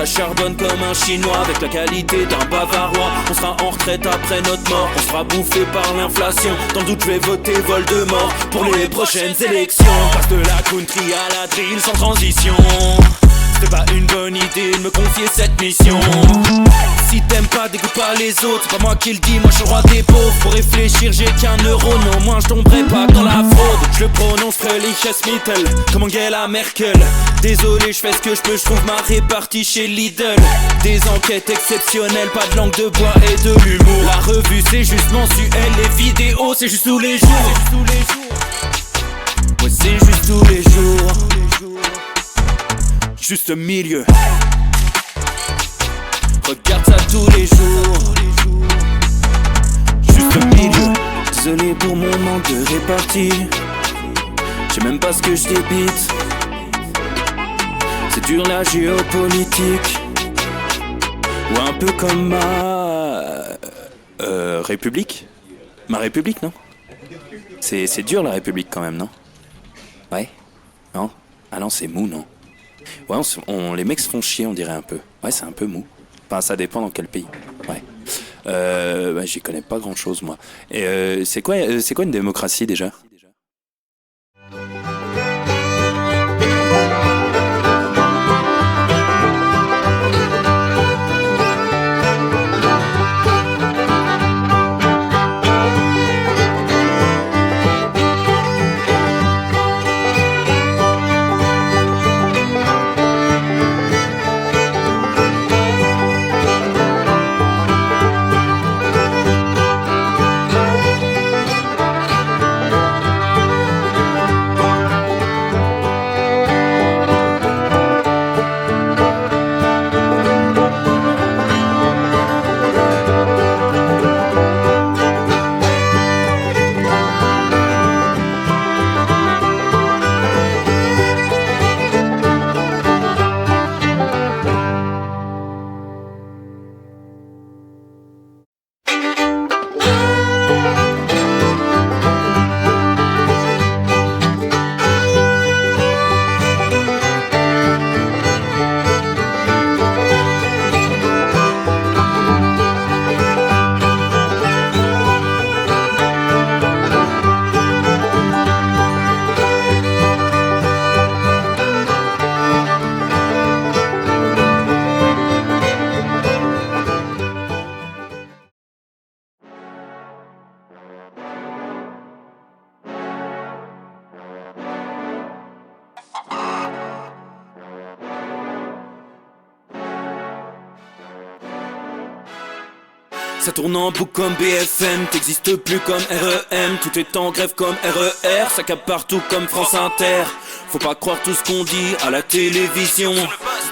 ça charbonne comme un chinois. Avec la qualité d'un bavarois, on sera en retraite après notre mort. On sera bouffé par l'inflation. Dans le doute je vais voter Voldemort pour les prochaines élections. Passe de la country à la drill sans transition. C'est pas une bonne idée de me confier cette mission. Si t'aimes pas, dégoûte pas les autres. C'est pas moi qui le dis, moi je suis le roi des pauvres. Pour réfléchir, j'ai qu'un euro, mais au moins je tomberai pas dans la fraude. Je le prononce Fröhliches Mittel, comme Angela Merkel. Désolé, je fais ce que je peux, je trouve ma répartie chez Lidl. Des enquêtes exceptionnelles, pas de langue de bois et de l'humour. La revue c'est juste mensuel, les vidéos c'est juste tous les jours. Ouais, c'est juste tous les jours. Juste milieu. Regarde ça tous les jours. Juste milieu. Désolé pour mon manque de répartie. Je sais même pas ce que je débite. C'est dur la géopolitique. Ou un peu comme ma République. Ma République, non? C'est dur la République quand même, non? Ouais? Non? Ah non, c'est mou, non? Ouais, les mecs se font chier, on dirait un peu. Ouais, c'est un peu mou. Enfin, ça dépend dans quel pays. Ouais. Bah, j'y connais pas grand chose, moi. Et c'est quoi une démocratie déjà? Ça tourne en boucle comme BFM, t'existes plus comme REM. Tout est en grève comme RER, ça capte partout comme France Inter. Faut pas croire tout ce qu'on dit à la télévision.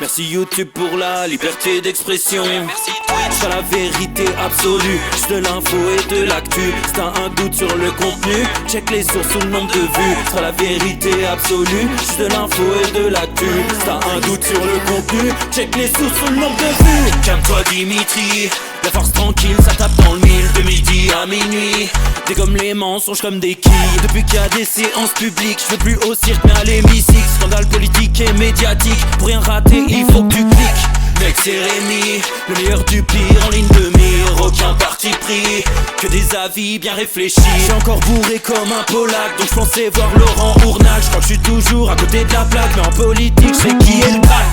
Merci YouTube pour la liberté d'expression. C'est pas la vérité absolue, juste de l'info et de l'actu. Si t'as un doute sur le contenu, check les sources ou le nombre de vues. C'est pas la vérité absolue, juste de l'info et de l'actu. Si t'as un doute sur le contenu, check les sources ou le nombre de vues. Calme-toi Dimitri, la force tranquille, ça tape dans le mille. De midi à minuit, dégomme les mensonges comme des quilles. Depuis qu'il y a des séances publiques, je veux plus au cirque mais à l'hémicycle. Scandale politique et médiatique, pour rien rater il faut que tu cliques. Mec c'est Rémi, le meilleur du pire en ligne de mire. Aucun parti pris, que des avis bien réfléchis. J'suis encore bourré comme un Polac, donc j'pensais voir Laurent Ournac. J'crois que j'suis toujours à côté de la plaque, mais en politique j'sais qui est le crack.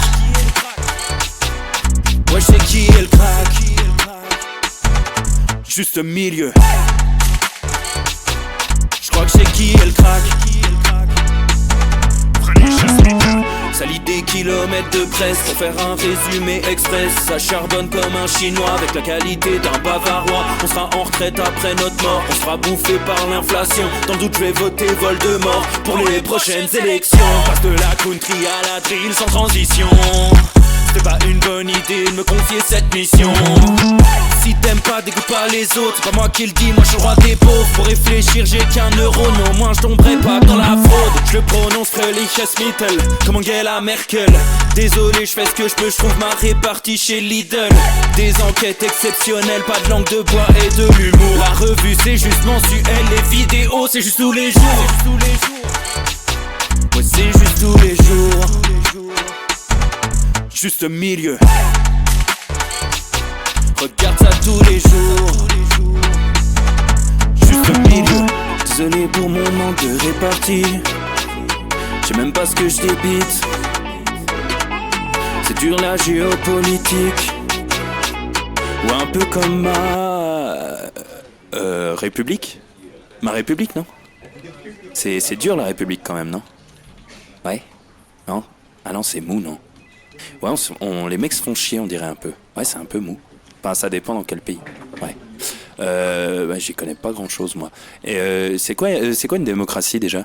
Ouais j'sais qui est le crack. Juste milieu. J'crois que j'sais qui est le crack. Ça lit des kilomètres de presse pour faire un résumé express. Ça charbonne comme un chinois avec la qualité d'un bavarois. On sera en retraite après notre mort, on sera bouffé par l'inflation. Dans le doute je vais voter Voldemort pour les prochaines élections. Passe de la country à la drill sans transition. C'est pas une bonne idée de me confier cette mission. Si t'aimes pas, dégoûte pas les autres. C'est pas moi qui le dis, moi je suis le roi des pauvres. Pour réfléchir, j'ai qu'un euro, mais au moins je tomberai pas dans la fraude. Je le prononce Fröhliches Mittel, comme Angela Merkel. Désolé, je fais ce que je peux, je trouve ma répartie chez Lidl. Des enquêtes exceptionnelles, pas de langue de bois et de l'humour. La revue c'est juste mensuel, les vidéos c'est juste tous les jours. Ouais, c'est juste tous les jours. juste milieu. Regarde ça tous les jours, juste milieu. Désolé pour mon manque de répartie, je sais même pas ce que je débite. C'est dur la géopolitique, ou un peu comme ma République. Ma République, non? C'est dur la République quand même, non? Ouais? Non? Ah non, c'est mou, non? Ouais, les mecs se font chier, on dirait un peu. Ouais, c'est un peu mou. Enfin, ça dépend dans quel pays. Ouais. Bah, j'y connais pas grand chose, moi. Et c'est quoi une démocratie déjà?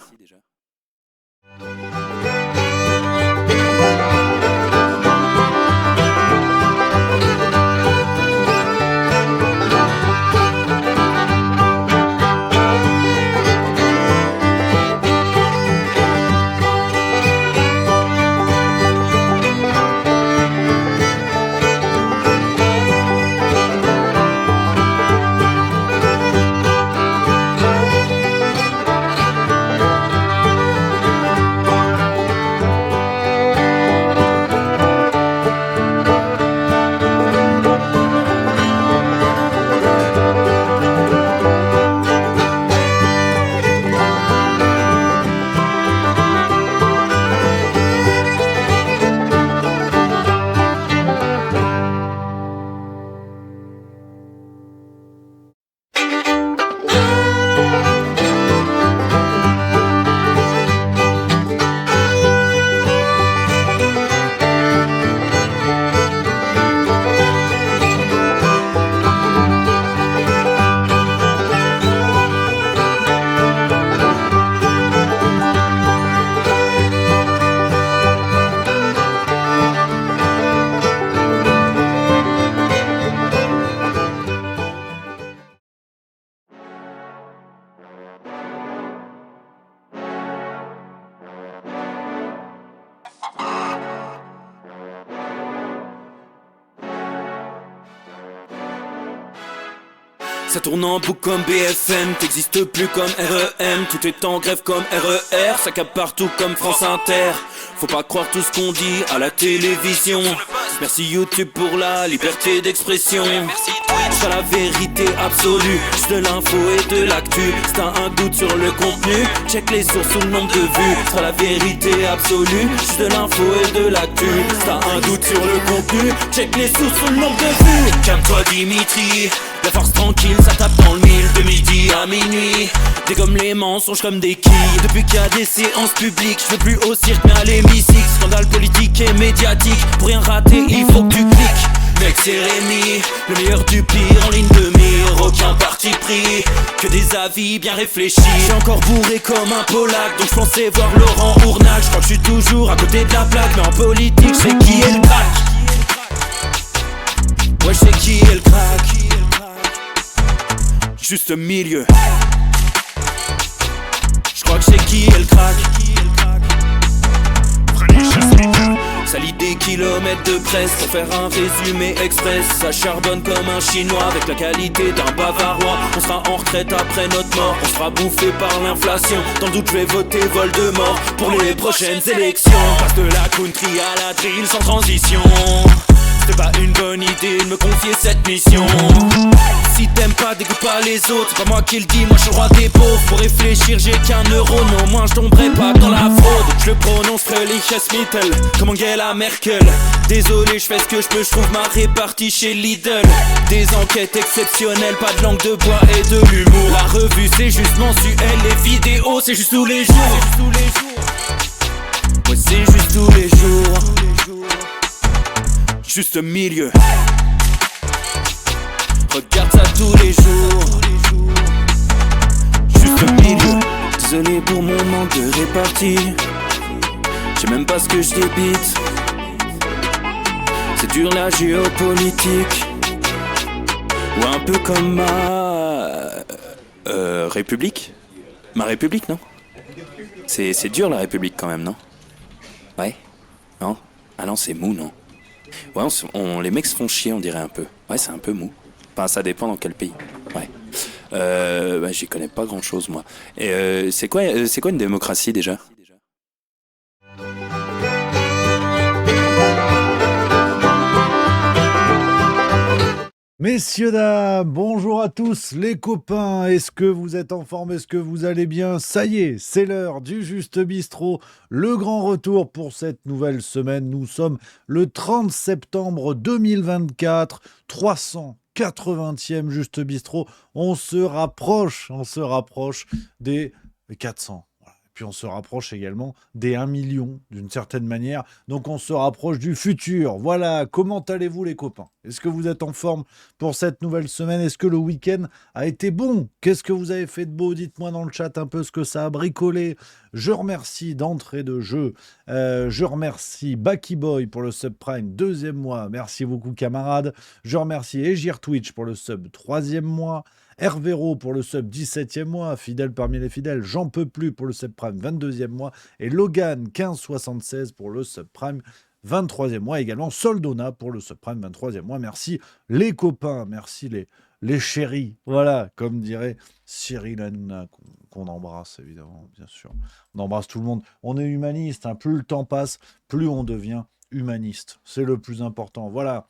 Ça tourne en boucle comme BFM, t'existes plus comme REM. Tout est en grève comme RER, ça capte partout comme France Inter. Faut pas croire tout ce qu'on dit à la télévision. Merci YouTube pour la liberté d'expression. C'est pas la vérité absolue, c'est de l'info et de l'actu. Si t'as un doute sur le contenu, check les sources ou le nombre de vues. C'est pas la vérité absolue, c'est de l'info et de l'actu. Si t'as un doute sur le contenu, check les sources ou le nombre de vues. Calme-toi Dimitri, la force tranquille, ça tape dans le mille. De midi à minuit, dégomme les mensonges comme des quilles. Depuis qu'il y a des séances publiques, je veux plus au cirque mais à l'hémicycle. Scandale politique et médiatique, pour rien rater il faut que tu cliques. Mec c'est Rémi, le meilleur du pire en ligne de mire. Aucun parti pris, que des avis bien réfléchis. J'suis encore bourré comme un Polac, donc j'pensais voir Laurent Ournac. J'crois que j'suis toujours à côté de la plaque, mais en politique j'sais qui est le crack. Ouais j'sais qui est le crack. Juste milieu. J'crois que j'sais qui est le crack. Ça lit des kilomètres de presse pour faire un résumé express. Ça charbonne comme un chinois avec la qualité d'un bavarois. On sera en retraite après notre mort, on sera bouffé par l'inflation. Dans le doute je vais voter Voldemort pour les prochaines élections. Passe de la country à la drill sans transition. C'était pas une bonne idée de me confier cette mission. Si t'aimes pas, dégoûte pas les autres. C'est pas moi qui le dis, moi je suis le roi des pauvres. Pour réfléchir j'ai qu'un euro, mais au moins je tomberai pas dans la fraude. Je le prononce Mittel, comme Angela Merkel. Désolé, je fais ce que je peux, je trouve ma répartie chez Lidl. Des enquêtes exceptionnelles, pas de langue de bois et de l'humour. La revue c'est juste mensuel, les vidéos c'est juste tous les jours. Ouais c'est juste tous les jours. Juste milieu. Regarde ça tous les jours. Juste milieu. Désolé pour mon manque de répartie, je sais même pas ce que je débite. C'est dur la géopolitique, ou un peu comme ma République. Ma République, non? C'est dur la République quand même, non? Ouais? Non? Ah non, c'est mou, non? Ouais, les mecs se font chier, on dirait un peu. Ouais, c'est un peu mou. Enfin, ça dépend dans quel pays. Ouais. Bah, j'y connais pas grand chose, moi. Et c'est quoi une démocratie déjà? Messieurs, dames, bonjour à tous les copains. Est-ce que vous êtes en forme? Est-ce que vous allez bien? Ça y est, c'est l'heure du Juste Bistrot. Le grand retour pour cette nouvelle semaine. Nous sommes le 30 septembre 2024, 380e Juste Bistrot. On se rapproche des 400. Voilà. Puis on se rapproche également des 1 million d'une certaine manière. Donc on se rapproche du futur. Voilà, comment allez-vous les copains? Est-ce que vous êtes en forme pour cette nouvelle semaine? Est-ce que le week-end a été bon? Qu'est-ce que vous avez fait de beau? Dites-moi dans le chat un peu ce que ça a bricolé. Je remercie d'entrée de jeu. Je remercie Baki Boy pour le subprime deuxième mois. Merci beaucoup camarades. Je remercie Egir Twitch pour le sub troisième mois. Hervéro pour le sub 17e mois, fidèle parmi les fidèles, j'en peux plus pour le subprime 22e mois, et Logan 1576 pour le subprime 23e mois, également Soldona pour le subprime 23e mois. Merci les copains, merci les chéris, voilà, comme dirait Cyril Hanouna, qu'on embrasse évidemment, bien sûr. On embrasse tout le monde. On est humaniste, hein. Plus le temps passe, plus on devient humaniste. C'est le plus important. Voilà.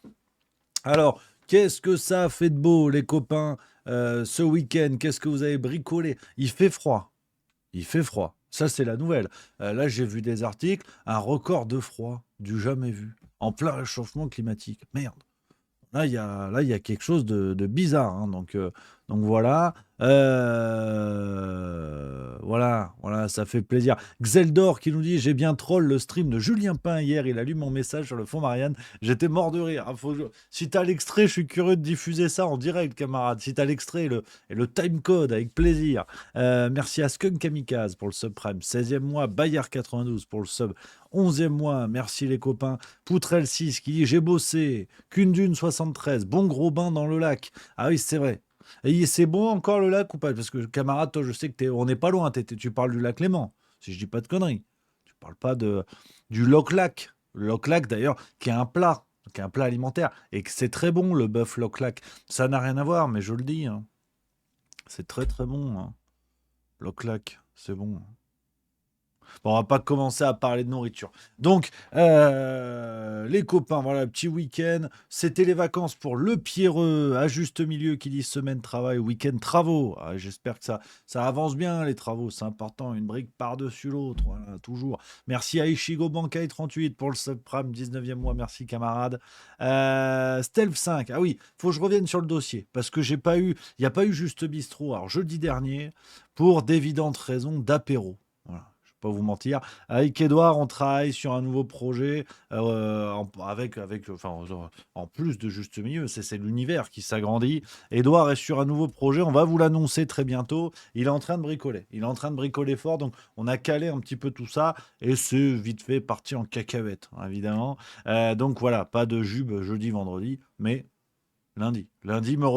Alors, qu'est-ce que ça a fait de beau, les copains, ce week-end? Qu'est-ce que vous avez bricolé? Il fait froid. Il fait froid. Ça, c'est la nouvelle. Là, j'ai vu des articles. Un record de froid du jamais vu. En plein réchauffement climatique. Merde. Là, il y a quelque chose de bizarre, hein. Donc voilà. Voilà, ça fait plaisir. Xeldor qui nous dit: J'ai bien troll le stream de Julien Pain hier. Il a lu mon message sur le fond Marianne. J'étais mort de rire. Si t'as l'extrait, je suis curieux de diffuser ça en direct, camarade. Si t'as l'extrait et le timecode, avec plaisir. Merci à Skunk Kamikaze pour le subprime 16e mois. Bayard92 pour le sub 11e mois. Merci les copains. Poutrel 6 qui dit: J'ai bossé. Kundune 73. Bon gros bain dans le lac. Ah oui, c'est vrai. Et c'est bon encore le lac ou pas? Parce que camarade, toi, je sais que on n'est pas loin. Tu parles du lac Léman, si je dis pas de conneries. Tu parles pas du Loch-Lac. Le Loch-Lac, d'ailleurs, qui est un plat alimentaire. Et que c'est très bon, le bœuf Loch-Lac. Ça n'a rien à voir, mais je le dis, hein. C'est très très bon, hein. Loch-Lac, c'est bon. Bon, on va pas commencer à parler de nourriture. Donc, les copains, voilà, petit week-end. C'était les vacances pour le Pierreux, à juste milieu qui dit semaine travail, week-end travaux. Ah, j'espère que ça avance bien, les travaux, c'est important. Une brique par-dessus l'autre, voilà, toujours. Merci à Ishigo Bankai 38 pour le subprime 19e mois. Merci, camarade. Stealth 5. Ah oui, faut que je revienne sur le dossier parce que il n'y a pas eu juste bistrot. Alors, jeudi dernier, pour d'évidentes raisons d'apéro. Voilà, je ne vais pas vous mentir. Avec Edouard, on travaille sur un nouveau projet en plus de Juste Milieu. C'est l'univers qui s'agrandit. Edouard est sur un nouveau projet. On va vous l'annoncer très bientôt. Il est en train de bricoler. Il est en train de bricoler fort. Donc, on a calé un petit peu tout ça. Et c'est vite fait parti en cacahuète, hein, évidemment. Donc, voilà, pas de jube jeudi, vendredi. Mais lundi. Lundi, me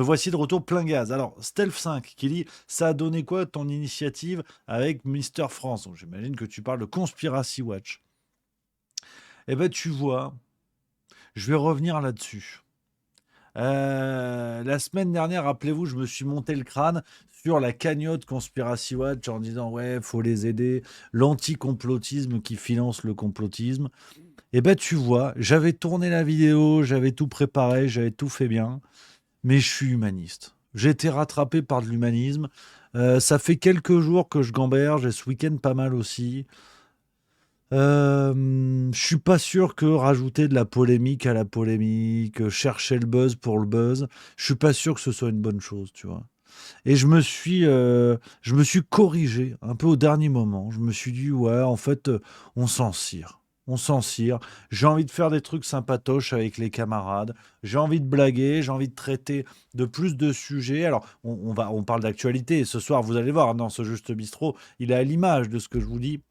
voici de retour plein gaz. Alors, Stealth 5 qui dit: Ça a donné quoi ton initiative avec Mister France? Donc, j'imagine que tu parles de Conspiracy Watch. Eh ben, tu vois, je vais revenir là-dessus. La semaine dernière, rappelez-vous, je me suis monté le crâne sur la cagnotte Conspiracy Watch en disant: Ouais, faut les aider. L'anti-complotisme qui finance le complotisme. Eh ben, tu vois, j'avais tourné la vidéo, j'avais tout préparé, j'avais tout fait bien. Mais je suis humaniste. J'ai été rattrapé par de l'humanisme. Ça fait quelques jours que je gamberge et ce week-end pas mal aussi. Je suis pas sûr que rajouter de la polémique à la polémique, chercher le buzz pour le buzz, je suis pas sûr que ce soit une bonne chose, tu vois. Et je me suis corrigé un peu au dernier moment. Je me suis dit, ouais, en fait, on s'en cire. On s'en cire. J'ai envie de faire des trucs sympatoches avec les camarades. J'ai envie de blaguer. J'ai envie de traiter de plus de sujets. Alors, on parle d'actualité. Et ce soir, vous allez voir, dans ce Juste Bistrot, il est à l'image de ce que je vous dis.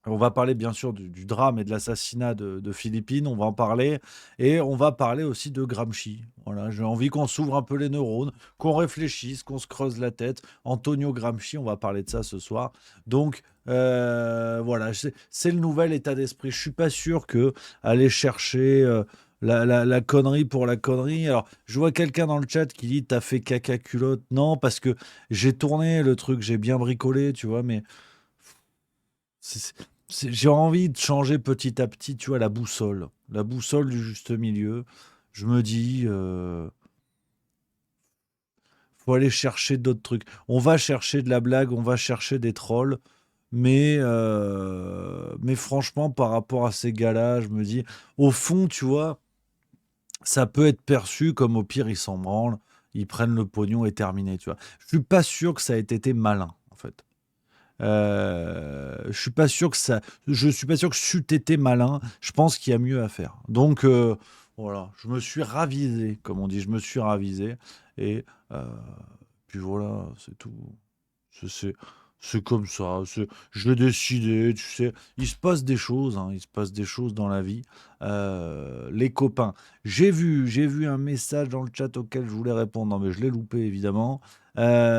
On va parler bien sûr du drame et de l'assassinat de Philippines, on va en parler, et on va parler aussi de Gramsci. Voilà, j'ai envie qu'on s'ouvre un peu les neurones, qu'on réfléchisse, qu'on se creuse la tête. Antonio Gramsci, on va parler de ça ce soir. Donc voilà, c'est le nouvel état d'esprit. Je suis pas sûr que aller chercher la connerie pour la connerie. Alors, je vois quelqu'un dans le chat qui dit: T'as fait caca culotte. Non, parce que j'ai tourné le truc, j'ai bien bricolé, tu vois, mais c'est- j'ai envie de changer petit à petit, tu vois, la boussole du juste milieu. je me dis, faut aller chercher d'autres trucs. On va chercher de la blague, on va chercher des trolls, mais franchement, par rapport à ces gars-là, je me dis, au fond, tu vois, ça peut être perçu comme au pire, ils s'en branlent, ils prennent le pognon et terminé, tu vois. Je suis pas sûr que ça ait été malin, en fait. Je suis pas sûr que ça, je suis pas sûr que c'eût été malin. Je pense qu'il y a mieux à faire. Donc voilà, je me suis ravisé, comme on dit, je me suis ravisé et euh, puis voilà, c'est tout. C'est c'est- c'est comme ça. Je l'ai décidé, tu sais. Il se passe des choses, hein, il se passe des choses dans la vie. Les copains, j'ai vu un message dans le chat auquel je voulais répondre, non, mais je l'ai loupé évidemment. Voilà,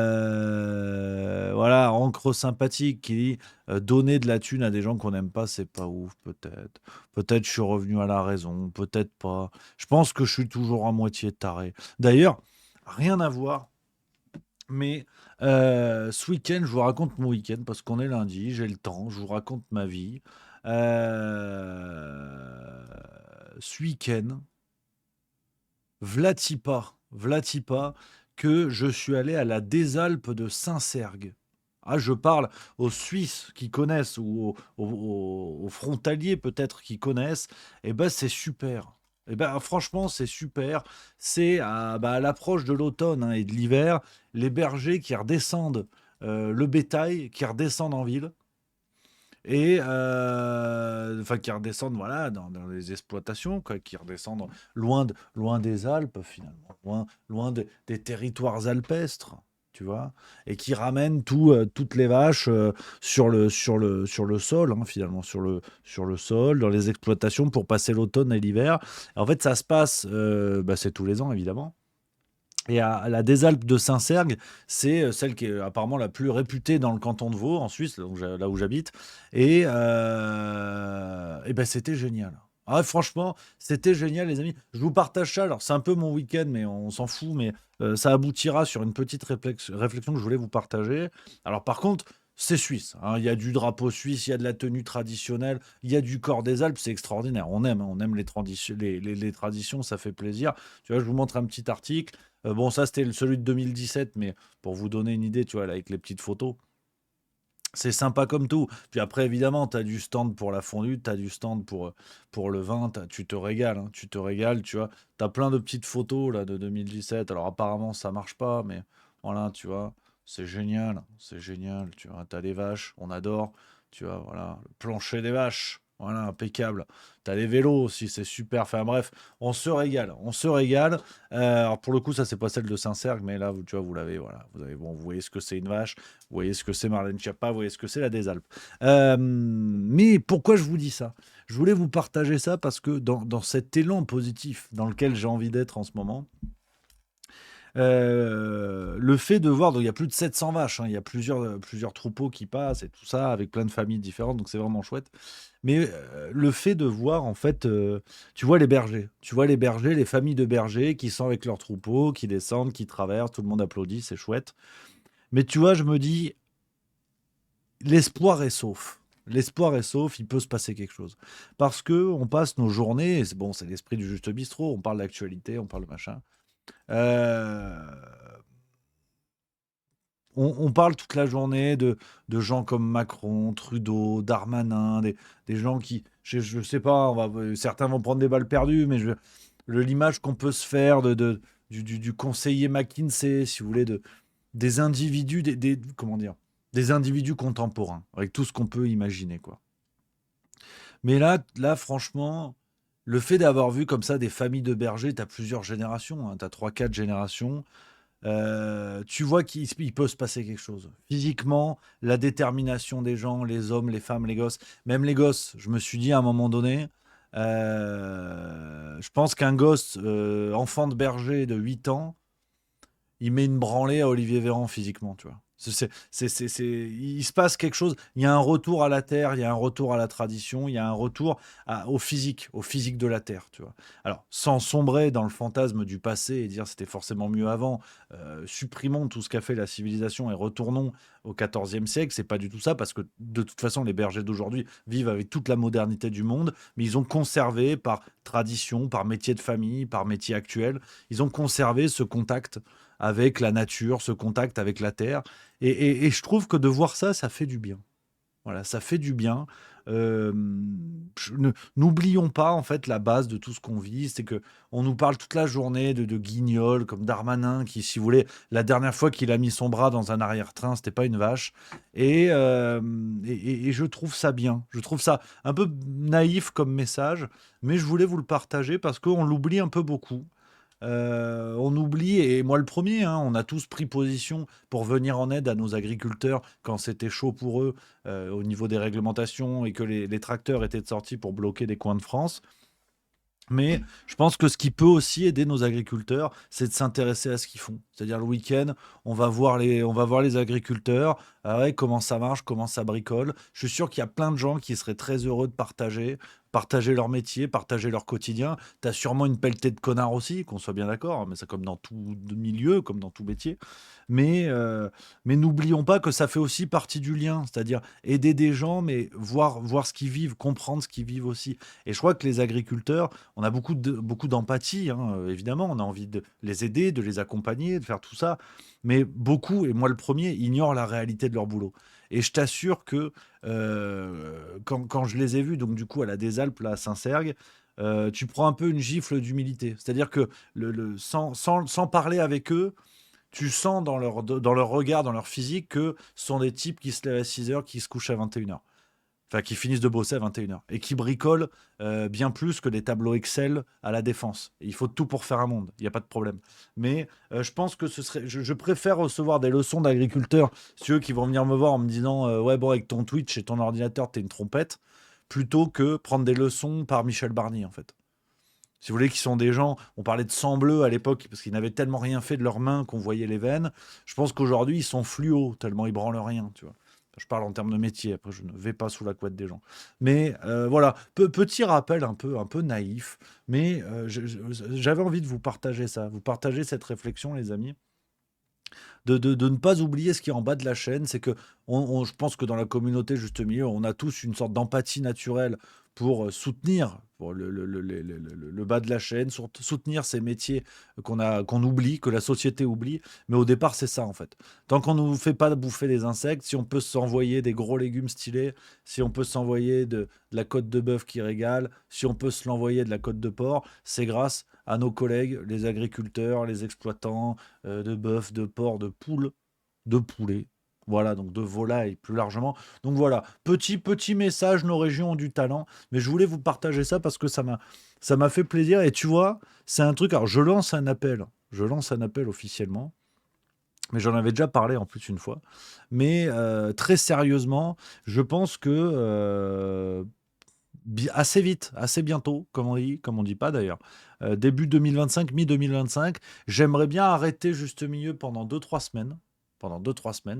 encre sympathique qui dit donner de la thune à des gens qu'on n'aime pas, c'est pas ouf, peut-être. Peut-être je suis revenu à la raison, peut-être pas. Je pense que je suis toujours à moitié taré. D'ailleurs, rien à voir. Mais ce week-end, je vous raconte mon week-end parce qu'on est lundi, j'ai le temps, je vous raconte ma vie. Ce week-end, Vlatipa, que je suis allé à la Désalpe de Saint-Sergue. Ah, je parle aux Suisses qui connaissent ou aux frontaliers peut-être qui connaissent. Eh ben, c'est super. Eh ben, franchement, c'est super. C'est à l'approche de l'automne, hein, et de l'hiver, les bergers qui redescendent, le bétail qui redescendent en ville et enfin qui redescendent voilà dans les exploitations quoi, qui redescendent loin des Alpes finalement, loin des territoires alpestres, tu vois, et qui ramènent toutes les vaches sur le sol, hein, finalement sur le sol dans les exploitations pour passer l'automne et l'hiver. En fait, ça se passe, c'est tous les ans évidemment. Et à la Désalpes de Saint-Sergue, c'est celle qui est apparemment la plus réputée dans le canton de Vaud, en Suisse, là où j'habite. Et ben c'était génial. Ah, franchement, c'était génial, les amis. Je vous partage ça. Alors, c'est un peu mon week-end, mais on s'en fout. Mais ça aboutira sur une petite réflexion que je voulais vous partager. Alors, par contre, c'est suisse, hein. Il y a du drapeau suisse, il y a de la tenue traditionnelle, il y a du corps des Alpes. C'est extraordinaire. On aime les traditions, les traditions, ça fait plaisir. Tu vois, je vous montre un petit article. Bon, ça, c'était celui de 2017, mais pour vous donner une idée, tu vois, là, avec les petites photos, c'est sympa comme tout. Puis après, évidemment, tu as du stand pour la fondue, tu as du stand pour le vin, tu te régales, hein, tu te régales, tu vois. Tu as plein de petites photos là de 2017. Alors apparemment, ça marche pas, mais voilà, tu vois, c'est génial, tu vois. Tu as des vaches, on adore, tu vois, voilà, le plancher des vaches, voilà, impeccable. Tu as les vélos aussi, c'est super. Enfin bref, on se régale, on se régale. Alors pour le coup, ça, c'est pas celle de Saint-Cergue, mais là, tu vois, vous l'avez, voilà. Bon, vous voyez ce que c'est une vache. Vous voyez ce que c'est Marlène Schiappa, vous voyez ce que c'est la des Alpes. Mais pourquoi je vous dis ça? Je voulais vous partager ça parce que dans cet élan positif dans lequel j'ai envie d'être en ce moment, le fait de voir, donc il y a plus de 700 vaches, hein, il y a plusieurs troupeaux qui passent et tout ça, avec plein de familles différentes, donc c'est vraiment chouette. Mais le fait de voir, en fait, tu vois les bergers, les familles de bergers qui sont avec leurs troupeaux, qui descendent, qui traversent, tout le monde applaudit, c'est chouette. Mais tu vois, je me dis, l'espoir est sauf. L'espoir est sauf, il peut se passer quelque chose. Parce que on passe nos journées, et c'est bon, c'est l'esprit du juste bistrot, on parle d'actualité, on parle de machin. Euh, on parle toute la journée de gens comme Macron, Trudeau, Darmanin, des gens qui, je sais pas, certains vont prendre des balles perdues, mais l'image qu'on peut se faire du conseiller McKinsey, si vous voulez, des individus, comment dire, des individus contemporains, avec tout ce qu'on peut imaginer, quoi. Mais là, franchement, le fait d'avoir vu comme ça des familles de bergers, tu as plusieurs générations, hein, tu as 3-4 générations, tu vois qu'il peut se passer quelque chose. Physiquement, la détermination des gens, les hommes, les femmes, les gosses, même les gosses, je me suis dit à un moment donné, je pense qu'un gosse, enfant de berger de 8 ans, il met une branlée à Olivier Véran physiquement, tu vois. Il se passe quelque chose. Il y a un retour à la terre, il y a un retour à la tradition, il y a un retour au physique de la terre, tu vois. Alors, sans sombrer dans le fantasme du passé et dire c'était forcément mieux avant, supprimons tout ce qu'a fait la civilisation et retournons au XIVe siècle. C'est pas du tout ça, parce que de toute façon, les bergers d'aujourd'hui vivent avec toute la modernité du monde, mais ils ont conservé par tradition, par métier de famille, par métier actuel, ils ont conservé ce contact avec la nature, ce contact avec la terre. Et je trouve que de voir ça, ça fait du bien. Voilà, ça fait du bien. Euh, N'oublions pas en fait la base de tout ce qu'on vit, c'est que on nous parle toute la journée de guignols comme Darmanin qui, si vous voulez, la dernière fois qu'il a mis son bras dans un arrière-train, c'était pas une vache. Et je trouve ça bien. Je trouve ça un peu naïf comme message, mais je voulais vous le partager parce qu'on l'oublie un peu beaucoup. On oublie, et moi le premier, hein, on a tous pris position pour venir en aide à nos agriculteurs quand c'était chaud pour eux au niveau des réglementations et que les tracteurs étaient sortis pour bloquer des coins de France. Mais je pense que ce qui peut aussi aider nos agriculteurs, c'est de s'intéresser à ce qu'ils font. C'est-à-dire le week-end, on va voir les agriculteurs, ah ouais, comment ça marche, comment ça bricole. Je suis sûr qu'il y a plein de gens qui seraient très heureux de partager leur métier, partager leur quotidien. Tu as sûrement une pelletée de connards aussi, qu'on soit bien d'accord, hein, mais c'est comme dans tout milieu, comme dans tout métier. Mais n'oublions pas que ça fait aussi partie du lien, c'est-à-dire aider des gens, mais voir ce qu'ils vivent, comprendre ce qu'ils vivent aussi. Et je crois que les agriculteurs, on a beaucoup d'empathie, hein, évidemment, on a envie de les aider, de les accompagner, de faire tout ça, mais beaucoup, et moi le premier, ignorent la réalité de leur boulot. Et je t'assure que quand je les ai vus, donc du coup à la des Alpes, là, à Saint-Cergue, tu prends un peu une gifle d'humilité. C'est-à-dire que sans parler avec eux, tu sens dans leur regard, dans leur physique, que ce sont des types qui se lèvent à 6 heures, qui se couchent à 21 heures. Enfin, qui finissent de bosser à 21 heures. Et qui bricolent bien plus que des tableaux Excel à la défense. Et il faut tout pour faire un monde, il n'y a pas de problème. Mais je pense que je préfère recevoir des leçons d'agriculteurs, ceux qui vont venir me voir en me disant ouais, bon, avec ton Twitch et ton ordinateur, t'es une trompette, plutôt que prendre des leçons par Michel Barnier, en fait. Si vous voulez, qui sont des gens, on parlait de sang bleu à l'époque, parce qu'ils n'avaient tellement rien fait de leurs mains qu'on voyait les veines. Je pense qu'aujourd'hui, ils sont fluo, tellement ils branlent rien, tu vois. Je parle en termes de métier, après je ne vais pas sous la couette des gens. Mais voilà, petit rappel un peu naïf, mais j'avais envie de vous partager ça, vous partager cette réflexion, les amis, de ne pas oublier ce qui est en bas de la chaîne. C'est que je pense que dans la communauté juste milieu, on a tous une sorte d'empathie naturelle pour soutenir pour le bas de la chaîne, soutenir ces métiers qu'on oublie, que la société oublie. Mais au départ, c'est ça en fait. Tant qu'on ne nous fait pas bouffer des insectes, si on peut s'envoyer des gros légumes stylés, si on peut s'envoyer de la côte de bœuf qui régale, si on peut se l'envoyer de la côte de porc, c'est grâce à nos collègues, les agriculteurs, les exploitants de bœuf, de porc, de poules, de poulets. Voilà, donc de volailles plus largement. Donc voilà, petit message, nos régions ont du talent. Mais je voulais vous partager ça parce que ça m'a fait plaisir. Et tu vois, c'est un truc. Alors, je lance un appel. Je lance un appel officiellement. Mais j'en avais déjà parlé en plus une fois. Mais très sérieusement, je pense que assez vite, assez bientôt, comme on dit pas d'ailleurs, début 2025, mi-2025, j'aimerais bien arrêter juste milieu pendant 2-3 semaines,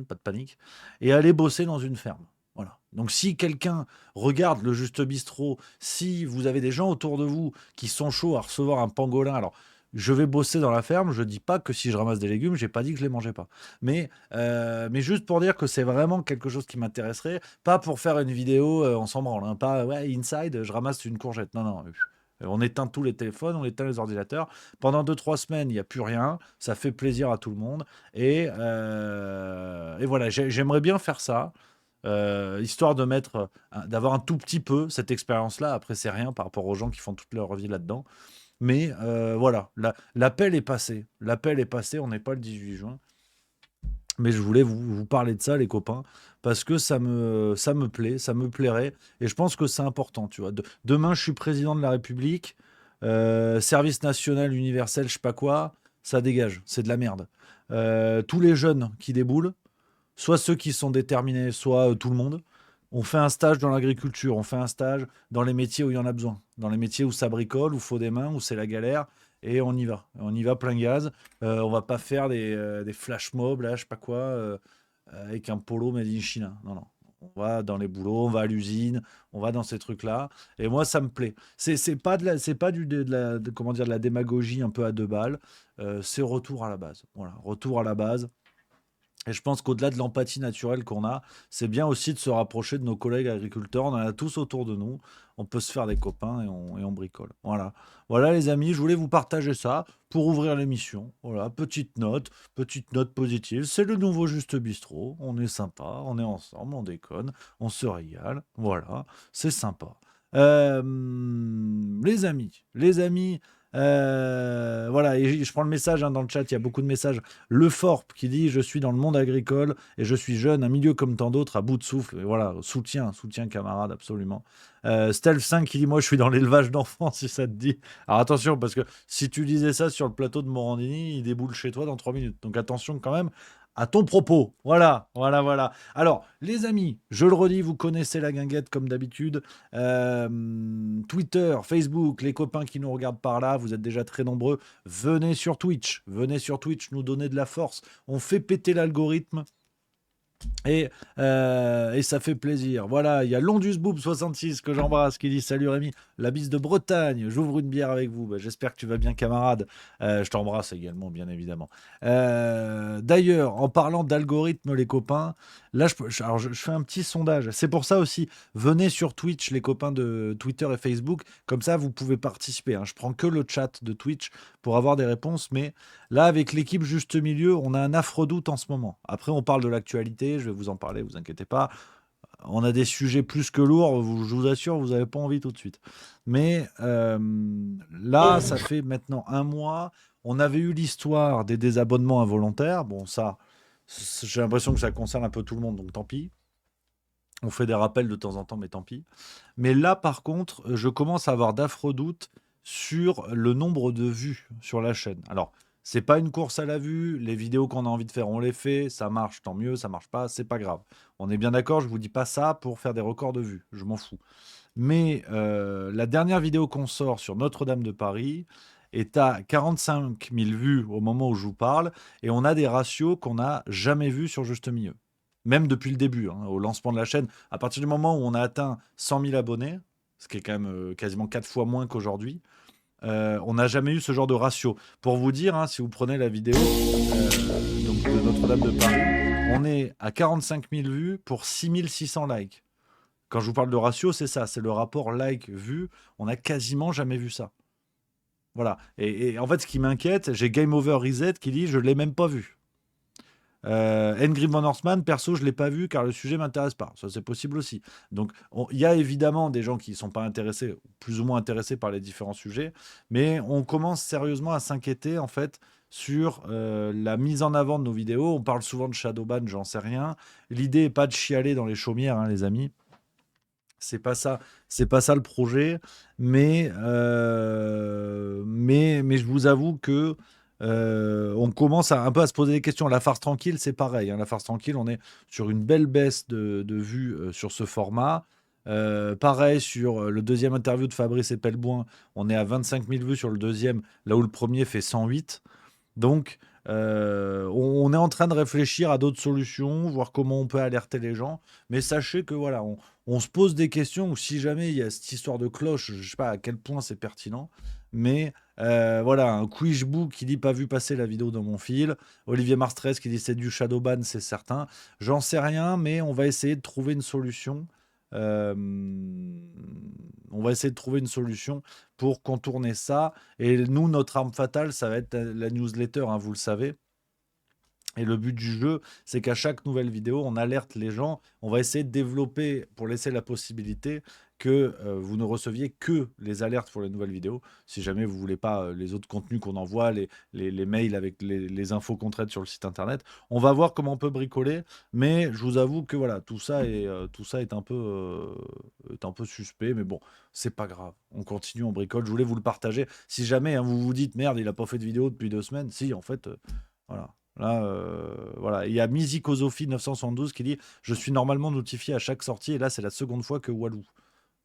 pas de panique, et aller bosser dans une ferme. Voilà. Donc si quelqu'un regarde le Juste Bistrot, si vous avez des gens autour de vous qui sont chauds à recevoir un pangolin, alors je vais bosser dans la ferme, je dis pas que si je ramasse des légumes, j'ai pas dit que je les mangeais pas. Mais juste pour dire que c'est vraiment quelque chose qui m'intéresserait, pas pour faire une vidéo, on s'en branle, hein, pas ouais, inside, je ramasse une courgette. Non, non. On éteint tous les téléphones, on éteint les ordinateurs. Pendant 2-3 semaines, il n'y a plus rien. Ça fait plaisir à tout le monde. Et voilà, j'aimerais bien faire ça, histoire d'avoir un tout petit peu cette expérience-là. Après, c'est rien par rapport aux gens qui font toute leur vie là-dedans. Mais voilà, l'appel est passé. L'appel est passé, on n'est pas le 18 juin. Mais je voulais vous parler de ça, les copains, parce que ça me plaît, ça me plairait. Et je pense que c'est important, tu vois. Demain, je suis président de la République, service national universel, je sais pas quoi, ça dégage, c'est de la merde. Tous les jeunes qui déboulent, soit ceux qui sont déterminés, soit tout le monde. On fait un stage dans l'agriculture, on fait un stage dans les métiers où il y en a besoin, dans les métiers où ça bricole, où il faut des mains, où c'est la galère, et on y va. On y va plein gaz. On va pas faire des flash mobs, là, je sais pas quoi, avec un polo made in China. Non, non. On va dans les boulots, on va à l'usine, on va dans ces trucs-là. Et moi, ça me plaît. C'est pas c'est pas comment dire, de la démagogie un peu à 2 balles. C'est retour à la base. Voilà, retour à la base. Et je pense qu'au-delà de l'empathie naturelle qu'on a, c'est bien aussi de se rapprocher de nos collègues agriculteurs. On en a tous autour de nous. On peut se faire des copains et on bricole. Voilà. Voilà les amis, je voulais vous partager ça pour ouvrir l'émission. Voilà, petite note positive. C'est le nouveau Juste Bistrot. On est sympa, on est ensemble, on déconne, on se régale. Voilà, c'est sympa. Les amis, voilà, et je prends le message dans le chat, il y a beaucoup de messages. Le Forp qui dit: Je suis dans le monde agricole et je suis jeune, un milieu comme tant d'autres, à bout de souffle. Et voilà, soutien camarade, absolument. Stealth 5 qui dit: Moi je suis dans l'élevage d'enfants, si ça te dit. Alors attention, parce que si tu disais ça sur le plateau de Morandini, il déboule chez toi dans 3 minutes. Donc attention quand même à ton propos. Voilà. Alors, les amis, je le redis, vous connaissez la guinguette comme d'habitude. Twitter, Facebook, les copains qui nous regardent par là, vous êtes déjà très nombreux. Venez sur Twitch nous donner de la force. On fait péter l'algorithme. Et ça fait plaisir. Voilà, il y a Londusboob66 que j'embrasse qui dit: Salut Rémi, la bise de Bretagne, j'ouvre une bière avec vous. Bah, j'espère que tu vas bien, camarade. Je t'embrasse également, bien évidemment. D'ailleurs, en parlant d'algorithme, les copains, là, je fais un petit sondage. C'est pour ça aussi, venez sur Twitch, les copains de Twitter et Facebook. Comme ça, vous pouvez participer, hein. Je prends que le chat de Twitch pour avoir des réponses, mais là, avec l'équipe Juste Milieu, on a un affreux doute en ce moment. Après, on parle de l'actualité, je vais vous en parler, vous inquiétez pas. On a des sujets plus que lourds, je vous assure, vous n'avez pas envie tout de suite. Mais là, ça fait maintenant un mois. On avait eu l'histoire des désabonnements involontaires. Bon, ça, j'ai l'impression que ça concerne un peu tout le monde, donc tant pis. On fait des rappels de temps en temps, mais tant pis. Mais là, par contre, je commence à avoir d'affreux doutes sur le nombre de vues sur la chaîne. Alors, c'est pas une course à la vue. Les vidéos qu'on a envie de faire, on les fait. Ça marche, tant mieux. Ça marche pas, c'est pas grave. On est bien d'accord. Je vous dis pas ça pour faire des records de vues. Je m'en fous. Mais la dernière vidéo qu'on sort sur Notre-Dame de Paris est à 45 000 vues au moment où je vous parle, et on a des ratios qu'on n'a jamais vus sur Juste Milieu. Même depuis le début, hein, au lancement de la chaîne, à partir du moment où on a atteint 100 000 abonnés, ce qui est quand même quasiment 4 fois moins qu'aujourd'hui, on n'a jamais eu ce genre de ratio. Pour vous dire, hein, si vous prenez la vidéo donc de Notre-Dame de Paris, on est à 45 000 vues pour 6 600 likes. Quand je vous parle de ratio, c'est ça, c'est le rapport like-vue. On n'a quasiment jamais vu ça. Voilà. Et en fait, ce qui m'inquiète, j'ai Game Over Reset qui dit: Je ne l'ai même pas vu. Angry Von Horseman, perso, je ne l'ai pas vu car le sujet ne m'intéresse pas. Ça, c'est possible aussi. Donc, il y a évidemment des gens qui ne sont pas intéressés, plus ou moins intéressés par les différents sujets, mais on commence sérieusement à s'inquiéter, en fait, sur la mise en avant de nos vidéos. On parle souvent de Shadowban, j'en sais rien. L'idée n'est pas de chialer dans les chaumières, hein, les amis. C'est pas ça le projet, mais je vous avoue que on commence un peu à se poser des questions. La farce tranquille, c'est pareil, hein. La farce tranquille, on est sur une belle baisse de vues sur ce format. Pareil sur le deuxième interview de Fabrice Epelboin, on est à 25 000 vues sur le deuxième, là où le premier fait 108. Donc, on est en train de réfléchir à d'autres solutions, voir comment on peut alerter les gens. Mais sachez que voilà, on se pose des questions, ou si jamais il y a cette histoire de cloche, je ne sais pas à quel point c'est pertinent. Mais voilà, un Quishboo qui dit: Pas vu passer la vidéo dans mon fil. Olivier Marstress qui dit: C'est du Shadowban, c'est certain. J'en sais rien, mais on va essayer de trouver une solution. Euh, on va essayer de trouver une solution pour contourner ça. Et nous, notre arme fatale, ça va être la newsletter, hein, vous le savez. Et le but du jeu, c'est qu'à chaque nouvelle vidéo, on alerte les gens. On va essayer de développer pour laisser la possibilité que vous ne receviez que les alertes pour les nouvelles vidéos. Si jamais vous voulez pas les autres contenus qu'on envoie, les mails avec les infos qu'on traite sur le site internet, on va voir comment on peut bricoler. Mais je vous avoue que voilà, tout ça est un peu suspect. Mais bon, c'est pas grave. On continue, on bricole. Je voulais vous le partager. Si jamais hein, vous vous dites: Merde, il a pas fait de vidéo depuis 2 semaines. Si, en fait, voilà. Là, voilà. Il y a Mizikosofi 972 qui dit: Je suis normalement notifié à chaque sortie, et là, c'est la seconde fois que Walou.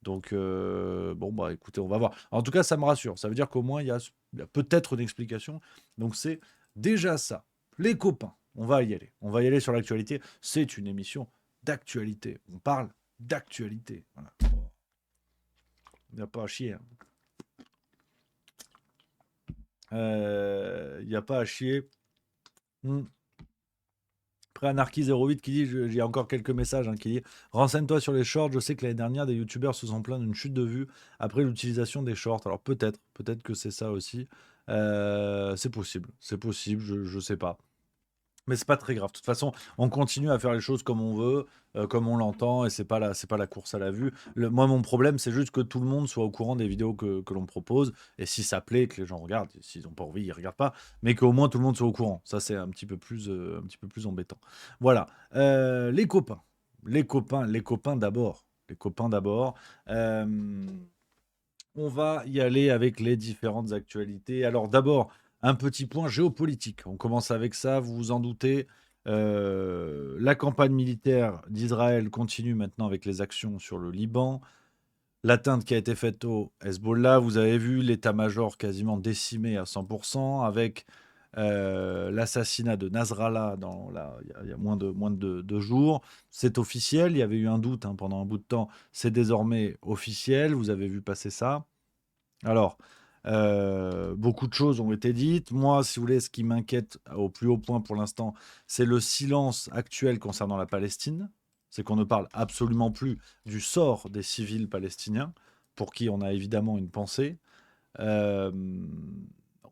Donc, bon, bah écoutez, on va voir. En tout cas, ça me rassure. Ça veut dire qu'au moins, il y a peut-être une explication. Donc, c'est déjà ça. Les copains, on va y aller. On va y aller sur l'actualité. C'est une émission d'actualité. On parle d'actualité. Voilà. Il n'y a pas à chier, hein. Il n'y a pas à chier. Hmm. Après, Anarchy08 qui dit, il y a encore quelques messages qui dit renseigne-toi sur les shorts. Je sais que l'année dernière, des youtubeurs se sont plaints d'une chute de vues après l'utilisation des shorts. Alors peut-être que c'est ça aussi. C'est possible, je sais pas. Mais c'est pas très grave. De toute façon, on continue à faire les choses comme on veut, comme on l'entend, et c'est pas la course à la vue. Moi, mon problème, c'est juste que tout le monde soit au courant des vidéos que l'on propose, et si ça plaît, que les gens regardent. Et s'ils n'ont pas envie, ils regardent pas, mais qu'au moins tout le monde soit au courant. Ça, c'est un petit peu plus embêtant. Voilà. Les copains, les copains d'abord, les copains d'abord. Euh, on va y aller avec les différentes actualités. Alors d'abord, un petit point géopolitique. On commence avec ça, vous vous en doutez. La campagne militaire d'Israël continue maintenant avec les actions sur le Liban. L'atteinte qui a été faite au Hezbollah, vous avez vu l'état-major quasiment décimé à 100%, avec l'assassinat de Nasrallah il y a moins de 2 jours. C'est officiel, il y avait eu un doute pendant un bout de temps, c'est désormais officiel, vous avez vu passer ça. Alors, beaucoup de choses ont été dites. Moi, si vous voulez, ce qui m'inquiète au plus haut point pour l'instant, c'est le silence actuel concernant la Palestine. C'est qu'on ne parle absolument plus du sort des civils palestiniens, pour qui on a évidemment une pensée. Euh,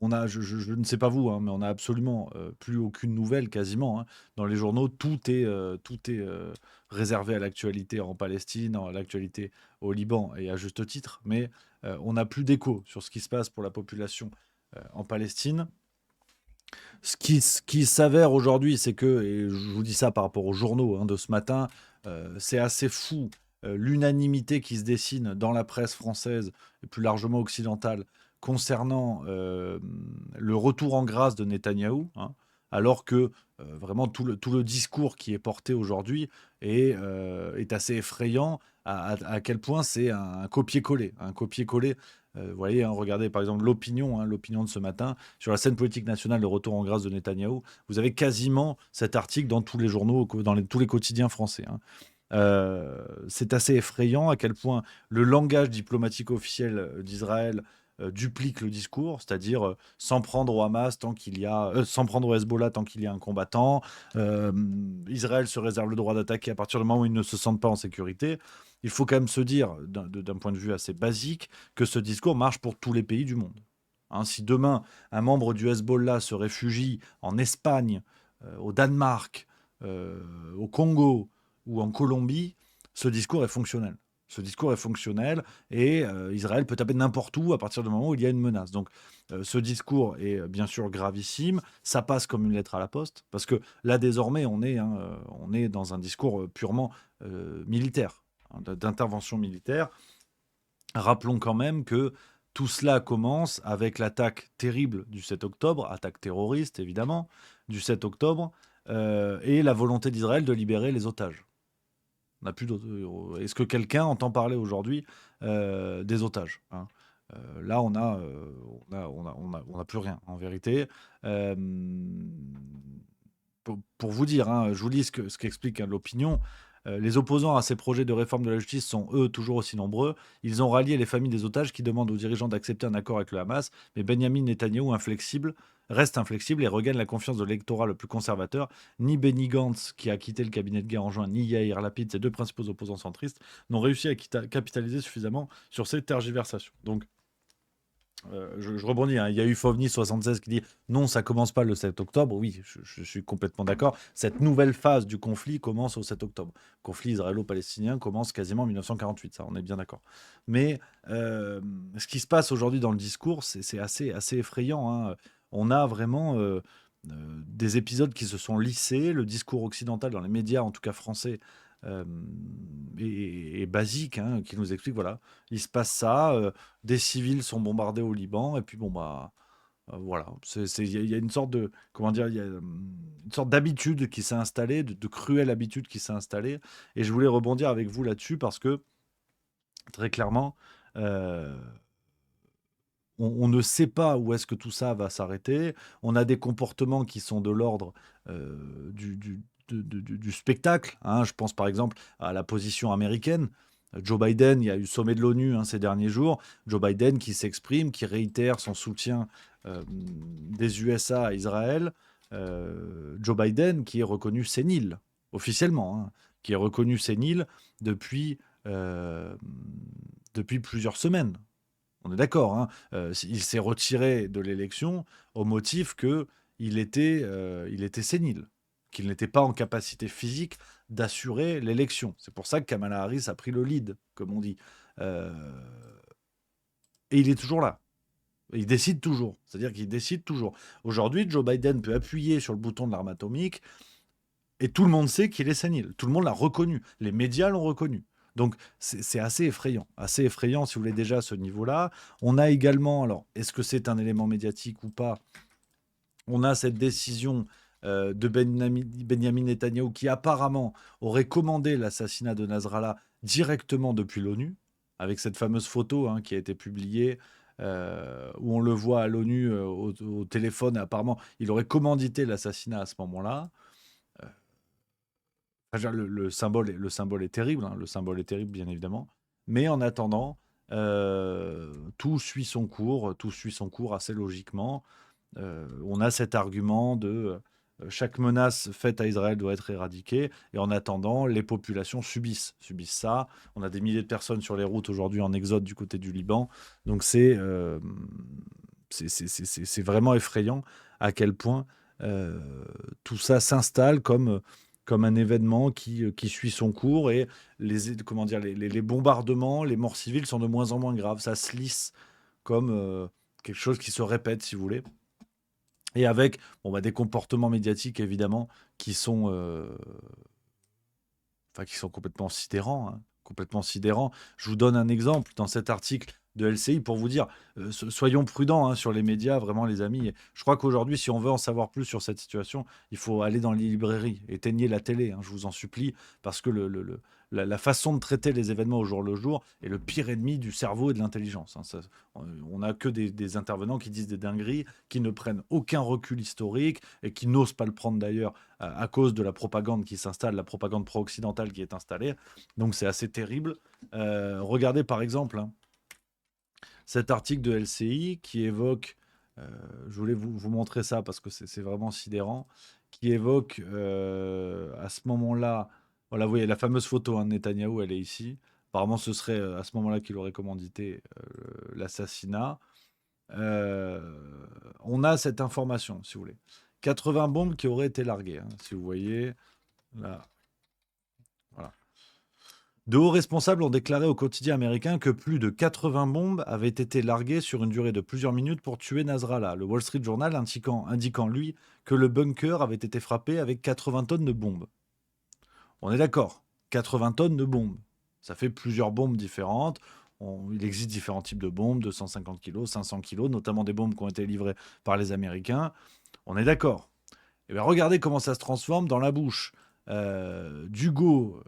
je ne sais pas vous, mais on n'a absolument plus aucune nouvelle quasiment. Dans les journaux, tout est réservé à l'actualité en Palestine, à l'actualité au Liban, et à juste titre. Mais on n'a plus d'écho sur ce qui se passe pour la population en Palestine. Ce qui s'avère aujourd'hui, c'est que, et je vous dis ça par rapport aux journaux de ce matin, c'est assez fou l'unanimité qui se dessine dans la presse française et plus largement occidentale concernant le retour en grâce de Netanyahou, alors que vraiment tout le discours qui est porté aujourd'hui est assez effrayant à quel point c'est un copier-coller. Un copier-coller. Vous voyez, regardez par exemple l'opinion de ce matin sur la scène politique nationale, le retour en grâce de Netanyahou. Vous avez quasiment cet article dans tous les journaux, dans tous les quotidiens français. C'est assez effrayant à quel point le langage diplomatique officiel d'Israël duplique le discours, c'est-à-dire s'en prendre au Hamas tant qu'il y a, s'en prendre au Hezbollah tant qu'il y a un combattant. Israël se réserve le droit d'attaquer à partir du moment où ils ne se sentent pas en sécurité. Il faut quand même se dire, d'un point de vue assez basique, que ce discours marche pour tous les pays du monde. Si demain, un membre du Hezbollah se réfugie en Espagne, au Danemark, au Congo ou en Colombie, ce discours est fonctionnel. Ce discours est fonctionnel et Israël peut taper n'importe où à partir du moment où il y a une menace. Donc ce discours est bien sûr gravissime, ça passe comme une lettre à la poste, parce que là désormais on est dans un discours purement militaire, d'intervention militaire. Rappelons quand même que tout cela commence avec l'attaque terrible du 7 octobre, attaque terroriste évidemment, du 7 octobre, et la volonté d'Israël de libérer les otages. On n'a plus Est-ce que quelqu'un entend parler aujourd'hui des otages Là, on a plus rien en vérité. Euh, pour vous dire, je vous lis ce qu'explique l'opinion. Les opposants à ces projets de réforme de la justice sont, eux, toujours aussi nombreux. Ils ont rallié les familles des otages qui demandent aux dirigeants d'accepter un accord avec le Hamas, mais Benjamin Netanyahou reste inflexible et regagne la confiance de l'électorat le plus conservateur. Ni Benny Gantz, qui a quitté le cabinet de guerre en juin, ni Yair Lapid, ces 2 principaux opposants centristes, n'ont réussi à capitaliser suffisamment sur ces tergiversations. Donc, je rebondis, il y a eu Fovni76 qui dit non, ça commence pas le 7 octobre. Oui, je suis complètement d'accord. Cette nouvelle phase du conflit commence au 7 octobre. Le conflit israélo-palestinien commence quasiment en 1948, ça, on est bien d'accord. Mais ce qui se passe aujourd'hui dans le discours, c'est assez effrayant. On a vraiment des épisodes qui se sont lissés. Le discours occidental dans les médias, en tout cas français, euh, et basique, qui nous explique, voilà, il se passe ça, des civils sont bombardés au Liban, et puis bon, bah, voilà, il y a une sorte de, comment dire, il y a une sorte d'habitude qui s'est installée, de cruelle habitude qui s'est installée, et je voulais rebondir avec vous là-dessus parce que, très clairement, euh, on ne sait pas où est-ce que tout ça va s'arrêter. On a des comportements qui sont de l'ordre du spectacle. Je pense par exemple à la position américaine. Joe Biden, il y a eu le sommet de l'ONU ces derniers jours. Joe Biden qui s'exprime, qui réitère son soutien des USA à Israël. Joe Biden, qui est reconnu sénile, officiellement, hein, qui est reconnu sénile depuis, euh, depuis plusieurs semaines. On est d'accord, hein. Il s'est retiré de l'élection au motif que il était sénile, qu'il n'était pas en capacité physique d'assurer l'élection. C'est pour ça que Kamala Harris a pris le lead, comme on dit. Euh, et il est toujours là. Il décide toujours. C'est-à-dire qu'il décide toujours. Aujourd'hui, Joe Biden peut appuyer sur le bouton de l'arme atomique et tout le monde sait qu'il est sénile. Tout le monde l'a reconnu. Les médias l'ont reconnu. Donc, c'est assez effrayant. Assez effrayant, si vous voulez, déjà à ce niveau-là. On a également, alors, est-ce que c'est un élément médiatique ou pas? On a cette décision de Benjamin Netanyahou qui apparemment aurait commandé l'assassinat de Nasrallah directement depuis l'ONU, avec cette fameuse photo, hein, qui a été publiée, où on le voit à l'ONU au téléphone. Apparemment, il aurait commandité l'assassinat à ce moment-là. Enfin, le symbole est terrible, hein, le symbole est terrible, bien évidemment. Mais en attendant, tout suit son cours assez logiquement. On a cet argument de chaque menace faite à Israël doit être éradiquée, et en attendant, les populations subissent ça. On a des milliers de personnes sur les routes aujourd'hui en exode du côté du Liban, donc c'est vraiment effrayant à quel point euh, tout ça s'installe comme un événement qui suit son cours, et comment dire, les bombardements, les morts civiles sont de moins en moins graves. Ça se lisse comme quelque chose qui se répète, si vous voulez. Et avec des comportements médiatiques, évidemment, qui sont, qui sont complètement sidérants, hein, complètement sidérants. Je vous donne un exemple dans cet article de LCI pour vous dire, soyons prudents, hein, sur les médias, vraiment les amis. Je crois qu'aujourd'hui, si on veut en savoir plus sur cette situation, il faut aller dans les librairies, éteignez la télé, hein, je vous en supplie, parce que la façon de traiter les événements au jour le jour est le pire ennemi du cerveau et de l'intelligence, hein. On n'a que des intervenants qui disent des dingueries, qui ne prennent aucun recul historique et qui n'osent pas le prendre d'ailleurs à cause de la propagande qui s'installe, la propagande pro-occidentale qui est installée. Donc c'est assez terrible. Regardez par exemple, hein, cet article de LCI qui évoque, je voulais vous montrer ça parce que c'est vraiment sidérant, qui évoque à ce moment-là, voilà, vous voyez la fameuse photo, hein, de Netanyahou, elle est ici. Apparemment, ce serait à ce moment-là qu'il aurait commandité l'assassinat. On a cette information, si vous voulez. 80 bombes qui auraient été larguées, hein, si vous voyez. Là, voilà. De hauts responsables ont déclaré au quotidien américain que plus de 80 bombes avaient été larguées sur une durée de plusieurs minutes pour tuer Nasrallah. Le Wall Street Journal indiquant lui, que le bunker avait été frappé avec 80 tonnes de bombes. On est d'accord, 80 tonnes de bombes. Ça fait plusieurs bombes différentes. Il existe différents types de bombes, 250 kg, 500 kg, notamment des bombes qui ont été livrées par les Américains. On est d'accord. Et bien regardez comment ça se transforme dans la bouche d'Hugo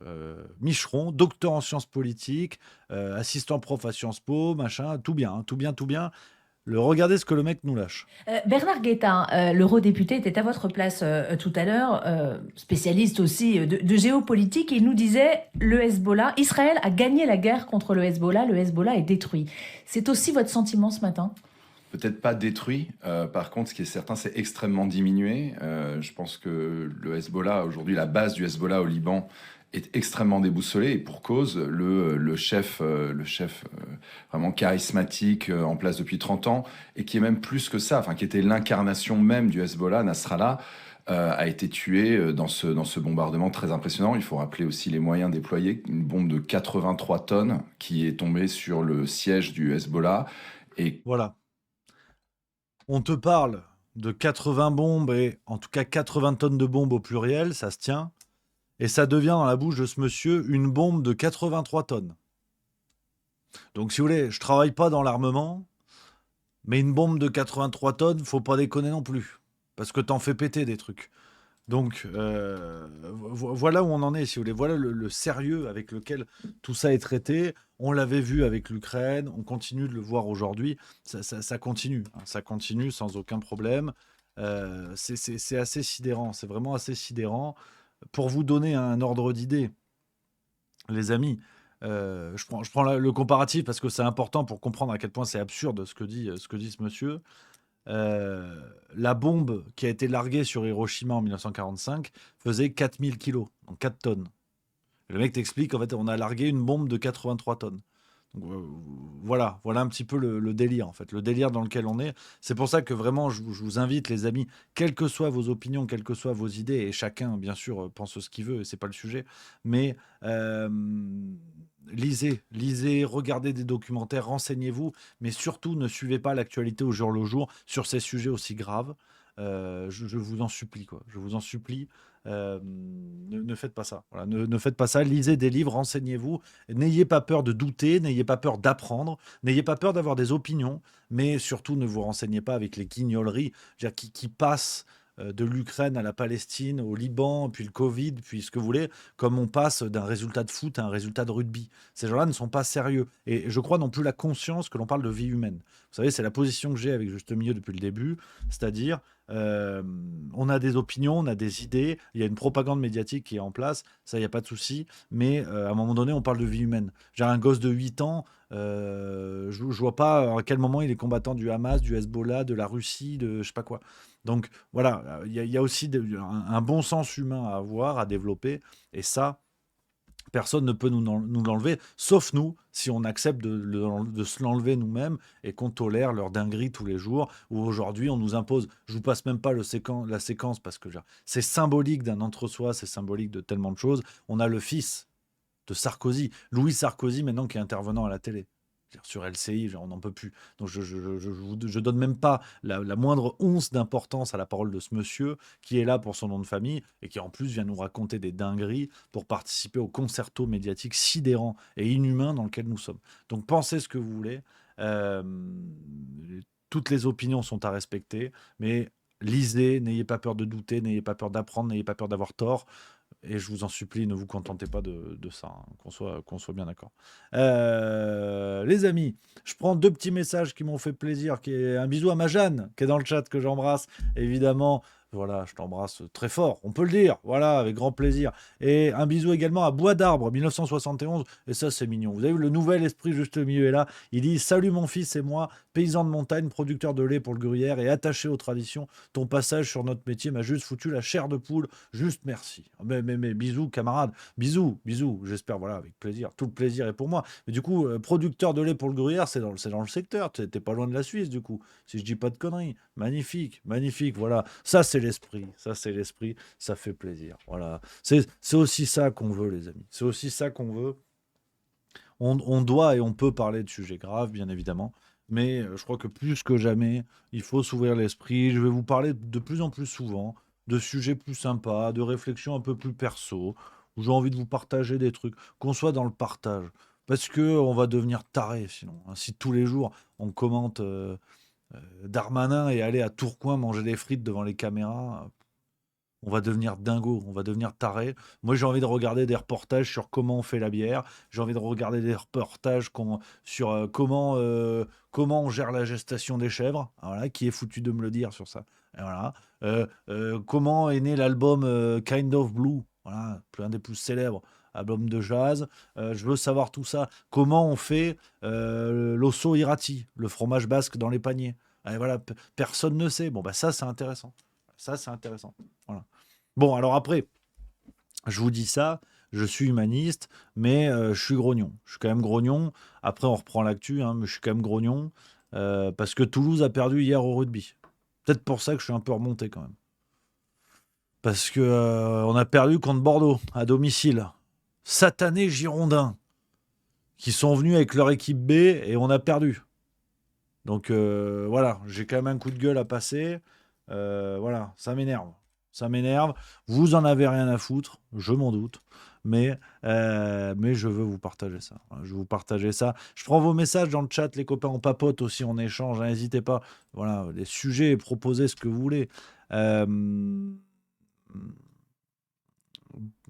Micheron, docteur en sciences politiques, assistant prof à Sciences Po, machin, tout bien, hein, tout bien, tout bien. Regardez ce que le mec nous lâche. Bernard Guetta, l'eurodéputé, était à votre place tout à l'heure, spécialiste aussi de géopolitique, et il nous disait le Hezbollah, Israël a gagné la guerre contre le Hezbollah est détruit. C'est aussi votre sentiment ce matin? Peut-être pas détruit. Par contre, ce qui est certain, c'est extrêmement diminué. Je pense que le Hezbollah, aujourd'hui, la base du Hezbollah au Liban est extrêmement déboussolée, et pour cause, le chef vraiment charismatique, en place depuis 30 ans, et qui est même plus que ça, enfin qui était l'incarnation même du Hezbollah, Nasrallah, a été tué dans ce bombardement très impressionnant. Il faut rappeler aussi les moyens déployés. Une bombe de 83 tonnes qui est tombée sur le siège du Hezbollah. Et Voilà. On te parle de 80 bombes, et en tout cas 80 tonnes de bombes au pluriel, ça se tient. Et ça devient dans la bouche de ce monsieur une bombe de 83 tonnes. Donc si vous voulez, je travaille pas dans l'armement, mais une bombe de 83 tonnes, faut pas déconner non plus. Parce que t'en fais péter des trucs. Donc voilà où on en est, si vous voulez. Voilà le sérieux avec lequel tout ça est traité. On l'avait vu avec l'Ukraine, on continue de le voir aujourd'hui. Ça continue, hein, ça continue sans aucun problème. C'est assez sidérant, c'est vraiment assez sidérant. Pour vous donner un ordre d'idée, les amis, je prends le comparatif parce que c'est important pour comprendre à quel point c'est absurde ce que dit ce monsieur. la bombe qui a été larguée sur Hiroshima en 1945 faisait 4000 kilos, donc 4 tonnes. Le mec t'explique qu'en fait, on a largué une bombe de 83 tonnes. Donc, voilà un petit peu le délire, en fait, le délire dans lequel on est. C'est pour ça que vraiment, je vous invite, les amis, quelles que soient vos opinions, quelles que soient vos idées, et chacun, bien sûr, pense ce qu'il veut, et c'est pas le sujet, mais lisez, regardez des documentaires, renseignez-vous, mais surtout, ne suivez pas l'actualité au jour le jour sur ces sujets aussi graves. Je vous en supplie, quoi. Je vous en supplie. Ne faites pas ça. Voilà, ne faites pas ça. Lisez des livres, renseignez-vous. N'ayez pas peur de douter, n'ayez pas peur d'apprendre, n'ayez pas peur d'avoir des opinions, mais surtout ne vous renseignez pas avec les guignoleries, je veux dire, qui passent de l'Ukraine à la Palestine, au Liban, puis le Covid, puis ce que vous voulez, comme on passe d'un résultat de foot à un résultat de rugby. Ces gens-là ne sont pas sérieux. Et je crois non plus la conscience que l'on parle de vie humaine. Vous savez, c'est la position que j'ai avec Juste Milieu depuis le début, c'est-à-dire on a des opinions, on a des idées, il y a une propagande médiatique qui est en place, ça, il n'y a pas de souci, mais à un moment donné, on parle de vie humaine. J'ai un gosse de 8 ans, je ne vois pas à quel moment il est combattant du Hamas, du Hezbollah, de la Russie, de je sais pas quoi. Donc voilà, il y a aussi un bon sens humain à avoir, à développer, et ça, personne ne peut nous l'enlever, sauf nous, si on accepte de se l'enlever nous-mêmes et qu'on tolère leur dinguerie tous les jours, où aujourd'hui on nous impose, je vous passe même pas la séquence parce que c'est symbolique d'un entre-soi, c'est symbolique de tellement de choses. On a le fils de Sarkozy, Louis Sarkozy maintenant qui est intervenant à la télé. Sur LCI, on n'en peut plus. Donc je donne même pas la moindre once d'importance à la parole de ce monsieur qui est là pour son nom de famille et qui en plus vient nous raconter des dingueries pour participer au concerto médiatique sidérant et inhumain dans lequel nous sommes. Donc pensez ce que vous voulez. Euh, Toutes les opinions sont à respecter, mais lisez, n'ayez pas peur de douter, n'ayez pas peur d'apprendre, n'ayez pas peur d'avoir tort. Et je vous en supplie, ne vous contentez pas de ça, hein, qu'on soit bien d'accord. Les amis, je prends 2 petits messages qui m'ont fait plaisir. Un bisou à ma Jeanne, qui est dans le chat, que j'embrasse, évidemment. Voilà, je t'embrasse très fort, on peut le dire, voilà, avec grand plaisir. Et un bisou également à Bois d'Arbre, 1971, et ça c'est mignon. Vous avez vu, le nouvel esprit juste au milieu est là. Il dit: Salut mon fils et moi, paysan de montagne, producteur de lait pour le gruyère et attaché aux traditions. Ton passage sur notre métier m'a juste foutu la chair de poule. Juste merci. Mais bisous, camarades. Bisous. J'espère, voilà, avec plaisir. Tout le plaisir est pour moi. Mais du coup, producteur de lait pour le gruyère, c'est dans le secteur. T'es pas loin de la Suisse, du coup. Si je dis pas de conneries. Magnifique. Voilà. Ça, c'est l'esprit. Ça fait plaisir. Voilà. C'est aussi ça qu'on veut, les amis. C'est aussi ça qu'on veut. On doit et on peut parler de sujets graves, bien évidemment. Mais je crois que plus que jamais, il faut s'ouvrir l'esprit. Je vais vous parler de plus en plus souvent de sujets plus sympas, de réflexions un peu plus perso, où j'ai envie de vous partager des trucs, qu'on soit dans le partage. Parce que on va devenir taré sinon, hein. Si tous les jours on commente Darmanin et aller à Tourcoing manger des frites devant les caméras, on va devenir dingo, on va devenir taré. Moi, j'ai envie de regarder des reportages sur comment on fait la bière. J'ai envie de regarder des reportages sur comment on gère la gestation des chèvres. Voilà, qui est foutu de me le dire sur ça. Et voilà. Comment est né l'album Kind of Blue. Voilà, l'un des plus célèbres albums de jazz. Je veux savoir tout ça. Comment on fait l'osso irati, le fromage basque dans les paniers. Et voilà, personne ne sait. Bon, bah ça, c'est intéressant. Ça, c'est intéressant. Voilà. Bon, alors après, je vous dis ça, je suis humaniste, mais je suis grognon. Je suis quand même grognon. Après, on reprend l'actu, hein, mais je suis quand même grognon parce que Toulouse a perdu hier au rugby. Peut-être pour ça que je suis un peu remonté quand même. Parce que on a perdu contre Bordeaux à domicile. Satanés Girondins qui sont venus avec leur équipe B et on a perdu. Donc voilà, j'ai quand même un coup de gueule à passer. Voilà, ça m'énerve. Vous en avez rien à foutre, je m'en doute. Mais je veux vous partager ça. Je veux vous partager ça. Je prends vos messages dans le chat, les copains, on papote aussi, on échange. Hein, n'hésitez pas. Voilà, les sujets, proposez ce que vous voulez.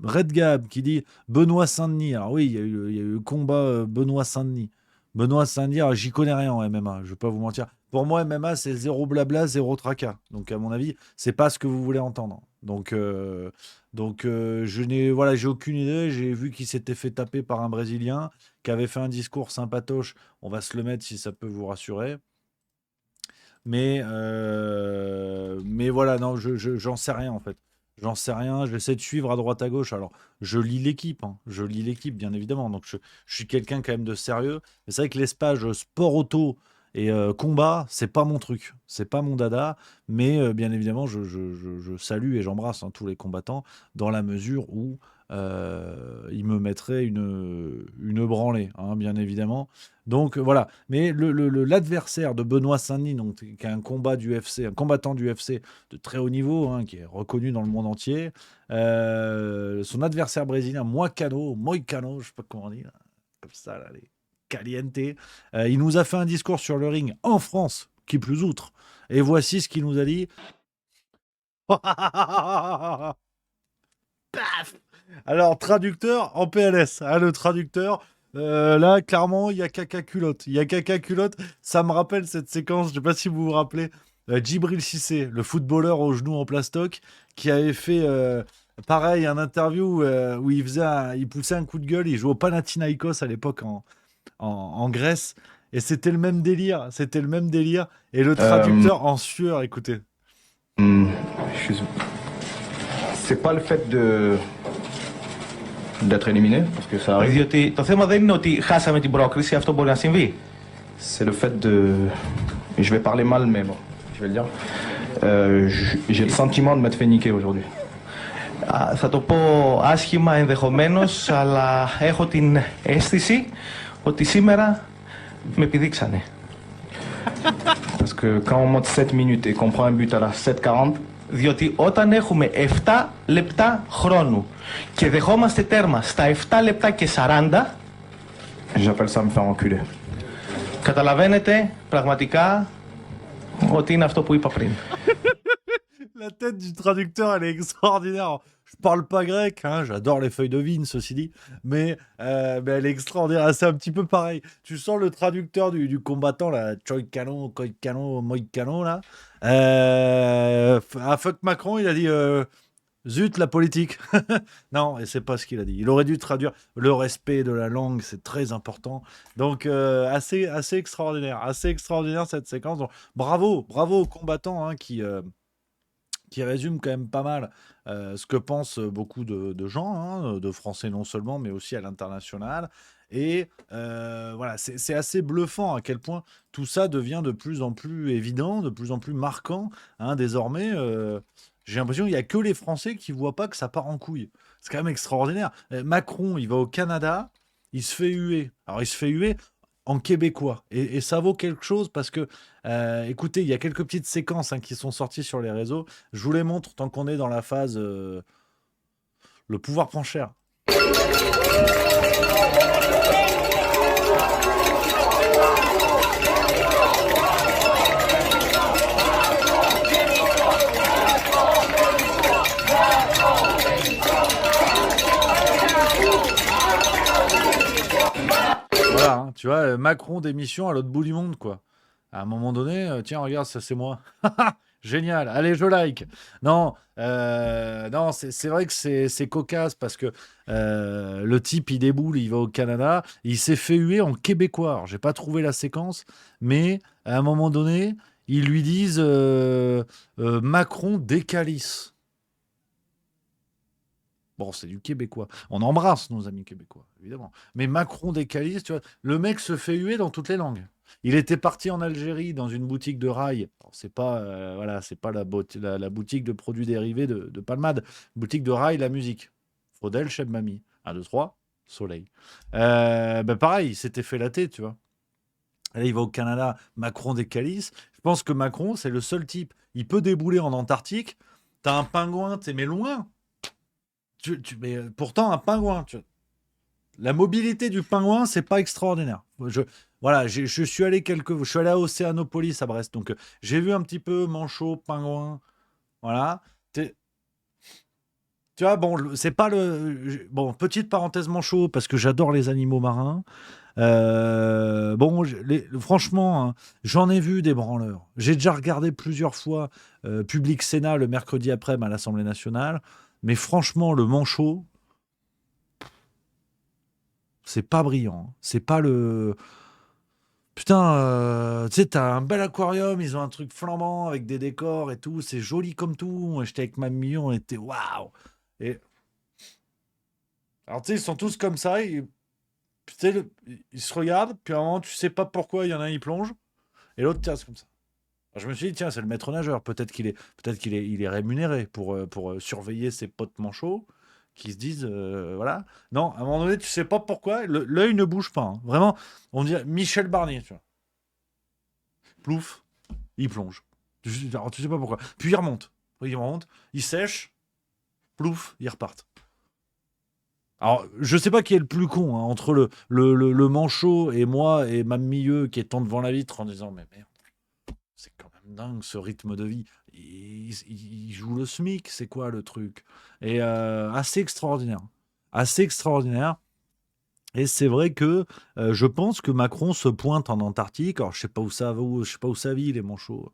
Red Gab qui dit Benoît Saint-Denis. Alors oui, il y a eu le combat Benoît Saint-Denis. Benoît Saint-Denis, alors, j'y connais rien en MMA, je ne vais pas vous mentir. Pour moi, MMA, c'est zéro blabla, zéro tracas. Donc, à mon avis, c'est pas ce que vous voulez entendre. Donc j'ai aucune idée. J'ai vu qu'il s'était fait taper par un Brésilien qui avait fait un discours sympatoche. On va se le mettre si ça peut vous rassurer. Mais mais voilà, non, j'en sais rien en fait. J'en sais rien, j'essaie de suivre à droite à gauche. Alors, je lis l'équipe, hein. Je lis l'équipe, bien évidemment. Donc, je suis quelqu'un quand même de sérieux. Mais c'est vrai que l'espace sport auto et combat, c'est pas mon truc. C'est pas mon dada. Mais bien évidemment, je salue et j'embrasse hein, tous les combattants dans la mesure où ils me mettraient une branlée, hein, bien évidemment. Donc voilà. Mais l'adversaire de Benoît Saint-Denis, donc, qui est un un combattant du UFC de très haut niveau, hein, qui est reconnu dans le monde entier. Son adversaire brésilien, Moicano, je sais pas comment on dit, là, comme ça, là, les caliente. Il nous a fait un discours sur le ring en France, qui plus outre. Et voici ce qu'il nous a dit. Paf. Alors, traducteur en PLS. Hein, le traducteur, là, clairement, il y a caca culotte. Il y a caca culotte. Ça me rappelle cette séquence, je ne sais pas si vous vous rappelez, Djibril Cissé, le footballeur au genou en plastoc, qui avait fait, pareil, un interview où il poussait un coup de gueule. Il jouait au Panathinaikos à l'époque en Grèce. Et c'était le même délire. C'était le même délire. Et le traducteur en sueur, écoutez. C'est pas le fait d'être éliminé, parce que ça arrive. Διότι το θέμα δεν είναι ότι χάσαμε την πρόκριση, αυτό μπορεί να συμβεί. C'est le fait de... Je vais parler mal, mais bon, je vais le dire. J'ai le sentiment de m'être fait niquer aujourd'hui. Θα το πω άσχημα ενδεχομένως, αλλά έχω την αίσθηση ότι σήμερα με επιδείξανε. Parce que quand on monte 7 minutes et qu'on prend un but à la 7:40, Διότι όταν έχουμε 7 λεπτά χρόνου και δεχόμαστε τέρμα στα 7 λεπτά και 40, j'appelle ça me faire enculer. καταλαβαίνετε πραγματικά ότι είναι αυτό που είπα πριν. La tête du traducteur, elle est extraordinaire. Je parle pas grec, hein, j'adore les feuilles de vigne, ceci dit, mais elle est extraordinaire. C'est un petit peu pareil. Tu sens le traducteur du combattant, là, Choikano, Koikano, Moikano, là. À fuck Macron, il a dit zut, la politique. Non, et c'est pas ce qu'il a dit. Il aurait dû traduire le respect de la langue, c'est très important. Donc, assez extraordinaire cette séquence. Donc, bravo aux combattants hein, qui résume quand même pas mal ce que pensent beaucoup de gens, hein, de Français non seulement, mais aussi à l'international. Et voilà, c'est assez bluffant à quel point tout ça devient de plus en plus évident, de plus en plus marquant. Hein, désormais, j'ai l'impression qu'il n'y a que les Français qui ne voient pas que ça part en couille. C'est quand même extraordinaire. Macron, il va au Canada, il se fait huer. Alors, il se fait huer en québécois. Et ça vaut quelque chose parce que, écoutez, il y a quelques petites séquences hein, qui sont sorties sur les réseaux. Je vous les montre tant qu'on est dans la phase le pouvoir prend cher. Voilà, hein, tu vois, Macron démission à l'autre bout du monde, quoi. À un moment donné, tiens, regarde, ça c'est moi. Génial, allez, je like. Non, non, c'est vrai que c'est cocasse parce que le type, il déboule, il va au Canada, il s'est fait huer en québécois. Alors, j'ai pas trouvé la séquence, mais à un moment donné, ils lui disent Macron décalisse. Bon, c'est du québécois. On embrasse nos amis québécois, évidemment. Mais Macron décalisse, tu vois, le mec se fait huer dans toutes les langues. Il était parti en Algérie dans une boutique de rail. Alors, c'est pas, voilà, c'est pas la boutique de produits dérivés de Palmade. Boutique de rail, la musique. Faudel, Cheb Mami. 1, 2, 3, soleil. Pareil, il s'était fait latter, tu vois. Et là, il va au Canada, Macron décalisse. Je pense que Macron, c'est le seul type. Il peut débouler en Antarctique. T'as un pingouin, mais loin. Mais pourtant, un pingouin, la mobilité du pingouin, c'est pas extraordinaire. Voilà, je suis allé je suis allé à Océanopolis à Brest, donc j'ai vu un petit peu manchot, pingouin, voilà. Tu vois, bon, c'est pas le... Bon, petite parenthèse manchot, parce que j'adore les animaux marins. Bon, franchement, hein, j'en ai vu des branleurs. J'ai déjà regardé plusieurs fois Public Sénat le mercredi après-midi à l'Assemblée nationale. Mais franchement, le manchot, c'est pas brillant. C'est pas le... Putain, tu sais, t'as un bel aquarium, ils ont un truc flambant avec des décors et tout, c'est joli comme tout. Moi, j'étais avec ma Mignon, on était waouh. Et alors, tu sais, ils sont tous comme ça, tu sais, ils se regardent, puis à un moment, tu sais pas pourquoi, il y en a un, il plonge, et l'autre, tiens, c'est comme ça. Alors, je me suis dit, tiens, c'est le maître nageur, peut-être qu'il est rémunéré pour surveiller ses potes manchots, qui se disent, voilà. Non, à un moment donné, tu sais pas pourquoi, l'œil ne bouge pas, hein. Vraiment, on dirait Michel Barnier, tu vois. Plouf, il plonge. Alors, tu sais pas pourquoi. Puis il remonte. Il remonte, il sèche, plouf, ils repartent. Alors, je sais pas qui est le plus con, hein, entre le manchot et moi et ma milieu qui étant devant la vitre en disant mais merde, c'est quand même dingue ce rythme de vie. Il joue le SMIC, c'est quoi le truc? Et assez extraordinaire. Assez extraordinaire. Et c'est vrai que je pense que Macron se pointe en Antarctique. Alors, je sais pas où ça vit, les manchots.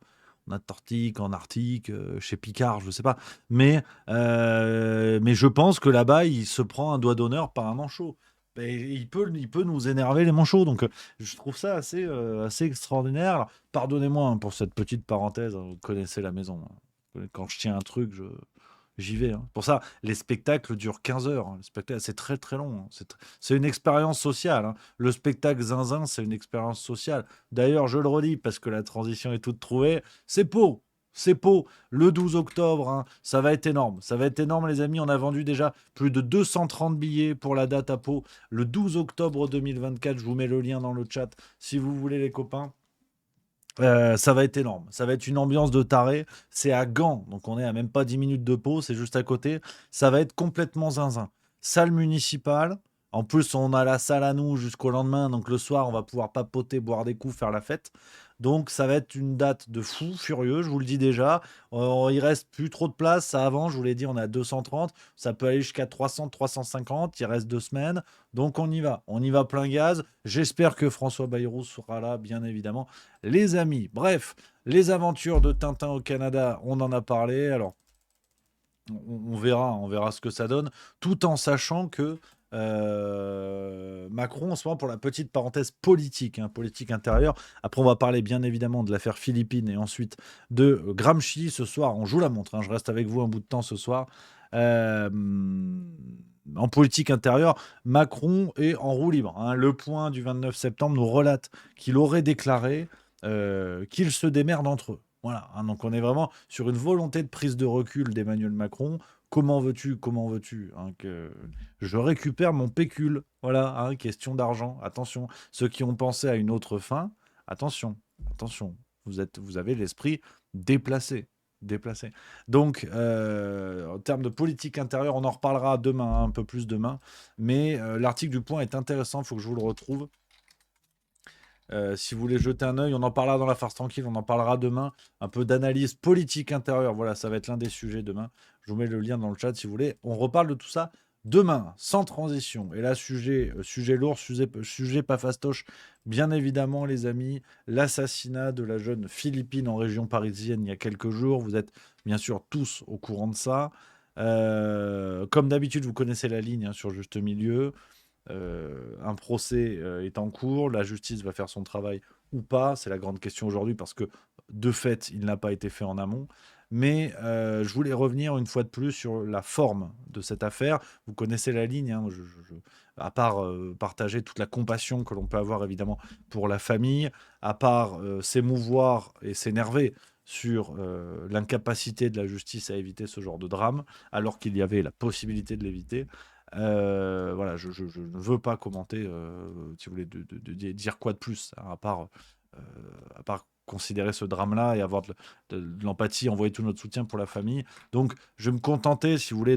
En Antarctique, en Arctique, chez Picard, je sais pas. Mais je pense que là-bas, il se prend un doigt d'honneur par un manchot. Et il peut nous énerver, les manchots. Donc, je trouve ça assez extraordinaire. Alors, pardonnez-moi, hein, pour cette petite parenthèse, hein, vous connaissez la maison, hein. Quand je tiens un truc, j'y vais, hein. Pour ça, les spectacles durent 15 heures, hein. Le spectacle, c'est très très long, hein. C'est une expérience sociale, hein. Le spectacle zinzin, c'est une expérience sociale. D'ailleurs, je le redis parce que la transition est toute trouvée. C'est Pau. C'est Pau, le 12 octobre, hein. Ça va être énorme. Ça va être énorme, les amis. On a vendu déjà plus de 230 billets pour la date à Pau. Le 12 octobre 2024, je vous mets le lien dans le chat si vous voulez, les copains. Ça va être énorme. Ça va être une ambiance de taré. C'est à Gand, donc on est à même pas 10 minutes de Pau, c'est juste à côté. Ça va être complètement zinzin. Salle municipale. En plus, on a la salle à nous jusqu'au lendemain, donc le soir, on va pouvoir papoter, boire des coups, faire la fête. Donc ça va être une date de fou furieux, je vous le dis déjà. Il reste plus trop de place. Ça avant, je vous l'ai dit, on est à 230. Ça peut aller jusqu'à 300, 350. Il reste 2 semaines. Donc on y va. On y va plein gaz. J'espère que François Bayrou sera là, bien évidemment, les amis. Bref, les aventures de Tintin au Canada, on en a parlé. Alors, on verra ce que ça donne, tout en sachant que Macron, en ce moment, pour la petite parenthèse politique, hein, politique intérieure, après on va parler bien évidemment de l'affaire Philippines et ensuite de Gramsci ce soir, on joue la montre, hein, je reste avec vous un bout de temps ce soir. Euh, En politique intérieure, Macron est en roue libre, hein. Le Point du 29 septembre nous relate qu'il aurait déclaré qu'ils se démerdent entre eux. Voilà, hein, donc on est vraiment sur une volonté de prise de recul d'Emmanuel Macron. Comment veux-tu, hein, que je récupère mon pécule? Voilà, hein, question d'argent. Attention, ceux qui ont pensé à une autre fin, attention, attention, vous avez l'esprit déplacé. Déplacé. Donc, en termes de politique intérieure, on en reparlera demain, hein, un peu plus demain. Mais l'article du Point est intéressant, il faut que je vous le retrouve. Si vous voulez jeter un œil, on en parlera dans la farce tranquille, on en parlera demain. Un peu d'analyse politique intérieure, voilà, ça va être l'un des sujets demain. Je vous mets le lien dans le chat si vous voulez. On reparle de tout ça demain, sans transition. Et là, sujet lourd, sujet pas fastoche, bien évidemment, les amis. L'assassinat de la jeune Philippine en région parisienne il y a quelques jours. Vous êtes bien sûr tous au courant de ça. Comme d'habitude, vous connaissez la ligne, hein, sur Juste Milieu. Un procès est en cours, la justice va faire son travail ou pas, c'est la grande question aujourd'hui parce que de fait, il n'a pas été fait en amont. Mais je voulais revenir une fois de plus sur la forme de cette affaire. Vous connaissez la ligne, hein, à part partager toute la compassion que l'on peut avoir évidemment pour la famille, à part s'émouvoir et s'énerver sur l'incapacité de la justice à éviter ce genre de drame, alors qu'il y avait la possibilité de l'éviter. Voilà, je ne veux pas commenter, si vous voulez, dire quoi de plus, hein, euh, à part considérer ce drame-là et avoir de l'empathie, envoyer tout notre soutien pour la famille. Donc, je vais me contenter, si vous voulez,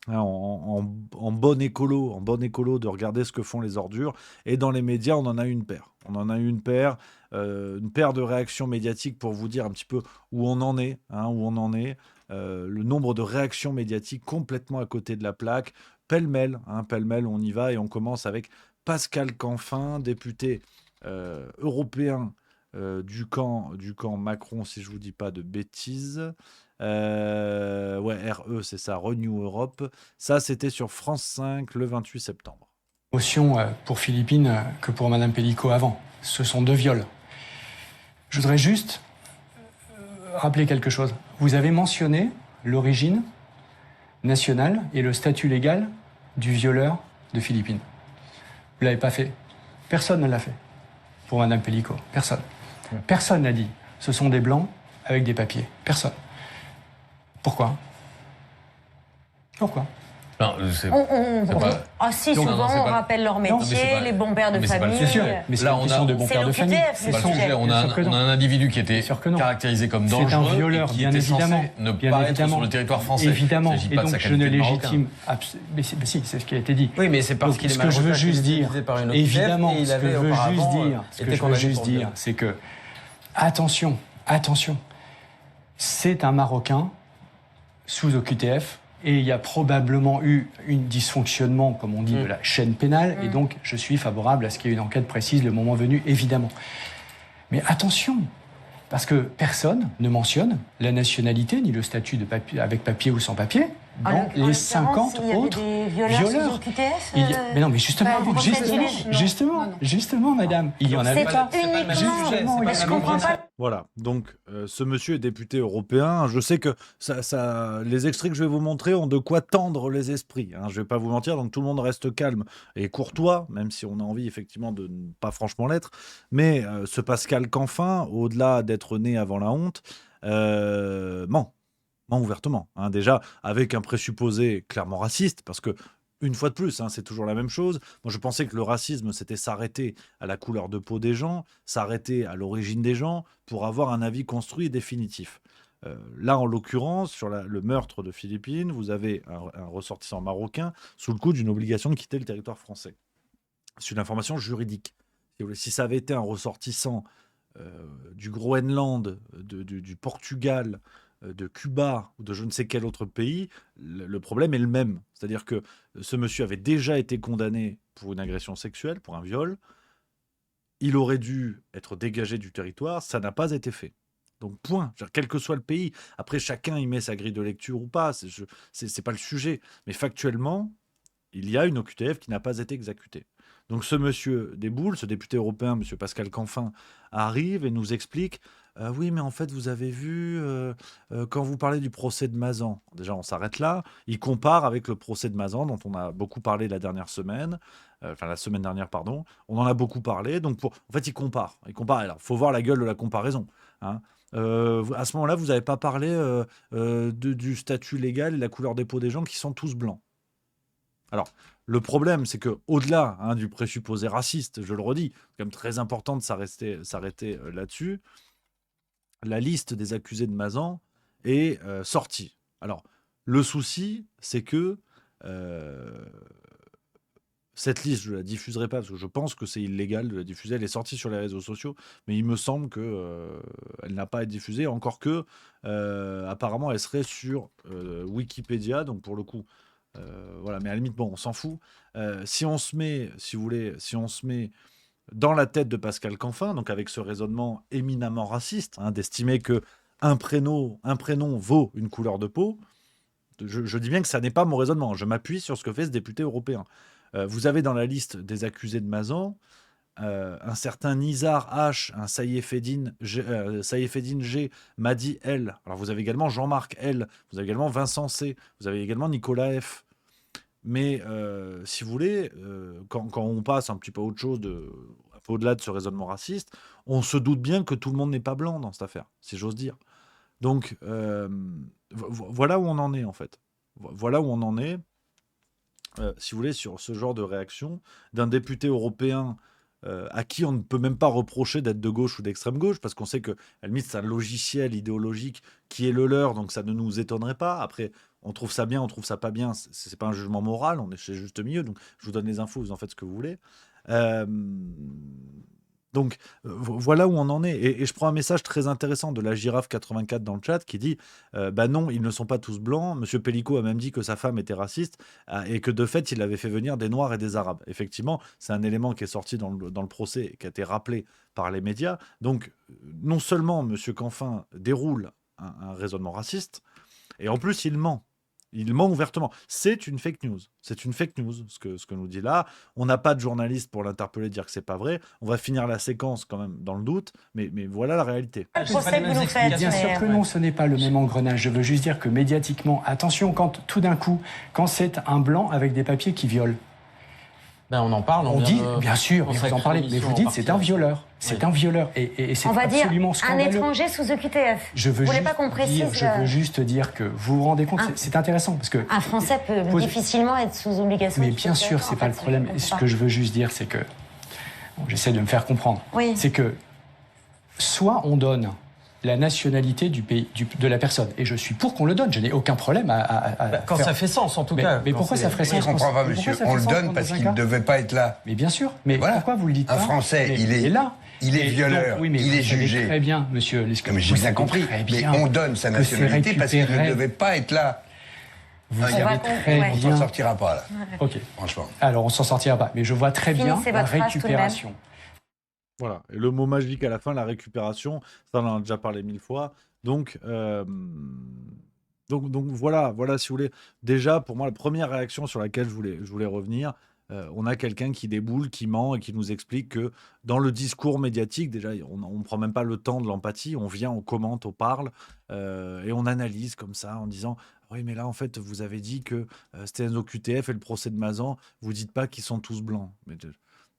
hein, en bon écolo, de regarder ce que font les ordures. Et dans les médias, on en a eu une paire. On en a eu une paire de réactions médiatiques pour vous dire un petit peu où on en est, hein, où on en est. Le nombre de réactions médiatiques complètement à côté de la plaque, pêle-mêle, hein, pêle-mêle, on y va et on commence avec Pascal Canfin, député européen du camp Macron, si je vous dis pas de bêtises. Ouais, RE, c'est ça, Renew Europe. Ça, c'était sur France 5 le 28 septembre. Motion pour Philippine que pour Madame Pellico avant. Ce sont 2 viols. Je voudrais juste rappeler quelque chose. Vous avez mentionné l'origine nationale et le statut légal du violeur de Philippine. Vous ne l'avez pas fait. Personne ne l'a fait pour Madame Pellico. Personne. Personne n'a dit. Ce sont des blancs avec des papiers. Personne. Pourquoi ? Pourquoi ? Non, Si, Donc, souvent, c'est on pas- rappelle leur mais c'est métier, pas- les bons pères de mais c'est pas le famille. sujet. Mais c'est Là, une on question a- de bon c'est père de l'OQTF, famille. c'est C'est pas le sujet. sujet. On Bien a, sûr que on a non. un individu qui était Bien sûr que non. caractérisé comme C'est un dangereux violeur, et qui bien était évidemment. censé ne Bien pas être évidemment. sur le territoire français. Évidemment. Il s'agit Et pas de donc, sa je ne qualité de légitime... Mais si, c'est ce qui a été dit. Oui, mais c'est parce Donc, qu'il est ce que je veux marocain qu'il juste est dire, utilisé par une OQTF évidemment, et il ce que avait je veux juste auparavant dire, été condamné pour viol. c'est que, attention, c'est un Marocain sous OQTF et il y a probablement eu un dysfonctionnement, comme on dit, de la chaîne pénale et donc je suis favorable à ce qu'il y ait une enquête précise le moment venu, évidemment. Mais attention, parce que personne ne mentionne la nationalité ni le statut de papier, avec papier ou sans papier dans les 50 autres violeurs. Mais non, mais justement, justement, madame, il y en avait pas. Je comprends pas. Voilà, donc ce monsieur est député européen. Je sais que les extraits que je vais vous montrer ont de quoi tendre les esprits. Hein, je ne vais pas vous mentir, donc tout le monde reste calme et courtois, même si on a envie effectivement de ne pas franchement l'être. Mais ce Pascal Canfin, au-delà d'être né avant la honte, ment ouvertement. Hein, déjà, avec un présupposé clairement raciste, parce que une fois de plus, hein, c'est toujours la même chose. Moi, je pensais que le racisme, c'était s'arrêter à la couleur de peau des gens, s'arrêter à l'origine des gens, pour avoir un avis construit et définitif. Là, en l'occurrence, sur le meurtre de Philippine, vous avez un ressortissant marocain sous le coup d'une obligation de quitter le territoire français. C'est une information juridique. Si ça avait été un ressortissant du Groenland, du Portugal, de Cuba ou de je ne sais quel autre pays, le problème est le même. C'est-à-dire que ce monsieur avait déjà été condamné pour une agression sexuelle, pour un viol. Il aurait dû être dégagé du territoire, ça n'a pas été fait. Donc point, quel que soit le pays. Après, chacun y met sa grille de lecture ou pas, c'est pas le sujet. Mais factuellement, il y a une OQTF qui n'a pas été exécutée. Donc ce monsieur Desboules, ce député européen, monsieur Pascal Canfin, arrive et nous explique oui, mais en fait, vous avez vu, quand vous parlez du procès de Mazan, déjà on s'arrête là, il compare avec le procès de Mazan dont on a beaucoup parlé la semaine dernière, pardon, on en a beaucoup parlé, donc en fait il compare, alors il faut voir la gueule de la comparaison. Hein. À ce moment-là, vous n'avez pas parlé du statut légal et de la couleur des peaux des gens qui sont tous blancs. Alors, le problème, c'est que au-delà du présupposé raciste, je le redis, c'est quand même très important de s'arrêter là-dessus, la liste des accusés de Mazan est sortie. Alors, le souci, c'est que cette liste, je ne la diffuserai pas parce que je pense que c'est illégal de la diffuser. Elle est sortie sur les réseaux sociaux, mais il me semble qu'elle n'a pas à être diffusée, encore que apparemment elle serait sur Wikipédia, donc pour le coup, voilà, mais à la limite, bon, on s'en fout. Si on se met, si vous voulez, dans la tête de Pascal Canfin, donc avec ce raisonnement éminemment raciste, d'estimer que un prénom vaut une couleur de peau, je dis bien que ça n'est pas mon raisonnement. Je m'appuie sur ce que fait ce député européen. Vous avez dans la liste des accusés de Mazan un certain Nizar H, un Saïfeddine G, Madi L. Alors vous avez également Jean-Marc L, vous avez également Vincent C, vous avez également Nicolas F. Mais si vous voulez, quand on passe un petit peu à autre chose, au-delà de ce raisonnement raciste, on se doute bien que tout le monde n'est pas blanc dans cette affaire, si j'ose dire. Donc voilà où on en est en fait. Voilà où on en est, si vous voulez, sur ce genre de réaction d'un député européen à qui on ne peut même pas reprocher d'être de gauche ou d'extrême gauche, parce qu'on sait que, à la limite, c'est un logiciel idéologique qui est le leur, donc ça ne nous étonnerait pas. Après, on trouve ça bien, on trouve ça pas bien, c'est pas un jugement moral, on est chez juste milieu, donc je vous donne les infos, vous en faites ce que vous voulez. Donc voilà où on en est. Et je prends un message très intéressant de la girafe 84 dans le chat qui dit bah non, ils ne sont pas tous blancs. Monsieur Pellico a même dit que sa femme était raciste et que de fait il avait fait venir des Noirs et des Arabes. Effectivement, c'est un élément qui est sorti dans le procès et qui a été rappelé par les médias. Donc non seulement monsieur Canfin déroule un raisonnement raciste, et en plus il ment. Il ment ouvertement. C'est une fake news. C'est une fake news, ce que nous dit là. On n'a pas de journaliste pour l'interpeller, dire que c'est pas vrai. On va finir la séquence quand même dans le doute, mais voilà la réalité. Le procès que vous nous faites, Bien sûr que non, ce n'est pas le même engrenage. Je veux juste dire que médiatiquement, attention, quand tout d'un coup, quand c'est un blanc avec des papiers qui viole, Ben, on en parle. on dit, bien sûr, mais vous en parlez, mais vous dites c'est un violeur. C'est un violeur. Et c'est on va dire absolument un scandaleux. étranger sous OQTF. Je veux Vous voulez juste pas qu'on précise dire, je veux juste dire que vous vous rendez compte, c'est intéressant parce que un Français peut Pose- difficilement être sous obligation. mais de bien OQTF, sûr, en c'est fait, pas le problème. je comprends Ce pas. que je veux juste dire, c'est que bon, j'essaie de me faire comprendre. Oui. C'est que soit on donne la nationalité du pays, de la personne, et je suis pour qu'on le donne. Je n'ai aucun problème à Quand faire- ça fait sens, en tout cas. Mais Quand pourquoi c'est- ça ferait Je sens ne comprends pas, mais monsieur. pourquoi ça On fait le sens donne dans parce un qu'il cas ne devait pas être là. Mais bien sûr. Mais Voilà. pourquoi vous le dites Un pas Français, Mais il est là. il est Et violeur, donc, oui, mais il est vous savez jugé. Très bien, monsieur. Lescaut, Mais j'ai vous bien savez compris. très Mais bien on donne sa que c'est nationalité parce qu'il ne récupéré. devait pas être là. Vous Ah, savez va très ouais. On s'en bien. sortira pas, là. Ok. Franchement. Alors, on s'en sortira pas. Mais je vois très bien Finissez la votre phrase tout de même. récupération. Voilà. Et le mot magique à la fin, la récupération, ça on en a déjà parlé 1000 fois. Donc voilà, si vous voulez. Déjà, pour moi, la première réaction sur laquelle je voulais revenir, on a quelqu'un qui déboule, qui ment et qui nous explique que dans le discours médiatique, déjà, on ne prend même pas le temps de l'empathie, on vient, on commente, on parle, et on analyse comme ça en disant oui, mais là, en fait, vous avez dit que c'était un OQTF et le procès de Mazan, vous dites pas qu'ils sont tous blancs. Mais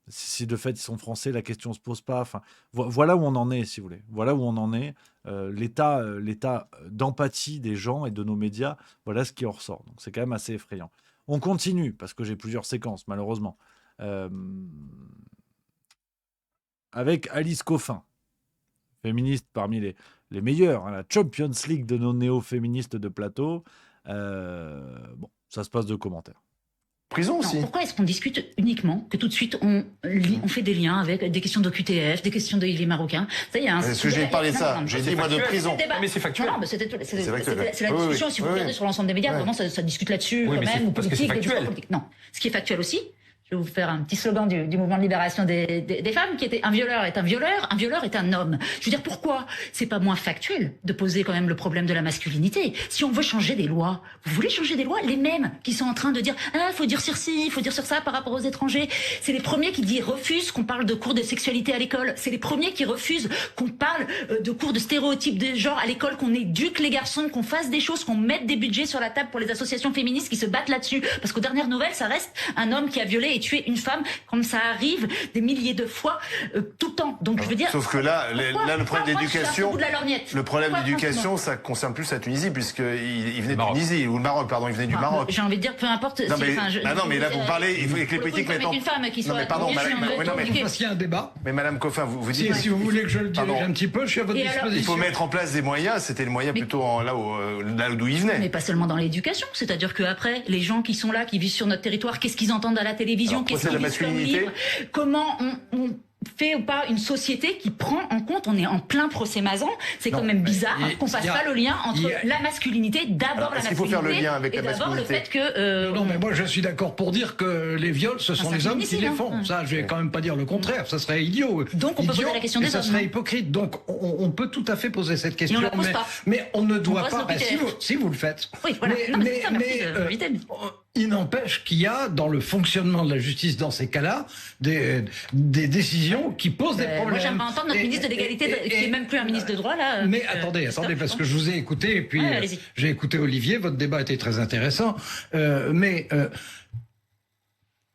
si de fait ils sont français, la question se pose pas. Enfin, voilà où on en est, si vous voulez. Voilà où on en est. L'état d'empathie des gens et de nos médias, voilà ce qui en ressort. Donc c'est quand même assez effrayant. On continue, parce que j'ai plusieurs séquences, malheureusement. Avec Alice Coffin, féministe parmi les meilleurs, hein, la Champions League de nos néo-féministes de plateau. Bon, ça se passe de commentaires. Prison aussi. Pourquoi est-ce qu'on discute uniquement que tout de suite on fait des liens avec des questions d'OQTF, des questions de les Marocains? Ça y est, Est-ce que j'ai parlé de ça? J'ai dit moi de prison. Mais c'est factuel. Non, mais c'est la Oui, discussion. oui. Si vous Oui, regardez oui. sur l'ensemble des médias, Ouais. vraiment ça discute là-dessus Oui, quand mais même, c'est- ou parce que c'est politique, des factuel. discours politiques. Non, ce qui est factuel aussi. Je vais vous faire un petit slogan du mouvement de libération des femmes qui était un violeur est un violeur est un homme. Je veux dire, pourquoi c'est pas moins factuel de poser quand même le problème de la masculinité? Si on veut changer des lois, vous voulez changer des lois? Les mêmes qui sont en train de dire faut dire sur ci, faut dire sur ça par rapport aux étrangers. C'est les premiers qui refusent qu'on parle de cours de sexualité à l'école. C'est les premiers qui refusent qu'on parle de cours de stéréotypes de genre à l'école, qu'on éduque les garçons, qu'on fasse des choses, qu'on mette des budgets sur la table pour les associations féministes qui se battent là-dessus. Parce qu'aux dernières nouvelles, ça reste un homme qui a violé et tué une femme, comme ça arrive des milliers de fois tout le temps. Donc je veux dire. Sauf que là, le problème d'éducation, le problème Pourquoi, d'éducation, ça concerne plus la Tunisie puisqu'il venait de Tunisie ou le Maroc, pardon, il venait du Maroc. J'ai envie de dire peu importe. Non si- mais, enfin, non mais là vous parlez, il faut que les politiques mettent en. Avec une femme qui soit. Non mais pardon, Oui, je suis madame, un peu non, mais- compliqué. Parce qu'il y a un débat. mais Madame Coffin, vous dites. Si vous voulez que je le dirige Pardon. un petit peu, je suis à votre Et alors, disposition. Il faut mettre en place des moyens. C'était le moyen plutôt là d'où il venait. Mais pas seulement dans l'éducation, c'est-à-dire qu'après, les gens qui sont là, qui vivent sur notre territoire, qu'est-ce qu'ils entendent à la télévision, Alors, qu'est-ce procès qu'ils de la lisent comme masculinité. livre, comment on fait ou pas une société qui prend en compte, on est en plein procès Mazan, c'est quand même bizarre qu'on fasse pas le lien entre la masculinité, d'abord Alors, la est-ce qu'il faut faire le masculinité, lien avec et la d'abord le masculinité fait que... Non, mais moi je suis d'accord pour dire que les viols, ce sont c'est les hommes qui féminicide, les hein. font. Ça, je vais quand même pas dire le contraire, ça serait idiot. Donc, on peut poser la question et des ça hommes, serait non? hypocrite. Donc on peut tout à fait poser cette question. la pose pas. Mais on ne doit pose pas. le Si PTF. vous le faites. Oui, voilà. Non, mais c'est ça, merci de euh, m'inviter. il n'empêche qu'il y a dans le fonctionnement de la justice dans ces cas-là des décisions qui posent des problèmes. Moi, j'aime pas entendre notre ministre de l'égalité, qui est même plus un ministre de droit, là. Mais attendez, parce que je vous ai écouté, et puis Ouais, allez-y. j'ai écouté Olivier, votre débat était très intéressant.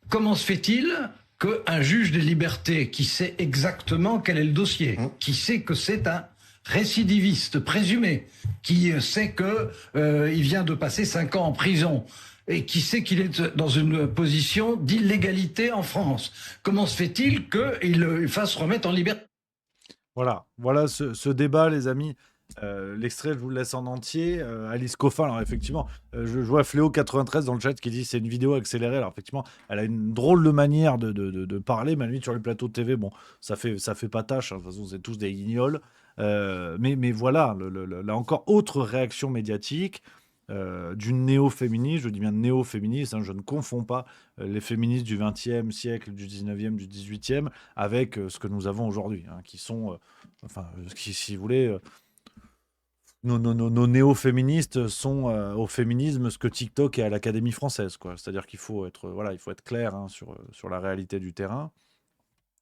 Comment se fait-il qu'un juge des libertés qui sait exactement quel est le dossier, qui sait que c'est un récidiviste présumé, qui sait que il vient de passer 5 ans en prison, et qui sait qu'il est dans une position d'illégalité en France, comment se fait-il qu'il le fasse remettre en liberté? Voilà ce débat, les amis. L'extrait, je vous le laisse en entier. Alice Coffin, alors effectivement, je vois Fléau93 dans le chat qui dit c'est une vidéo accélérée. Alors effectivement, elle a une drôle de manière de parler, mais à la limite, sur les plateaux de TV, bon, ça fait pas tâche. Hein. De toute façon, c'est tous des guignols. Mais voilà, là encore, autre réaction médiatique. D'une néo-féministe, je dis bien néo-féministe, hein, je ne confonds pas les féministes du XXe siècle, du XIXe, du XVIIIe avec ce que nous avons aujourd'hui, hein, qui sont, si vous voulez, nos néo-féministes sont au féminisme ce que TikTok est à l'Académie française, quoi. C'est-à-dire qu'il faut être, voilà, il faut être clair hein, sur la réalité du terrain,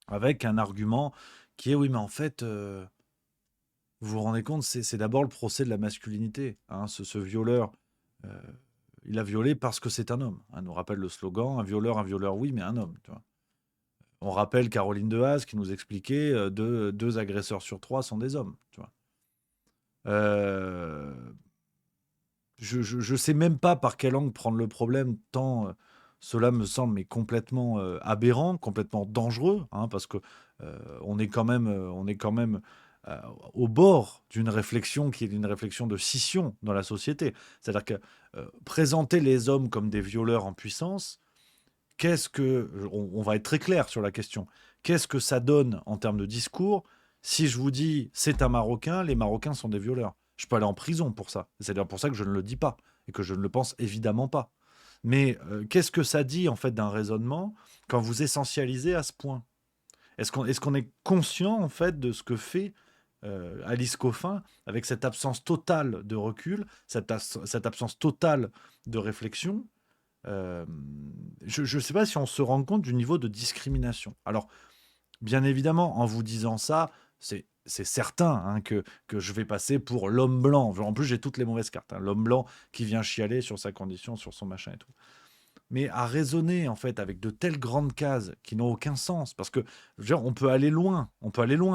avec un argument qui est oui, mais en fait, vous vous rendez compte, c'est d'abord le procès de la masculinité. Hein, ce violeur, euh, il a violé parce que c'est un homme. Hein, nous rappelle le slogan, un violeur, oui, mais un homme. Tu vois. On rappelle Caroline Dehaze qui nous expliquait deux agresseurs sur 3 sont des hommes. Tu vois. Euh, je sais même pas par quel angle prendre le problème, tant cela me semble mais complètement aberrant, complètement dangereux, hein, parce que on est quand même euh, au bord d'une réflexion qui est une réflexion de scission dans la société. C'est-à-dire que présenter les hommes comme des violeurs en puissance, on va être très clair sur la question. Qu'est-ce que ça donne en termes de discours si je vous dis c'est un Marocain, les Marocains sont des violeurs? Je peux aller en prison pour ça. C'est d'ailleurs pour ça que je ne le dis pas et que je ne le pense évidemment pas. Mais qu'est-ce que ça dit en fait d'un raisonnement quand vous essentialisez à ce point? Est-ce qu'on est conscient en fait de ce que fait Alice Coffin avec cette absence totale de recul, cette absence totale de réflexion? Je ne sais pas si on se rend compte du niveau de discrimination. Alors, bien évidemment, en vous disant ça, c'est certain hein, que je vais passer pour l'homme blanc. En plus, j'ai toutes les mauvaises cartes. Hein. L'homme blanc qui vient chialer sur sa condition, sur son machin et tout. Mais à raisonner en fait avec de telles grandes cases qui n'ont aucun sens, parce que je veux dire, on peut aller loin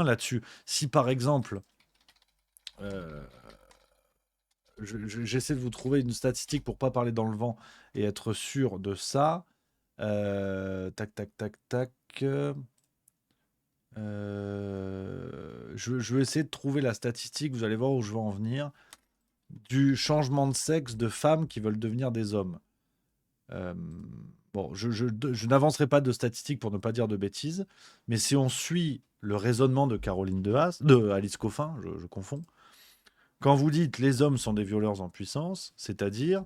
là-dessus. Si par exemple, euh, j'essaie de vous trouver une statistique pour pas parler dans le vent et être sûr de ça. Tac, tac, tac, tac. Je vais essayer de trouver la statistique, vous allez voir où je veux en venir, du changement de sexe de femmes qui veulent devenir des hommes. Bon, je n'avancerai pas de statistiques pour ne pas dire de bêtises, mais si on suit le raisonnement de Caroline Dehaze, de Alice Coffin, je confonds, quand vous dites les hommes sont des violeurs en puissance, c'est-à-dire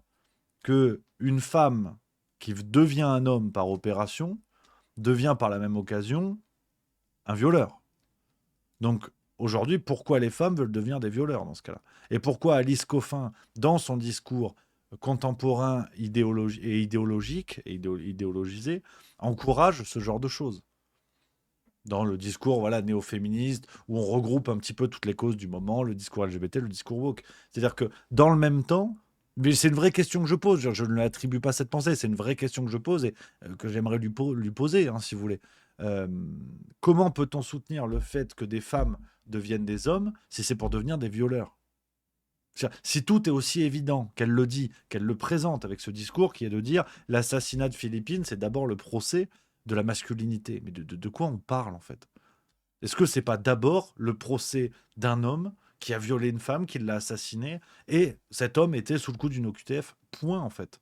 que une femme qui devient un homme par opération devient par la même occasion un violeur. Donc aujourd'hui, pourquoi les femmes veulent devenir des violeurs dans ce cas-là? Et pourquoi Alice Coffin, dans son discours contemporain idéologique et idéologisé, encourage ce genre de choses? Dans le discours voilà, néo-féministe, où on regroupe un petit peu toutes les causes du moment, le discours LGBT, le discours woke. C'est-à-dire que dans le même temps, mais c'est une vraie question que je pose, je ne lui attribue pas cette pensée, c'est une vraie question que je pose et que j'aimerais lui poser, hein, si vous voulez. Comment peut-on soutenir le fait que des femmes deviennent des hommes si c'est pour devenir des violeurs? Si tout est aussi évident qu'elle le dit, qu'elle le présente avec ce discours qui est de dire l'assassinat de Philippine, c'est d'abord le procès de la masculinité. Mais de quoi on parle en fait? Est-ce que c'est pas d'abord le procès d'un homme qui a violé une femme, qui l'a assassinée, et cet homme était sous le coup d'une OQTF, point en fait.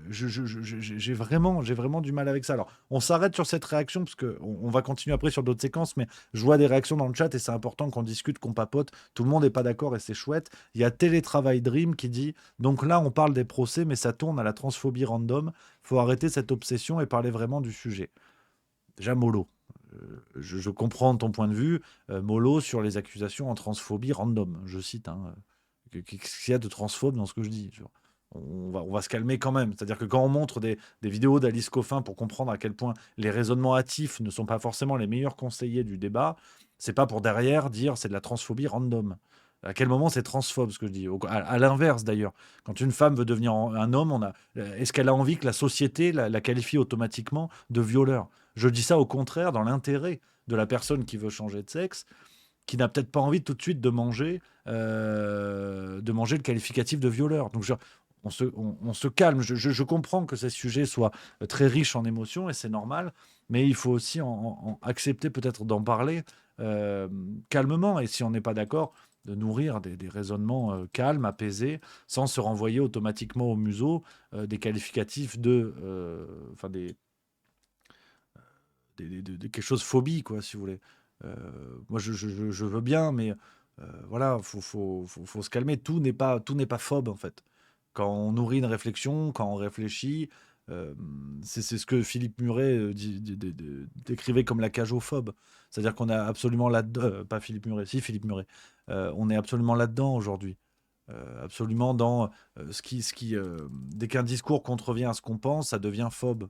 J'ai vraiment du mal avec ça. Alors, on s'arrête sur cette réaction parce qu'on va continuer après sur d'autres séquences, mais je vois des réactions dans le chat et c'est important qu'on discute, qu'on papote. Tout le monde n'est pas d'accord et c'est chouette. Il y a Télétravail Dream qui dit donc là, on parle des procès, mais ça tourne à la transphobie random. Faut arrêter cette obsession et parler vraiment du sujet. Déjà, mollo. Je comprends ton point de vue, mollo, sur les accusations en transphobie random. Je cite. Hein, qu'est-ce qu'il y a de transphobe dans ce que je dis? On va se calmer quand même. C'est-à-dire que quand on montre des vidéos d'Alice Coffin pour comprendre à quel point les raisonnements hâtifs ne sont pas forcément les meilleurs conseillers du débat, c'est pas pour derrière dire c'est de la transphobie random. À quel moment c'est transphobe ce que je dis? À l'inverse d'ailleurs, quand une femme veut devenir un homme, est-ce qu'elle a envie que la société la qualifie automatiquement de violeur? Je dis ça au contraire dans l'intérêt de la personne qui veut changer de sexe, qui n'a peut-être pas envie tout de suite de manger le qualificatif de violeur. Donc on se calme. Je comprends que ces sujets soient très riches en émotions et c'est normal, mais il faut aussi en accepter peut-être d'en parler calmement. Et si on n'est pas d'accord, de nourrir des raisonnements calmes, apaisés, sans se renvoyer automatiquement au museau des qualificatifs quelque chose de phobie, quoi, si vous voulez. Moi, je veux bien, mais voilà, faut se calmer. Tout n'est pas phobe, en fait. Quand on nourrit une réflexion, quand on réfléchit, c'est ce que Philippe Muret décrivait comme la cagophobe. C'est-à-dire qu'on est absolument là-dedans, pas Philippe Muret, si Philippe Muret, on est absolument là-dedans aujourd'hui. Absolument dans dès qu'un discours contrevient à ce qu'on pense, ça devient phobe.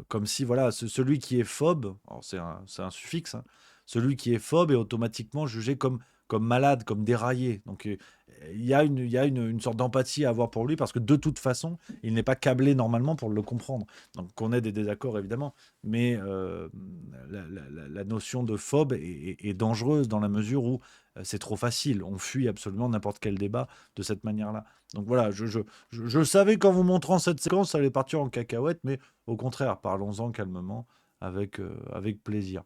Comme si, voilà, celui qui est phobe, alors c'est un suffixe, hein, celui qui est phobe est automatiquement jugé comme malade, comme déraillé. Donc il y a une sorte d'empathie à avoir pour lui parce que de toute façon, il n'est pas câblé normalement pour le comprendre. Donc qu'on ait des désaccords évidemment, mais la notion de phobe est dangereuse dans la mesure où c'est trop facile. On fuit absolument n'importe quel débat de cette manière-là. Donc voilà, je savais qu'en vous montrant cette séquence, ça allait partir en cacahuète, mais au contraire, parlons-en calmement, avec plaisir.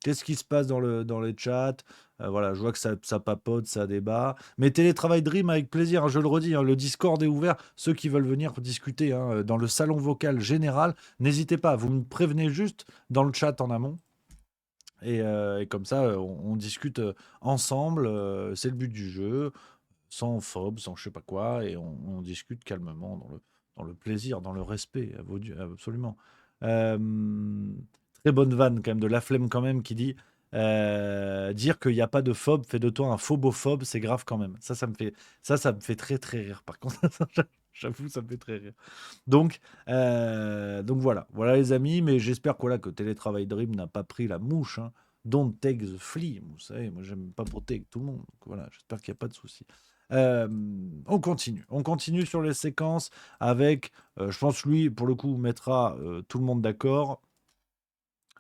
Qu'est-ce qui se passe dans les chats? Voilà, je vois que ça papote, ça débat. Mais Télétravail Dream avec plaisir, hein, je le redis, hein, le Discord est ouvert. Ceux qui veulent venir discuter hein, dans le salon vocal général, n'hésitez pas, vous me prévenez juste dans le chat en amont. Et comme ça, on discute ensemble, c'est le but du jeu, sans phobe, sans je sais pas quoi, et on discute calmement dans le plaisir, dans le respect, absolument. Très bonne vanne quand même de La Flemme quand même qui dit dire qu'il n'y a pas de phobe fait de toi un phobophobe, c'est grave quand même. Ça me fait très très rire par contre. J'avoue, ça me fait très rire. Donc voilà les amis, mais j'espère que Télétravail Dream n'a pas pris la mouche. Hein. Don't take the flea, vous savez, moi j'aime pas botter avec tout le monde. Donc voilà, j'espère qu'il n'y a pas de souci. On continue sur les séquences avec, je pense lui pour le coup mettra tout le monde d'accord.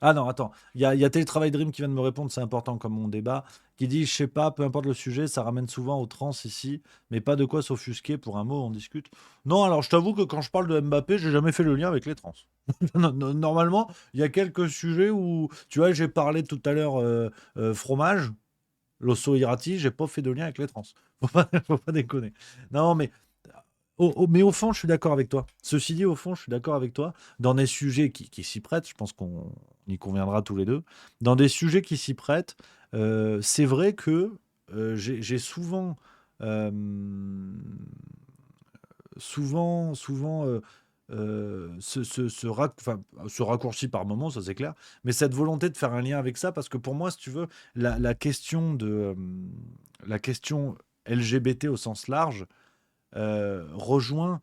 Ah non, attends, il y a Télétravail Dream qui vient de me répondre, c'est important comme mon débat, qui dit, je sais pas, peu importe le sujet, ça ramène souvent aux trans ici, mais pas de quoi s'offusquer pour un mot, on discute. Non, alors je t'avoue que quand je parle de Mbappé, j'ai jamais fait le lien avec les trans. Normalement, il y a quelques sujets où, tu vois, j'ai parlé tout à l'heure fromage, l'osso irati, j'ai pas fait de lien avec les trans. Faut pas déconner. Non, mais... mais au fond, je suis d'accord avec toi. Ceci dit, au fond, je suis d'accord avec toi. Dans des sujets qui s'y prêtent, je pense qu'on y conviendra tous les deux. Dans des sujets qui s'y prêtent, c'est vrai que j'ai souvent ce raccourci par moment, ça c'est clair, mais cette volonté de faire un lien avec ça, parce que pour moi, si tu veux, la question LGBT au sens large, rejoint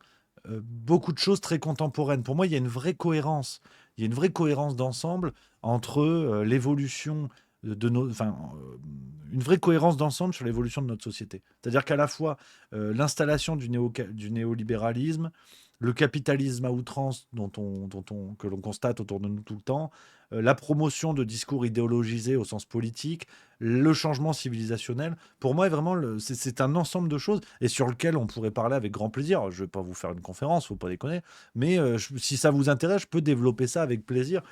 beaucoup de choses très contemporaines. Pour moi, il y a une vraie cohérence. Il y a une vraie cohérence d'ensemble entre l'évolution une vraie cohérence d'ensemble sur l'évolution de notre société. C'est-à-dire qu'à la fois l'installation du néolibéralisme, le capitalisme à outrance que l'on constate autour de nous tout le temps, la promotion de discours idéologisés au sens politique, le changement civilisationnel, pour moi, vraiment, c'est un ensemble de choses et sur lequel on pourrait parler avec grand plaisir. Je ne vais pas vous faire une conférence, faut pas déconner, mais si ça vous intéresse, je peux développer ça avec plaisir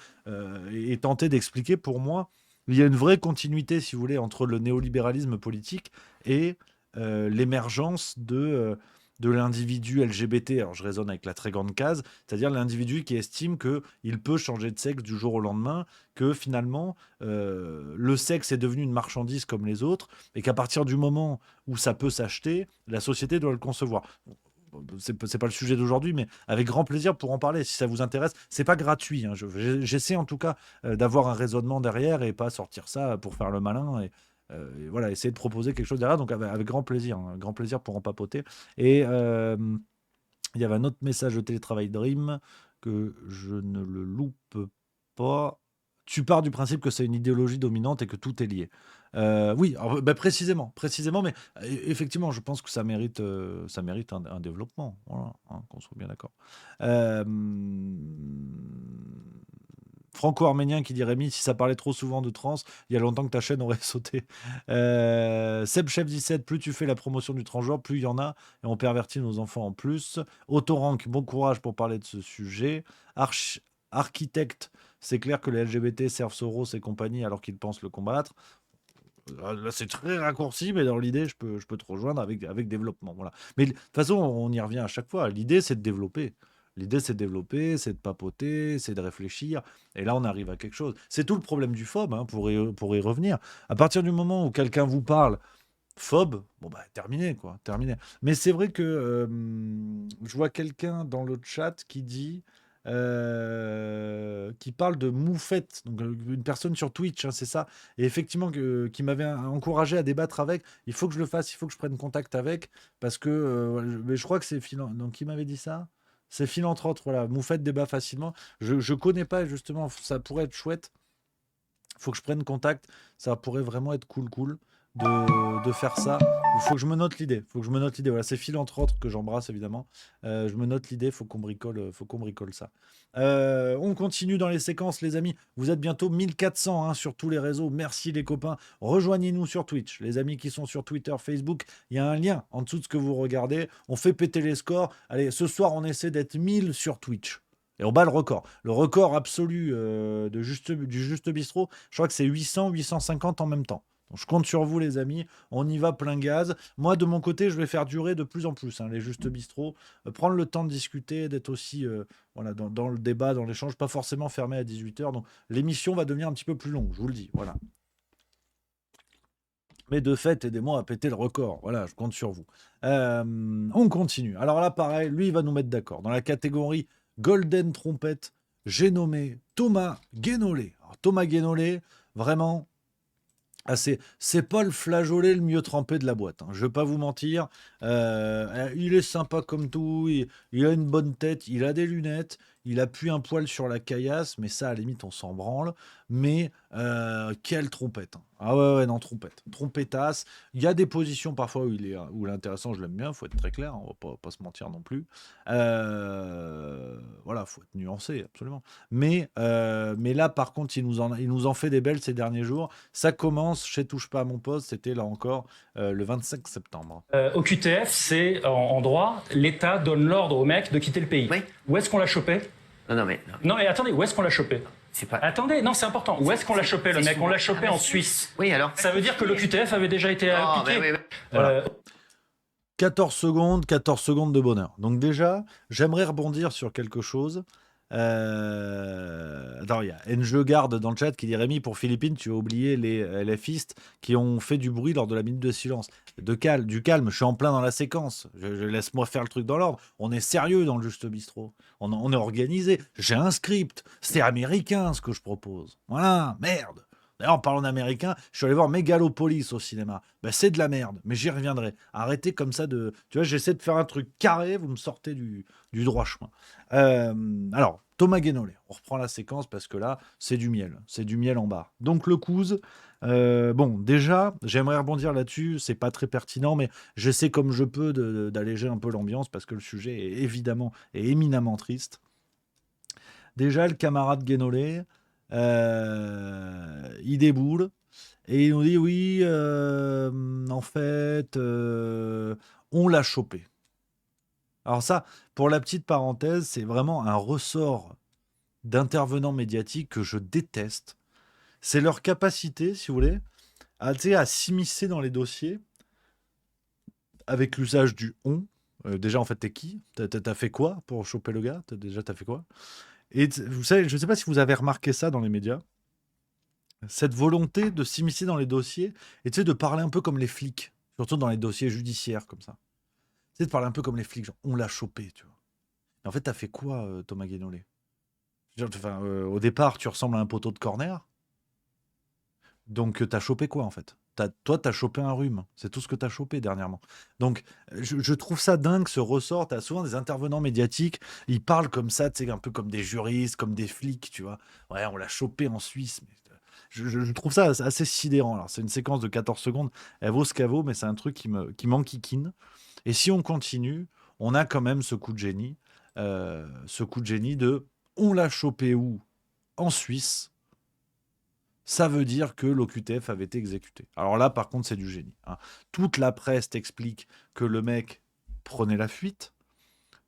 et tenter d'expliquer. Pour moi, il y a une vraie continuité, si vous voulez, entre le néolibéralisme politique et l'émergence de l'individu LGBT. Alors je raisonne avec la très grande case, c'est-à-dire l'individu qui estime qu'il peut changer de sexe du jour au lendemain, que finalement le sexe est devenu une marchandise comme les autres, et qu'à partir du moment où ça peut s'acheter, la société doit le concevoir. C'est pas le sujet d'aujourd'hui, mais avec grand plaisir pour en parler si ça vous intéresse. C'est pas gratuit, hein. J'essaie en tout cas d'avoir un raisonnement derrière et pas sortir ça pour faire le malin et voilà, essayer de proposer quelque chose derrière. Donc avec grand plaisir, hein, grand plaisir pour en papoter. Et il y avait un autre message de Télétravail Dream que je ne le loupe pas. Tu pars du principe que c'est une idéologie dominante et que tout est lié. Oui, alors, précisément, mais effectivement, je pense que ça mérite un développement. Voilà, hein, qu'on soit bien d'accord. Franco-arménien qui dit Rémi, si ça parlait trop souvent de trans, il y a longtemps que ta chaîne aurait sauté. Seb Chef 17, plus tu fais la promotion du transgenre, plus il y en a, et on pervertit nos enfants en plus. Autorank, bon courage pour parler de ce sujet. Architecte, c'est clair que les LGBT servent Soros et compagnie alors qu'ils pensent le combattre. Là, c'est très raccourci, mais dans l'idée, je peux te rejoindre avec développement. Voilà. Mais de toute façon, on y revient à chaque fois. L'idée, c'est de développer. C'est de papoter, c'est de réfléchir. Et là, on arrive à quelque chose. C'est tout le problème du phobe, hein, pour y revenir. À partir du moment où quelqu'un vous parle phobe, bon bah terminé quoi, terminé. Mais c'est vrai que je vois quelqu'un dans le chat qui dit, qui parle de Moufette, donc une personne sur Twitch, hein, c'est ça. Et effectivement, qui m'avait encouragé à débattre avec. Il faut que je le fasse, il faut que je prenne contact avec, parce que mais je crois que c'est donc qui m'avait dit ça? C'est Philanthrope, voilà. Moufette débat facilement. Je connais pas justement, ça pourrait être chouette. Faut que je prenne contact. Ça pourrait vraiment être cool de faire ça. Il faut que je me note l'idée. Voilà, c'est Philanthrope que j'embrasse évidemment. Je me note l'idée. Faut qu'on bricole ça. On continue dans les séquences, les amis. Vous êtes bientôt 1400 hein, sur tous les réseaux. Merci les copains. Rejoignez-nous sur Twitch. Les amis qui sont sur Twitter, Facebook, il y a un lien en dessous de ce que vous regardez. On fait péter les scores. Allez, ce soir, on essaie d'être 1000 sur Twitch. Et on bat le record. Le record absolu du Juste Bistrot, je crois que c'est 800, 850 en même temps. Donc je compte sur vous, les amis. On y va plein gaz. Moi, de mon côté, je vais faire durer de plus en plus hein, les Juste Bistrot. Prendre le temps de discuter, d'être aussi voilà, dans le débat, dans l'échange, pas forcément fermé à 18h. Donc l'émission va devenir un petit peu plus longue, je vous le dis. Voilà. Mais de fait, aidez-moi à péter le record. Voilà, je compte sur vous. On continue. Alors là, pareil, lui, il va nous mettre d'accord. Dans la catégorie Golden Trompette, j'ai nommé Thomas Guénolé. Alors, Thomas Guénolé, vraiment, c'est pas le flageolet le mieux trempé de la boîte. Hein. Je vais pas vous mentir. Il est sympa comme tout. Il a une bonne tête. Il a des lunettes. Il appuie un poil sur la caillasse. Mais ça, à la limite, on s'en branle. Mais quelle trompette. Hein. Ah ouais, non, trompette. Trompettasse. Il y a des positions parfois où il est intéressant. Je l'aime bien. Faut être très clair. Hein, on va pas se mentir non plus. Voilà, faut être nuancé, absolument. Mais là, par contre, il nous en fait des belles ces derniers jours. Ça commence chez Touche pas à mon poste. C'était là encore le 25 septembre. Au QTF, c'est en droit, l'État donne l'ordre au mec de quitter le pays. Oui. Où est-ce qu'on l'a chopé? Non, mais attendez, où est-ce qu'on l'a chopé? Attendez, non, c'est important. Où est-ce qu'on l'a chopé, le mec? On l'a chopé en Suisse. Oui, alors. Ça veut dire que le QTF avait déjà été appliqué. Voilà. 14 secondes de bonheur. Donc déjà, j'aimerais rebondir sur quelque chose. Attends, il y a Enjegarde dans le chat qui dit Rémi, pour Philippines, tu as oublié les LFistes qui ont fait du bruit lors de la minute de silence. Du calme, je suis en plein dans la séquence. Je laisse-moi faire le truc dans l'ordre. On est sérieux dans le Juste Bistrot. On est organisé. J'ai un script. C'est américain ce que je propose. Voilà, merde. D'ailleurs, en parlant d'américain, je suis allé voir Megalopolis au cinéma. Ben, c'est de la merde, mais j'y reviendrai. Arrêtez comme ça de... Tu vois, j'essaie de faire un truc carré, vous me sortez du droit chemin. Alors, Thomas Guénolé, on reprend la séquence parce que là, c'est du miel. C'est du miel en barre. Donc, le couze, bon, déjà, j'aimerais rebondir là-dessus. C'est pas très pertinent, mais j'essaie comme je peux d'alléger un peu l'ambiance parce que le sujet est évidemment et éminemment triste. Déjà, le camarade Guénolé... il déboule et il nous dit oui, en fait, on l'a chopé. Alors ça, pour la petite parenthèse, c'est vraiment un ressort d'intervenants médiatiques que je déteste. C'est leur capacité, si vous voulez, à s'immiscer dans les dossiers avec l'usage du on. Déjà, en fait, t'es qui? T'as fait quoi pour choper le gars? T'as fait quoi? Et vous savez, je ne sais pas si vous avez remarqué ça dans les médias, cette volonté de s'immiscer dans les dossiers et de parler un peu comme les flics, surtout dans les dossiers judiciaires comme ça. De parler un peu comme les flics, genre on l'a chopé, tu vois. Et en fait, t'as fait quoi, Thomas Guénolé? Au départ, tu ressembles à un poteau de corner. Donc, t'as chopé quoi, en fait? Toi, t'as chopé un rhume. C'est tout ce que t'as chopé dernièrement. Donc, je trouve ça dingue, ce ressort. T'as souvent des intervenants médiatiques. Ils parlent comme ça, tu sais, un peu comme des juristes, comme des flics, tu vois. Ouais, on l'a chopé en Suisse. Mais je trouve ça assez sidérant. Alors, c'est une séquence de 14 secondes. Elle vaut ce qu'elle vaut, mais c'est un truc qui m'enquiquine. Et si on continue, on a quand même ce coup de génie. Ce coup de génie de « on l'a chopé où ?» En Suisse. Ça veut dire que l'OQTF avait été exécuté. Alors là, par contre, c'est du génie. Hein. Toute la presse t'explique que le mec prenait la fuite,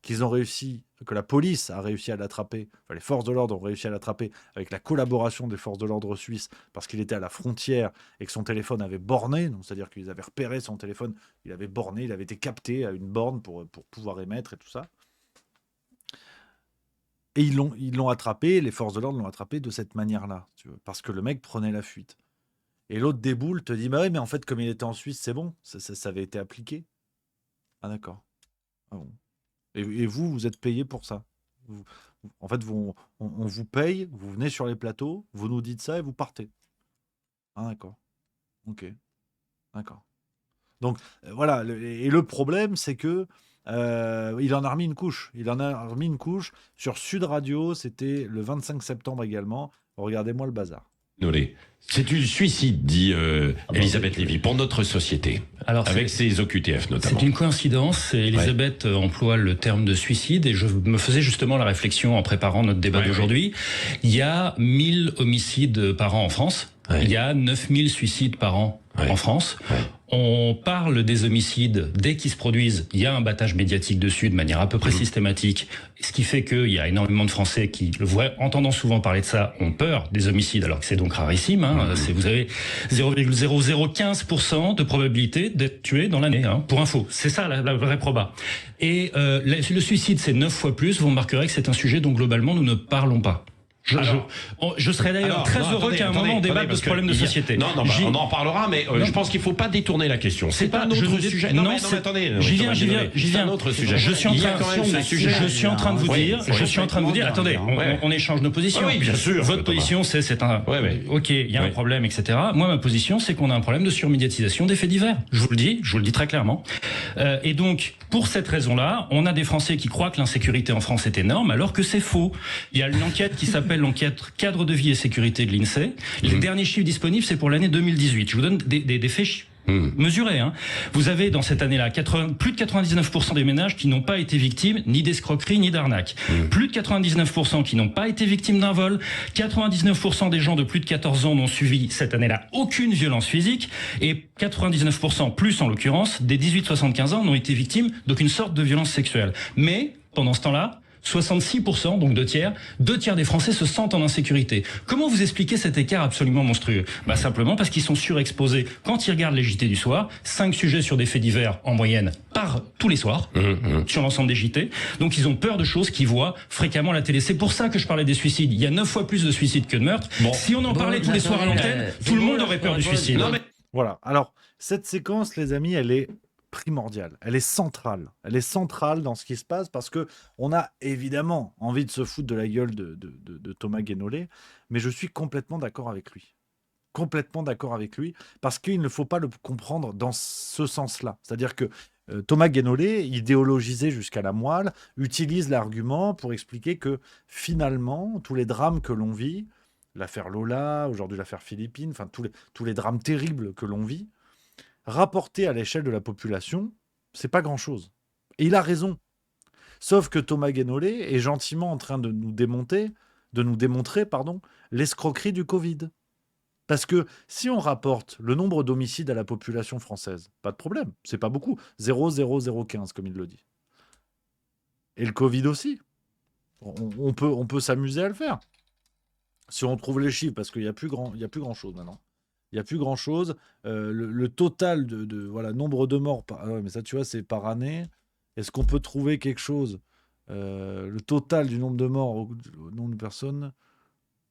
qu'ils ont réussi, que la police a réussi à l'attraper, enfin les forces de l'ordre ont réussi à l'attraper avec la collaboration des forces de l'ordre suisses parce qu'il était à la frontière et que son téléphone avait borné, donc c'est-à-dire qu'ils avaient repéré son téléphone, il avait borné, il avait été capté à une borne pour pouvoir émettre et tout ça. Et ils l'ont attrapé, les forces de l'ordre l'ont attrapé de cette manière-là, tu vois, parce que le mec prenait la fuite. Et l'autre déboule, te dit, bah oui, mais en fait, comme il était en Suisse, c'est bon, ça avait été appliqué. Ah d'accord. Ah bon. Et vous, vous êtes payé pour ça. En fait, on vous paye, vous venez sur les plateaux, vous nous dites ça et vous partez. Ah d'accord. Ok. D'accord. Donc voilà, et le problème, c'est que il en a remis une couche. Il en a remis une couche sur Sud Radio, c'était le 25 septembre également. Regardez-moi le bazar. C'est du suicide, dit Elisabeth Lévy, pour notre société, avec ses OQTF notamment. C'est une coïncidence. Elisabeth emploie le terme de suicide et je me faisais justement la réflexion en préparant notre débat d'aujourd'hui. Il y a 1000 homicides par an en France. Il y a 9000 suicides par an en France. On parle des homicides dès qu'ils se produisent. Il y a un battage médiatique dessus de manière à peu près systématique. Ce qui fait qu'il y a énormément de Français qui le voient, entendant souvent parler de ça, ont peur des homicides, alors que c'est donc rarissime. Vous avez 0,0015% de probabilité d'être tué dans l'année, pour info. C'est ça la vraie proba. Et le suicide, c'est 9 fois plus. Vous remarquerez que c'est un sujet dont globalement nous ne parlons pas. Je serais d'ailleurs très heureux qu'à un moment on débatte de ce problème de société. On en parlera, mais je pense qu'il ne faut pas détourner la question. C'est pas un autre sujet. Non, mais attendez. J'y viens. C'est un autre sujet. Je suis en train de vous dire. Attendez, on échange nos positions. Oui, bien sûr. Votre position, c'est un. Ok, il y a un problème, etc. Moi, ma position, c'est qu'on a un problème de surmédiatisation des faits divers. Je vous le dis très clairement. Et donc, pour cette raison-là, on a des Français qui croient que l'insécurité en France est énorme, alors que c'est faux. Il y a une enquête qui s'appelle l'enquête Cadre de vie et sécurité de l'INSEE. Les derniers chiffres disponibles, c'est pour l'année 2018. Je vous donne des faits mesurés. Vous avez dans cette année-là plus de 99% des ménages qui n'ont pas été victimes ni d'escroquerie ni d'arnaque. Plus de 99% qui n'ont pas été victimes d'un vol. 99% des gens de plus de 14 ans n'ont subi cette année-là aucune violence physique. Et 99% plus en l'occurrence des 18-75 ans n'ont été victimes d'aucune sorte de violence sexuelle. Mais pendant ce temps-là, 66%, donc 2 tiers des Français se sentent en insécurité. Comment vous expliquez cet écart absolument monstrueux ? Simplement parce qu'ils sont surexposés quand ils regardent les JT du soir. 5 sujets sur des faits divers en moyenne par tous les soirs, sur l'ensemble des JT. Donc ils ont peur de choses qu'ils voient fréquemment à la télé. C'est pour ça que je parlais des suicides. Il y a 9 fois plus de suicides que de meurtres. Si on en parlait tous les soirs à l'antenne, tout le monde aurait peur du suicide. Voilà. Alors, cette séquence, les amis, elle est primordiale, elle est centrale dans ce qui se passe parce que on a évidemment envie de se foutre de la gueule de Thomas Guénolé, mais je suis complètement d'accord avec lui. Parce qu'il ne faut pas le comprendre dans ce sens-là. C'est-à-dire que Thomas Guénolé, idéologisé jusqu'à la moelle, utilise l'argument pour expliquer que finalement, tous les drames que l'on vit, l'affaire Lola, aujourd'hui l'affaire Philippines, enfin tous les drames terribles que l'on vit, rapporté à l'échelle de la population, c'est pas grand-chose. Et il a raison. Sauf que Thomas Guénolé est gentiment en train de nous démontrer, l'escroquerie du Covid. Parce que si on rapporte le nombre d'homicides à la population française, pas de problème, c'est pas beaucoup, 0,0015 comme il le dit. Et le Covid aussi. On peut s'amuser à le faire. Si on trouve les chiffres, parce qu'il n'y a plus grand-chose maintenant. Il n'y a plus grand-chose. Le total de nombre de morts, mais ça, tu vois, c'est par année. Est-ce qu'on peut trouver quelque chose le total du nombre de morts au nombre de personnes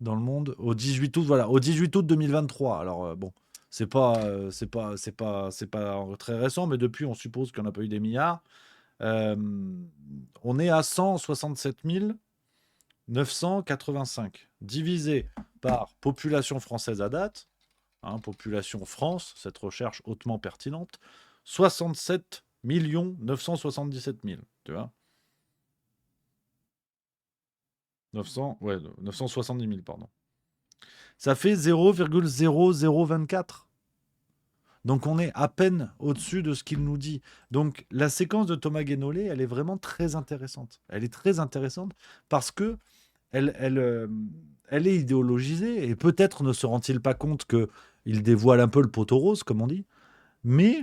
dans le monde au 18 août, au 18 août 2023. Alors, c'est pas très récent, mais depuis, on suppose qu'on n'a pas eu des milliards. On est à 167 985, divisé par population française à date. Population France, cette recherche hautement pertinente, 67 977 000, tu vois 970 000, pardon. Ça fait 0,0024. Donc on est à peine au-dessus de ce qu'il nous dit. Donc la séquence de Thomas Guénolé, elle est vraiment très intéressante. Elle est très intéressante parce que elle est idéologisée et peut-être ne se rend-il pas compte qu'il dévoile un peu le poteau rose, comme on dit. Mais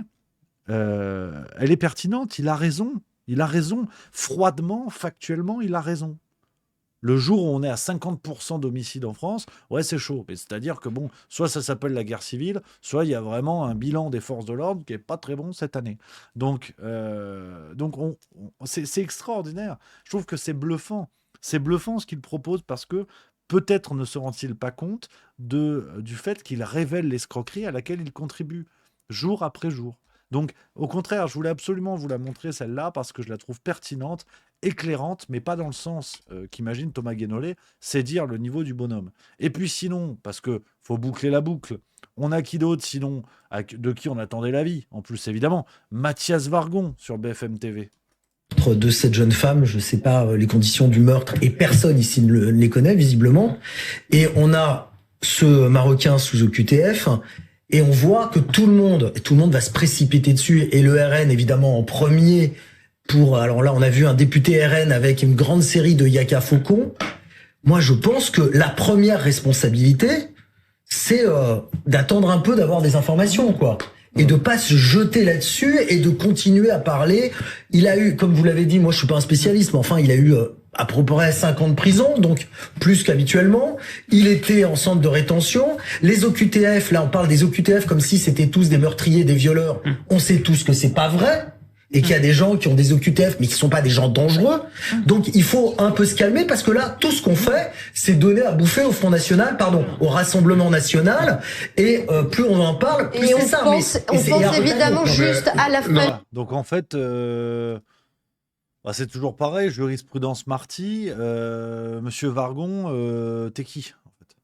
elle est pertinente, il a raison. Froidement, factuellement, il a raison. Le jour où on est à 50% d'homicides en France, ouais, c'est chaud. Mais c'est-à-dire que, soit ça s'appelle la guerre civile, soit il y a vraiment un bilan des forces de l'ordre qui n'est pas très bon cette année. Donc c'est extraordinaire. Je trouve que c'est bluffant. C'est bluffant ce qu'il propose parce que peut-être ne se rend-il pas compte du fait qu'il révèle l'escroquerie à laquelle il contribue jour après jour. Donc, au contraire, je voulais absolument vous la montrer, celle-là, parce que je la trouve pertinente, éclairante, mais pas dans le sens qu'imagine Thomas Guénolé, c'est dire le niveau du bonhomme. Et puis sinon, parce que faut boucler la boucle, on a qui d'autre sinon, de qui on attendait l'avis? En plus, évidemment, Mathias Vargon sur BFM TV. De cette jeune femme, je sais pas les conditions du meurtre, et personne ici ne les connaît visiblement. Et on a ce Marocain sous OQTF, et on voit que tout le monde va se précipiter dessus, et le RN évidemment en premier. Alors là, on a vu un député RN avec une grande série de Yaka Faucon. Moi, je pense que la première responsabilité, c'est d'attendre un peu, d'avoir des informations, quoi. Et de pas se jeter là-dessus et de continuer à parler. Il a eu, comme vous l'avez dit, moi je suis pas un spécialiste, mais enfin il a eu à peu près 5 ans de prison, donc plus qu'habituellement. Il était en centre de rétention. Les OQTF, là on parle des OQTF comme si c'était tous des meurtriers, des violeurs. On sait tous que c'est pas vrai. Et qu'il y a des gens qui ont des OQTF mais qui sont pas des gens dangereux. Donc il faut un peu se calmer parce que là, tout ce qu'on fait, c'est donner à bouffer au Front National, au Rassemblement National, et plus on en parle, plus c'est ça. On pense évidemment juste à la fin. Donc en fait, c'est toujours pareil, jurisprudence Marty, Monsieur Vargon, t'es qui en fait?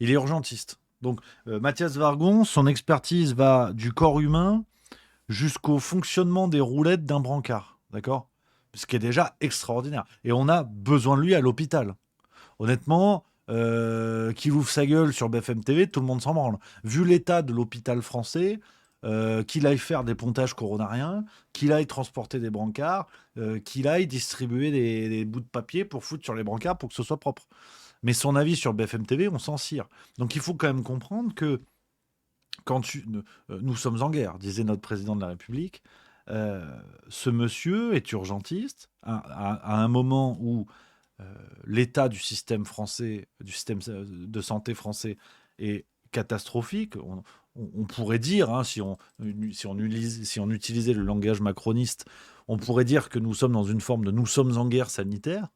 Il est urgentiste. Donc Mathias Vargon, son expertise va du corps humain jusqu'au fonctionnement des roulettes d'un brancard, d'accord? Ce qui est déjà extraordinaire. Et on a besoin de lui à l'hôpital. Honnêtement, qu'il ouvre sa gueule sur BFM TV, tout le monde s'en branle. Vu l'état de l'hôpital français, qu'il aille faire des pontages coronariens, qu'il aille transporter des brancards, qu'il aille distribuer des bouts de papier pour foutre sur les brancards pour que ce soit propre. Mais son avis sur BFM TV, on s'en cire. Donc il faut quand même comprendre que nous sommes en guerre, disait notre président de la République. Ce monsieur est urgentiste à un moment où l'état du système français, du système de santé français est catastrophique. On pourrait dire, si on utilisait le langage macroniste, on pourrait dire que nous sommes dans une forme de nous sommes en guerre sanitaire.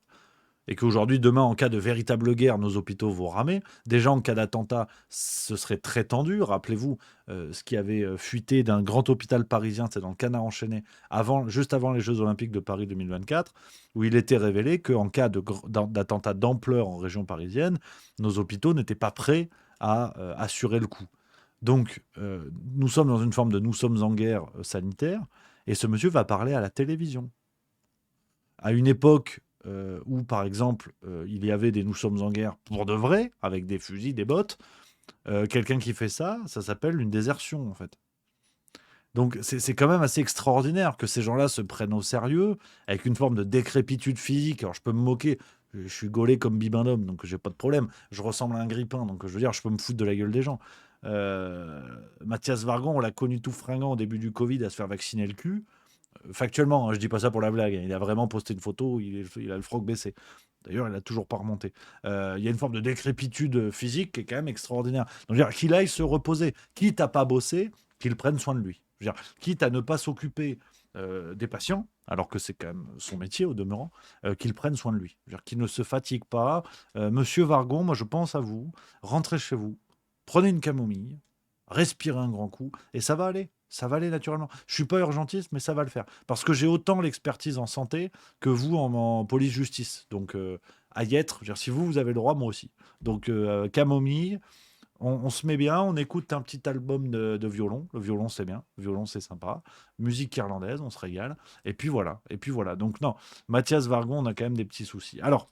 Et qu'aujourd'hui, demain, en cas de véritable guerre, nos hôpitaux vont ramer. Déjà, en cas d'attentat, ce serait très tendu. Rappelez-vous, ce qui avait fuité d'un grand hôpital parisien, c'est dans le Canard enchaîné, juste avant les Jeux Olympiques de Paris 2024, où il était révélé qu'en cas d'attentat d'ampleur en région parisienne, nos hôpitaux n'étaient pas prêts à assurer le coup. Donc, nous sommes dans une forme de nous sommes en guerre sanitaire, et ce monsieur va parler à la télévision. À une époque où, par exemple, il y avait des nous sommes en guerre pour de vrai, avec des fusils, des bottes, quelqu'un qui fait ça s'appelle une désertion, en fait. Donc, c'est quand même assez extraordinaire que ces gens-là se prennent au sérieux, avec une forme de décrépitude physique. Alors, je peux me moquer, je suis gaulé comme Bibendum, donc j'ai pas de problème. Je ressemble à un grippin, donc je veux dire, je peux me foutre de la gueule des gens. Mathias Vargon, on l'a connu tout fringant au début du Covid à se faire vacciner le cul. Factuellement, je dis pas ça pour la blague, il a vraiment posté une photo, il a le froc baissé. D'ailleurs, il n'a toujours pas remonté. Il y a une forme de décrépitude physique qui est quand même extraordinaire. Donc, qu'il aille se reposer, quitte à pas bosser, qu'il prenne soin de lui. Quitte à ne pas s'occuper des patients, alors que c'est quand même son métier au demeurant, qu'il prenne soin de lui. Qu'il ne se fatigue pas. Monsieur Vargon, moi je pense à vous, rentrez chez vous, prenez une camomille, respirez un grand coup, et ça va aller. Ça va aller naturellement. Je suis pas urgentiste, mais ça va le faire. Parce que j'ai autant l'expertise en santé que vous en police-justice. Donc, à y être, si vous avez le droit, moi aussi. Donc, camomille, on se met bien, on écoute un petit album de violon. Le violon, c'est bien. Le violon, c'est sympa. Musique irlandaise, on se régale. Et puis voilà. Donc, non, Mathias Vargon, on a quand même des petits soucis. Alors,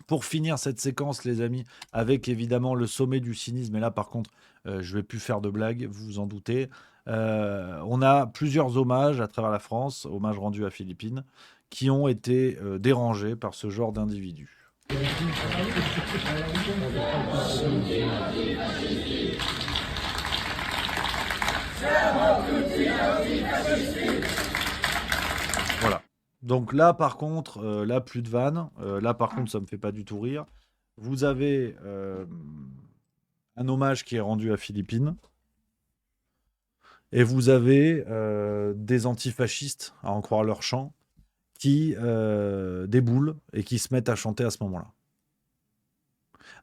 pour finir cette séquence, les amis, avec évidemment le sommet du cynisme, et là, par contre, je vais plus faire de blagues, vous vous en doutez. On a plusieurs hommages à travers la France, hommages rendus à Philippines, qui ont été dérangés par ce genre d'individus. Voilà. Donc là, par contre, là, plus de vannes. Là, par contre, ça me fait pas du tout rire. Vous avez un hommage qui est rendu à Philippines. Et vous avez des antifascistes, à en croire leur chant, qui déboulent et qui se mettent à chanter à ce moment-là.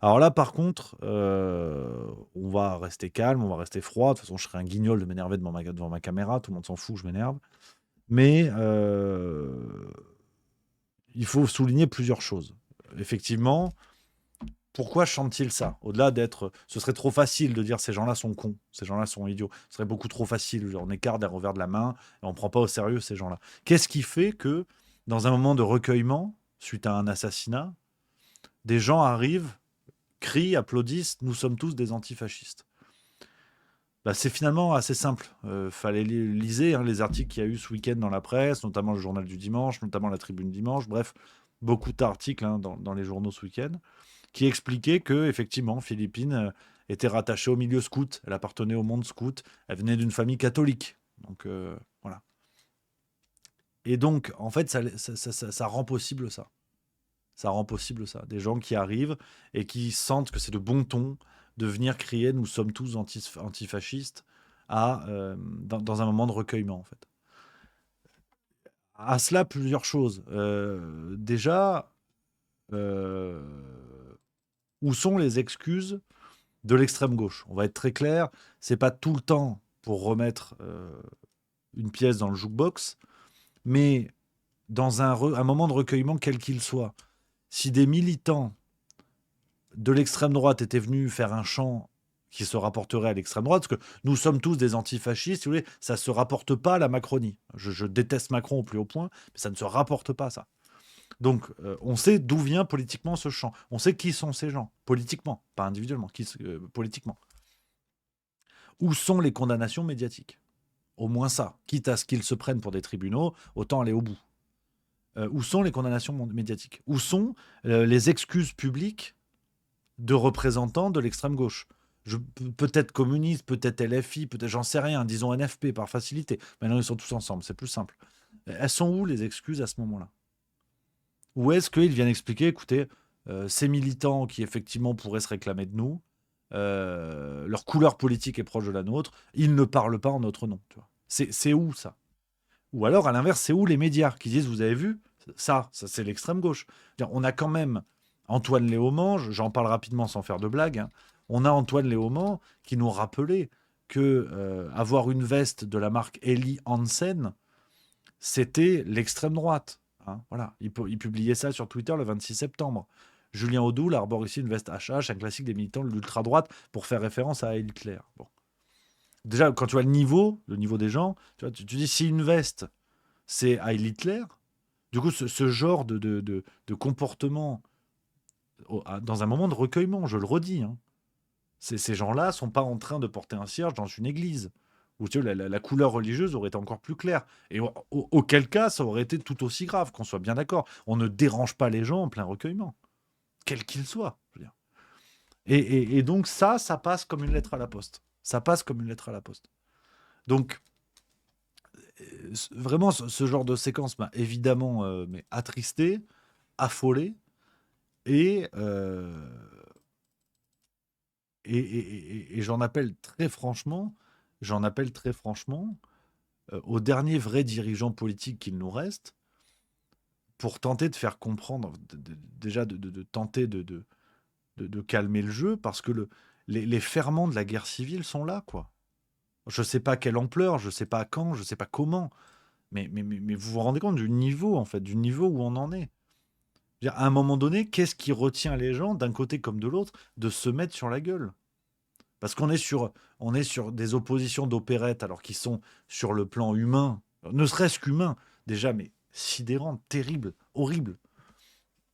Alors là, par contre, on va rester calme, on va rester froid. De toute façon, je serais un guignol de m'énerver devant ma caméra. Tout le monde s'en fout, je m'énerve. Mais il faut souligner plusieurs choses. Effectivement, pourquoi chantent-ils ça? Au-delà d'être... Ce serait trop facile de dire ces gens-là sont cons, ces gens-là sont idiots. Ce serait beaucoup trop facile. On écarte d'un revers de la main et on ne prend pas au sérieux ces gens-là. Qu'est-ce qui fait que, dans un moment de recueillement, suite à un assassinat, des gens arrivent, crient, applaudissent, nous sommes tous des antifascistes? C'est finalement assez simple. Fallait liser les articles qu'il y a eu ce week-end dans la presse, notamment le Journal du Dimanche, notamment la Tribune Dimanche, bref, beaucoup d'articles dans les journaux ce week-end, qui expliquaient que, effectivement, Philippine était rattachée au milieu scout, elle appartenait au monde scout, elle venait d'une famille catholique. Donc, voilà. Et donc, en fait, ça rend possible ça. Ça rend possible ça. Des gens qui arrivent et qui sentent que c'est de bon ton de venir crier « nous sommes tous antifascistes » dans un moment de recueillement, en fait. À cela, plusieurs choses. Déjà, où sont les excuses de l'extrême gauche? On va être très clair, c'est pas tout le temps pour remettre une pièce dans le jukebox, mais dans un moment de recueillement, quel qu'il soit, si des militants de l'extrême droite étaient venus faire un chant qui se rapporterait à l'extrême droite, parce que nous sommes tous des antifascistes, si vous voulez, ça ne se rapporte pas à la Macronie. Je déteste Macron au plus haut point, mais ça ne se rapporte pas, ça. Donc, on sait d'où vient politiquement ce chant. On sait qui sont ces gens, politiquement, pas individuellement, politiquement. Où sont les condamnations médiatiques? Au moins ça. Quitte à ce qu'ils se prennent pour des tribunaux, autant aller au bout. Où sont les condamnations médiatiques? Où sont les excuses publiques de représentants de l'extrême gauche? Peut-être communistes, peut-être LFI, peut-être, j'en sais rien, disons NFP par facilité. Maintenant, ils sont tous ensemble, c'est plus simple. Elles sont où les excuses à ce moment-là? Ou est-ce qu'ils viennent expliquer, écoutez, ces militants qui effectivement pourraient se réclamer de nous, leur couleur politique est proche de la nôtre, ils ne parlent pas en notre nom. Tu vois. C'est où ça? Ou alors, à l'inverse, c'est où les médias qui disent, vous avez vu, ça c'est l'extrême gauche. On a quand même Antoine Léaumont, j'en parle rapidement sans faire de blague, hein. On a Antoine Léaumont qui nous rappelait que avoir une veste de la marque Eli Hansen, c'était l'extrême droite. Hein, voilà. Il publiait ça sur Twitter le 26 septembre. Julien Audoul arbore ici une veste HH, un classique des militants de l'ultra-droite, pour faire référence à Hitler. Bon. Déjà, quand tu vois le niveau des gens, tu dis si une veste, c'est Heil Hitler, du coup, ce genre de comportement, dans un moment de recueillement, je le redis, hein, ces gens-là ne sont pas en train de porter un cierge dans une église, où tu vois, la couleur religieuse aurait été encore plus claire. Et auquel cas, ça aurait été tout aussi grave, qu'on soit bien d'accord. On ne dérange pas les gens en plein recueillement, quel qu'il soit. Je veux dire. Et donc ça passe comme une lettre à la poste. Ça passe comme une lettre à la poste. Donc, vraiment, ce genre de séquence m'a évidemment attristé, affolé, et j'en appelle très franchement, aux derniers vrais dirigeants politiques qu'il nous reste, pour tenter de faire comprendre, déjà de tenter de calmer le jeu, parce que les ferments de la guerre civile sont là, quoi. Je ne sais pas quelle ampleur, je ne sais pas quand, je ne sais pas comment, mais vous vous rendez compte du niveau, en fait, du niveau où on en est. À un moment donné, qu'est-ce qui retient les gens, d'un côté comme de l'autre, de se mettre sur la gueule? Parce qu'on est sur des oppositions d'opérettes, alors qu'ils sont sur le plan humain, ne serait-ce qu'humain, déjà, mais sidérant, terrible, horrible.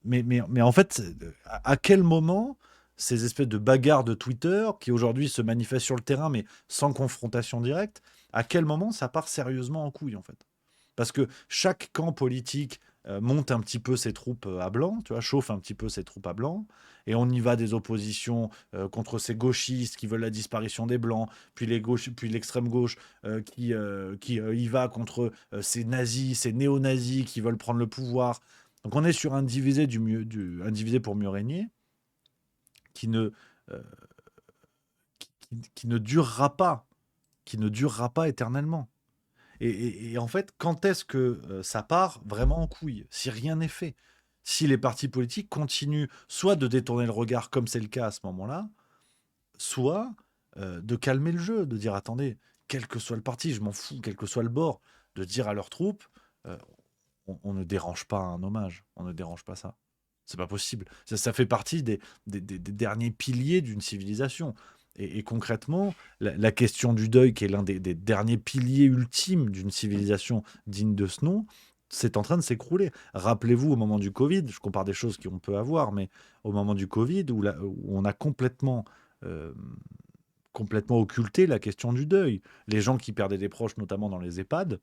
Mais en fait, à quel moment ces espèces de bagarres de Twitter, qui aujourd'hui se manifestent sur le terrain, mais sans confrontation directe, à quel moment ça part sérieusement en couille, en fait? Parce que chaque camp politique monte un petit peu ses troupes à blanc, tu vois, chauffe un petit peu ses troupes à blanc, et on y va des oppositions contre ces gauchistes qui veulent la disparition des blancs, puis l'extrême gauche qui y va contre ces nazis, ces néo-nazis qui veulent prendre le pouvoir. Donc on est sur un divisé un divisé pour mieux régner, qui ne durera pas, éternellement. Et en fait, quand est-ce que ça part vraiment en couille, si rien n'est fait? si les partis politiques continuent soit de détourner le regard, comme c'est le cas à ce moment-là, soit de calmer le jeu, de dire attendez, quel que soit le parti, je m'en fous, quel que soit le bord, de dire à leurs troupes on ne dérange pas un hommage, on ne dérange pas ça. C'est pas possible. Ça fait partie des derniers piliers d'une civilisation. Et concrètement, la question du deuil, qui est l'un des derniers piliers ultimes d'une civilisation digne de ce nom, c'est en train de s'écrouler. Rappelez-vous, au moment du Covid, je compare des choses qu'on peut avoir, mais au moment du Covid, où on a complètement occulté la question du deuil. Les gens qui perdaient des proches, notamment dans les EHPAD,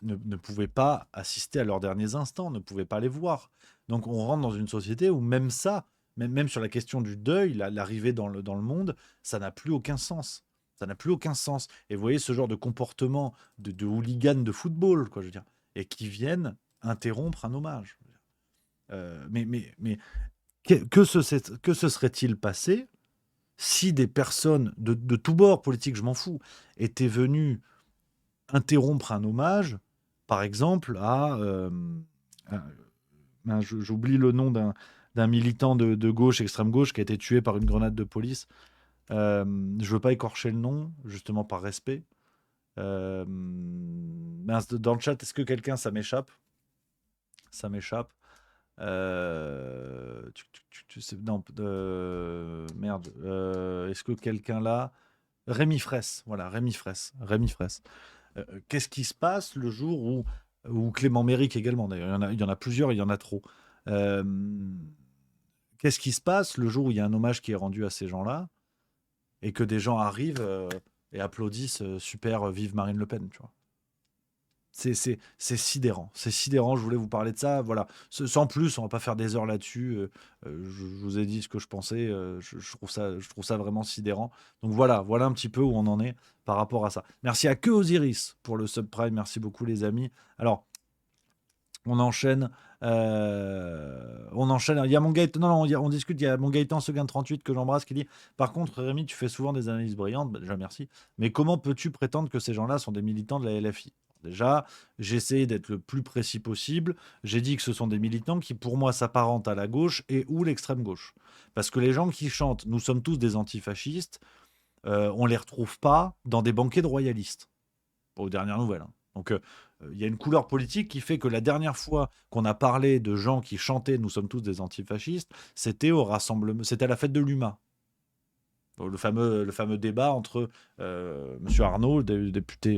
ne pouvaient pas assister à leurs derniers instants, ne pouvaient pas les voir. Donc on rentre dans une société où même ça, même sur la question du deuil, l'arrivée dans le monde, ça n'a plus aucun sens. Ça n'a plus aucun sens. Et vous voyez ce genre de comportement de hooligans de football, quoi, je veux dire, et qui viennent interrompre un hommage. Mais que se serait-il passé si des personnes de tous bords politiques, je m'en fous, étaient venues interrompre un hommage, par exemple, j'oublie le nom d'un militant de gauche, extrême gauche, qui a été tué par une grenade de police. Je ne veux pas écorcher le nom, justement par respect. Dans le chat, est-ce que quelqu'un, ça m'échappe? Ça m'échappe. Merde. Est-ce que quelqu'un là... Rémi Fraisse, voilà, Rémi Fraisse. Qu'est-ce qui se passe le jour où Clément Méric également, d'ailleurs, il y en a plusieurs, il y en a trop. Qu'est-ce qui se passe le jour où il y a un hommage qui est rendu à ces gens-là et que des gens arrivent et applaudissent super, vive Marine Le Pen, tu vois. C'est sidérant, je voulais vous parler de ça, voilà. Sans plus, on va pas faire des heures là-dessus, je vous ai dit ce que je pensais, je trouve ça vraiment sidérant. Donc voilà un petit peu où on en est par rapport à ça. Merci à Que Osiris pour le subprime, merci beaucoup les amis. Alors, on enchaîne, il y a mon Gaëtan, on discute, il y a mon Gaëtan Seguin 38 que j'embrasse qui dit « Par contre, Rémi, tu fais souvent des analyses brillantes, déjà merci, mais comment peux-tu prétendre que ces gens-là sont des militants de la LFI ?» Déjà, j'ai essayé d'être le plus précis possible. J'ai dit que ce sont des militants qui, pour moi, s'apparentent à la gauche et ou l'extrême gauche. Parce que les gens qui chantent « Nous sommes tous des antifascistes », on ne les retrouve pas dans des banquets de royalistes, aux dernières nouvelles. Hein. Donc, il y a une couleur politique qui fait que la dernière fois qu'on a parlé de gens qui chantaient « Nous sommes tous des antifascistes », c'était au rassemblement, c'était à la fête de l'UMA. Le fameux débat entre M. Arnaud, député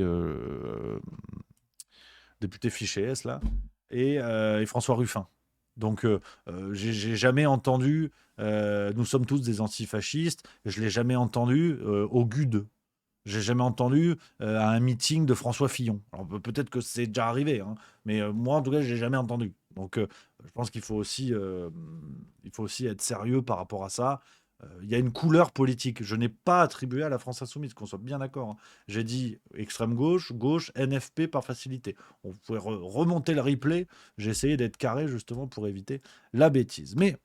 fiché S, là, et François Ruffin. Donc, j'ai jamais entendu nous sommes tous des antifascistes, je l'ai jamais entendu au GUD. J'ai jamais entendu à un meeting de François Fillon. Alors, peut-être que c'est déjà arrivé, hein, mais moi, en tout cas, je l'ai jamais entendu. Donc, je pense qu'il faut aussi être sérieux par rapport à ça. Il y a une couleur politique. Je n'ai pas attribué à la France Insoumise, qu'on soit bien d'accord. Hein. J'ai dit extrême gauche, gauche, NFP par facilité. On pouvait remonter le replay. J'ai essayé d'être carré justement pour éviter la bêtise. Mais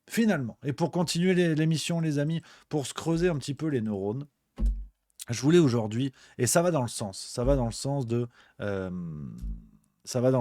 finalement, et pour continuer l'émission, les amis, pour se creuser un petit peu les neurones, je voulais aujourd'hui, et ça va dans le sens de... ça va dans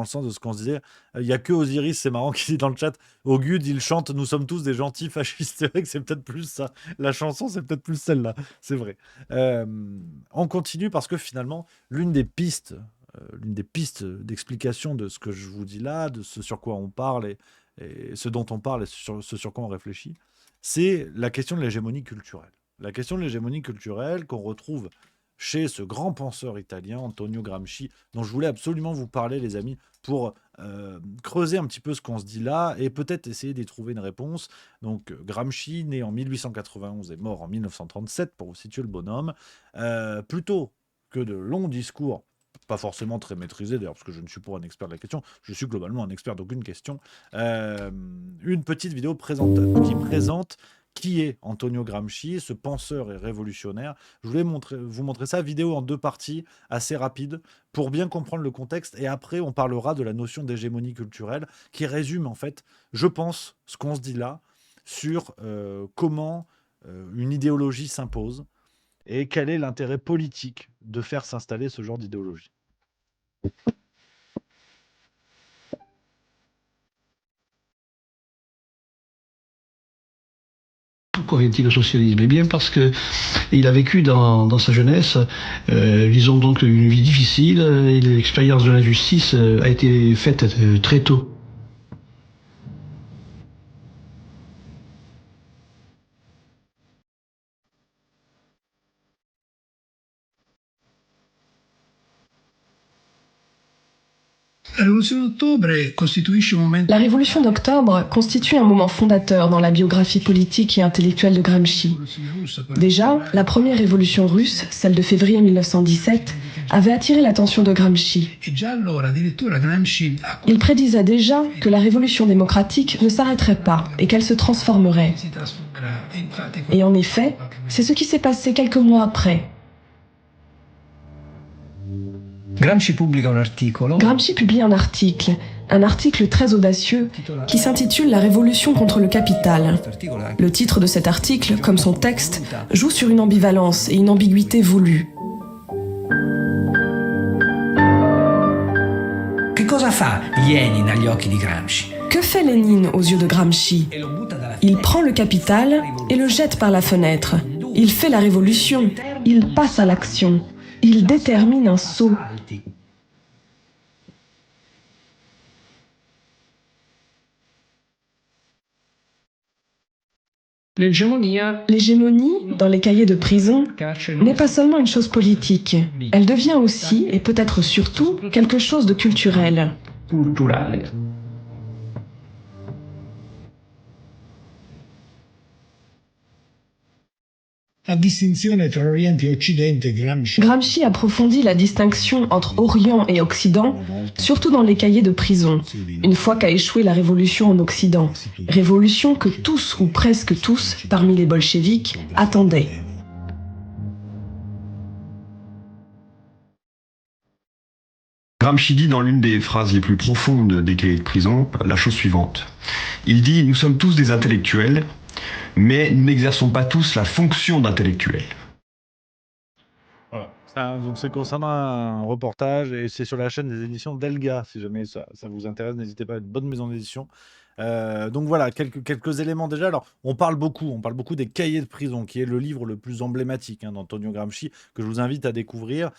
le sens de ce qu'on se disait. Il n'y a que Osiris, c'est marrant, qui dit dans le chat, au GUD, il chante « Nous sommes tous des gentils fascistes ». C'est vrai que c'est peut-être plus ça. La chanson, c'est peut-être plus celle-là. C'est vrai. On continue parce que finalement, l'une des pistes d'explication de ce que je vous dis là, de ce sur quoi on parle et ce dont on parle et ce sur quoi on réfléchit, c'est la question de l'hégémonie culturelle. La question de l'hégémonie culturelle qu'on retrouve chez ce grand penseur italien, Antonio Gramsci, dont je voulais absolument vous parler, les amis, pour creuser un petit peu ce qu'on se dit là et peut-être essayer d'y trouver une réponse. Donc, Gramsci, né en 1891 et mort en 1937, pour vous situer le bonhomme, plutôt que de longs discours, pas forcément très maîtrisés d'ailleurs, parce que je ne suis pas un expert de la question, je suis globalement un expert d'aucune question, une petite vidéo qui présente qui est Antonio Gramsci, ce penseur et révolutionnaire. Je voulais vous montrer ça, vidéo en 2 parties, assez rapide, pour bien comprendre le contexte. Et après, on parlera de la notion d'hégémonie culturelle, qui résume, en fait, je pense, ce qu'on se dit là, sur comment une idéologie s'impose, et quel est l'intérêt politique de faire s'installer ce genre d'idéologie. tout qu'orienté le socialisme? Eh bien parce que il a vécu dans sa jeunesse, disons donc une vie difficile, et l'expérience de l'injustice a été faite très tôt. La Révolution d'octobre constitue un moment fondateur dans la biographie politique et intellectuelle de Gramsci. Déjà, la première révolution russe, celle de février 1917, avait attiré l'attention de Gramsci. Il prédisait déjà que la révolution démocratique ne s'arrêterait pas et qu'elle se transformerait. Et en effet, c'est ce qui s'est passé quelques mois après. Gramsci publie un article très audacieux qui s'intitule « La révolution contre le capital ». Le titre de cet article, comme son texte, joue sur une ambivalence et une ambiguïté voulue. Que fait Lénine aux yeux de Gramsci? Il prend le capital et le jette par la fenêtre. Il fait la révolution, il passe à l'action, il détermine un saut. L'hégémonie, dans les cahiers de prison, n'est pas seulement une chose politique. Elle devient aussi, et peut-être surtout, quelque chose de culturel. Gramsci approfondit la distinction entre Orient et Occident, surtout dans les cahiers de prison, une fois qu'a échoué la révolution en Occident. Révolution que tous, ou presque tous, parmi les bolcheviks, attendaient. Gramsci dit dans l'une des phrases les plus profondes des cahiers de prison la chose suivante. Il dit « Nous sommes tous des intellectuels, mais nous n'exerçons pas tous la fonction d'intellectuel. » Voilà. Donc c'est concernant un reportage et c'est sur la chaîne des éditions Delga. Si jamais ça vous intéresse, n'hésitez pas à une bonne maison d'édition. Donc voilà, quelques éléments déjà. Alors, on parle beaucoup des cahiers de prison, qui est le livre le plus emblématique d'Antonio Gramsci, que je vous invite à découvrir.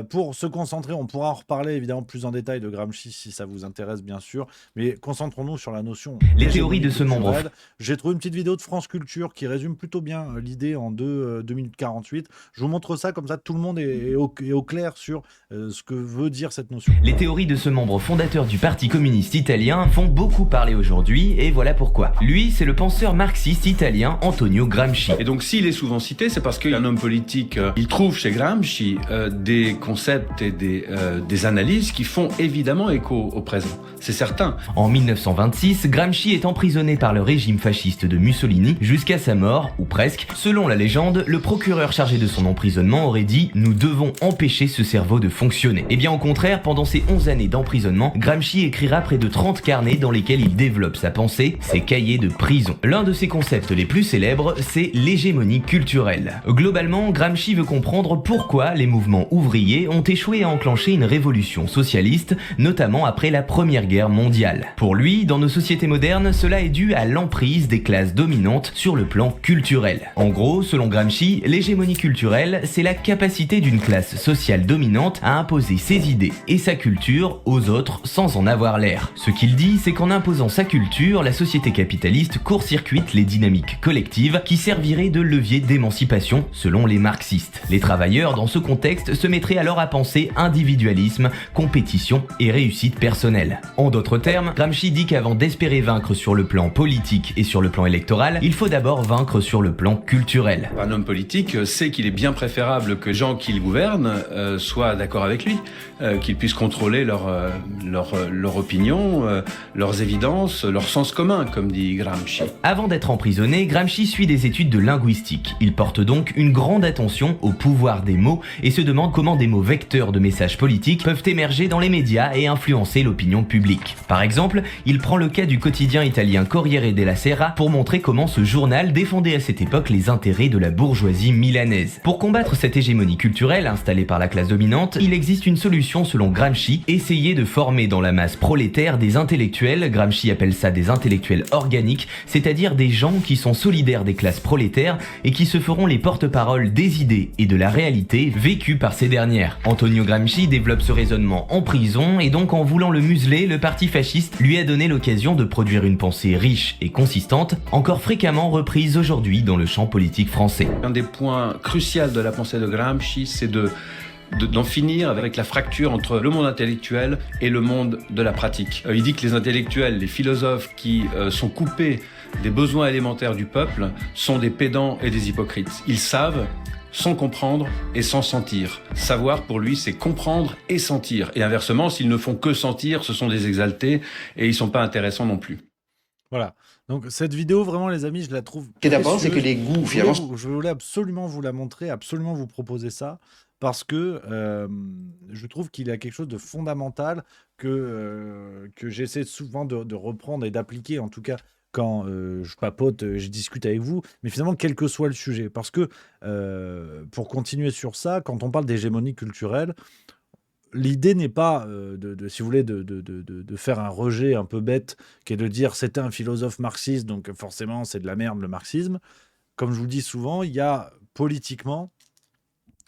Pour se concentrer, on pourra en reparler évidemment plus en détail de Gramsci si ça vous intéresse, bien sûr. Mais concentrons-nous sur la notion. Les théories de ce membre. J'ai trouvé une petite vidéo de France Culture qui résume plutôt bien l'idée en 2 minutes 48. Je vous montre ça, comme ça tout le monde est au clair sur ce que veut dire cette notion. Les théories de ce membre fondateur du Parti communiste italien font beaucoup parler aujourd'hui, et voilà pourquoi. Lui, c'est le penseur marxiste italien Antonio Gramsci. Et donc s'il est souvent cité, c'est parce qu'un homme politique, il trouve chez Gramsci des concepts et des analyses qui font évidemment écho au présent. C'est certain. En 1926, Gramsci est emprisonné par le régime fasciste de Mussolini jusqu'à sa mort, ou presque. Selon la légende, le procureur chargé de son emprisonnement aurait dit « Nous devons empêcher ce cerveau de fonctionner ». Et bien au contraire, pendant ces 11 années d'emprisonnement, Gramsci écrira près de 30 carnets dans lesquels il développe sa pensée, ses cahiers de prison. L'un de ses concepts les plus célèbres, c'est l'hégémonie culturelle. Globalement, Gramsci veut comprendre pourquoi les mouvements ouvriers ont échoué à enclencher une révolution socialiste, notamment après la Première Guerre mondiale. Pour lui, dans nos sociétés modernes, cela est dû à l'emprise des classes dominantes sur le plan culturel. En gros, selon Gramsci, l'hégémonie culturelle, c'est la capacité d'une classe sociale dominante à imposer ses idées et sa culture aux autres sans en avoir l'air. Ce qu'il dit, c'est qu'en imposant sa culture, la société capitaliste court-circuite les dynamiques collectives qui serviraient de levier d'émancipation selon les marxistes. Les travailleurs, dans ce contexte, se mettraient alors à penser individualisme, compétition et réussite personnelle. En d'autres termes, Gramsci dit qu'avant d'espérer vaincre sur le plan politique et sur le plan électoral, il faut d'abord vaincre sur le plan culturel. Un homme politique sait qu'il est bien préférable que les gens qui le gouvernent soient d'accord avec lui, qu'ils puissent contrôler leur opinion, leurs évidences, leur sens commun, comme dit Gramsci. Avant d'être emprisonné, Gramsci suit des études de linguistique. Il porte donc une grande attention au pouvoir des mots et se demande comment des mots vecteurs de messages politiques peuvent émerger dans les médias et influencer l'opinion publique. Par exemple, il prend le cas du quotidien italien Corriere della Sera pour montrer comment ce journal défendait à cette époque les intérêts de la bourgeoisie milanaise. Pour combattre cette hégémonie culturelle installée par la classe dominante, il existe une solution selon Gramsci, essayer de former dans la masse prolétaire des intellectuels, Gramsci appelle appelle ça des intellectuels organiques, c'est-à-dire des gens qui sont solidaires des classes prolétaires et qui se feront les porte-parole des idées et de la réalité vécue par ces dernières. Antonio Gramsci développe ce raisonnement en prison et donc en voulant le museler, le parti fasciste lui a donné l'occasion de produire une pensée riche et consistante, encore fréquemment reprise aujourd'hui dans le champ politique français. Un des points cruciaux de la pensée de Gramsci, c'est d'en finir avec la fracture entre le monde intellectuel et le monde de la pratique. Il dit que les intellectuels, les philosophes qui sont coupés des besoins élémentaires du peuple sont des pédants et des hypocrites. Ils savent sans comprendre et sans sentir. Savoir, pour lui, c'est comprendre et sentir. Et inversement, s'ils ne font que sentir, ce sont des exaltés et ils ne sont pas intéressants non plus. Voilà. Donc cette vidéo, vraiment les amis, je la trouve Et d'abord, c'est que les goûts, finalement... Je voulais absolument vous la montrer, absolument vous proposer ça, parce que je trouve qu'il y a quelque chose de fondamental que j'essaie souvent de reprendre et d'appliquer, en tout cas quand je papote, je discute avec vous, mais finalement quel que soit le sujet. Parce que pour continuer sur ça, quand on parle d'hégémonie culturelle, l'idée n'est pas, si vous voulez, de faire un rejet un peu bête, qui est de dire c'était un philosophe marxiste, donc forcément c'est de la merde le marxisme. Comme je vous dis souvent, il y a politiquement,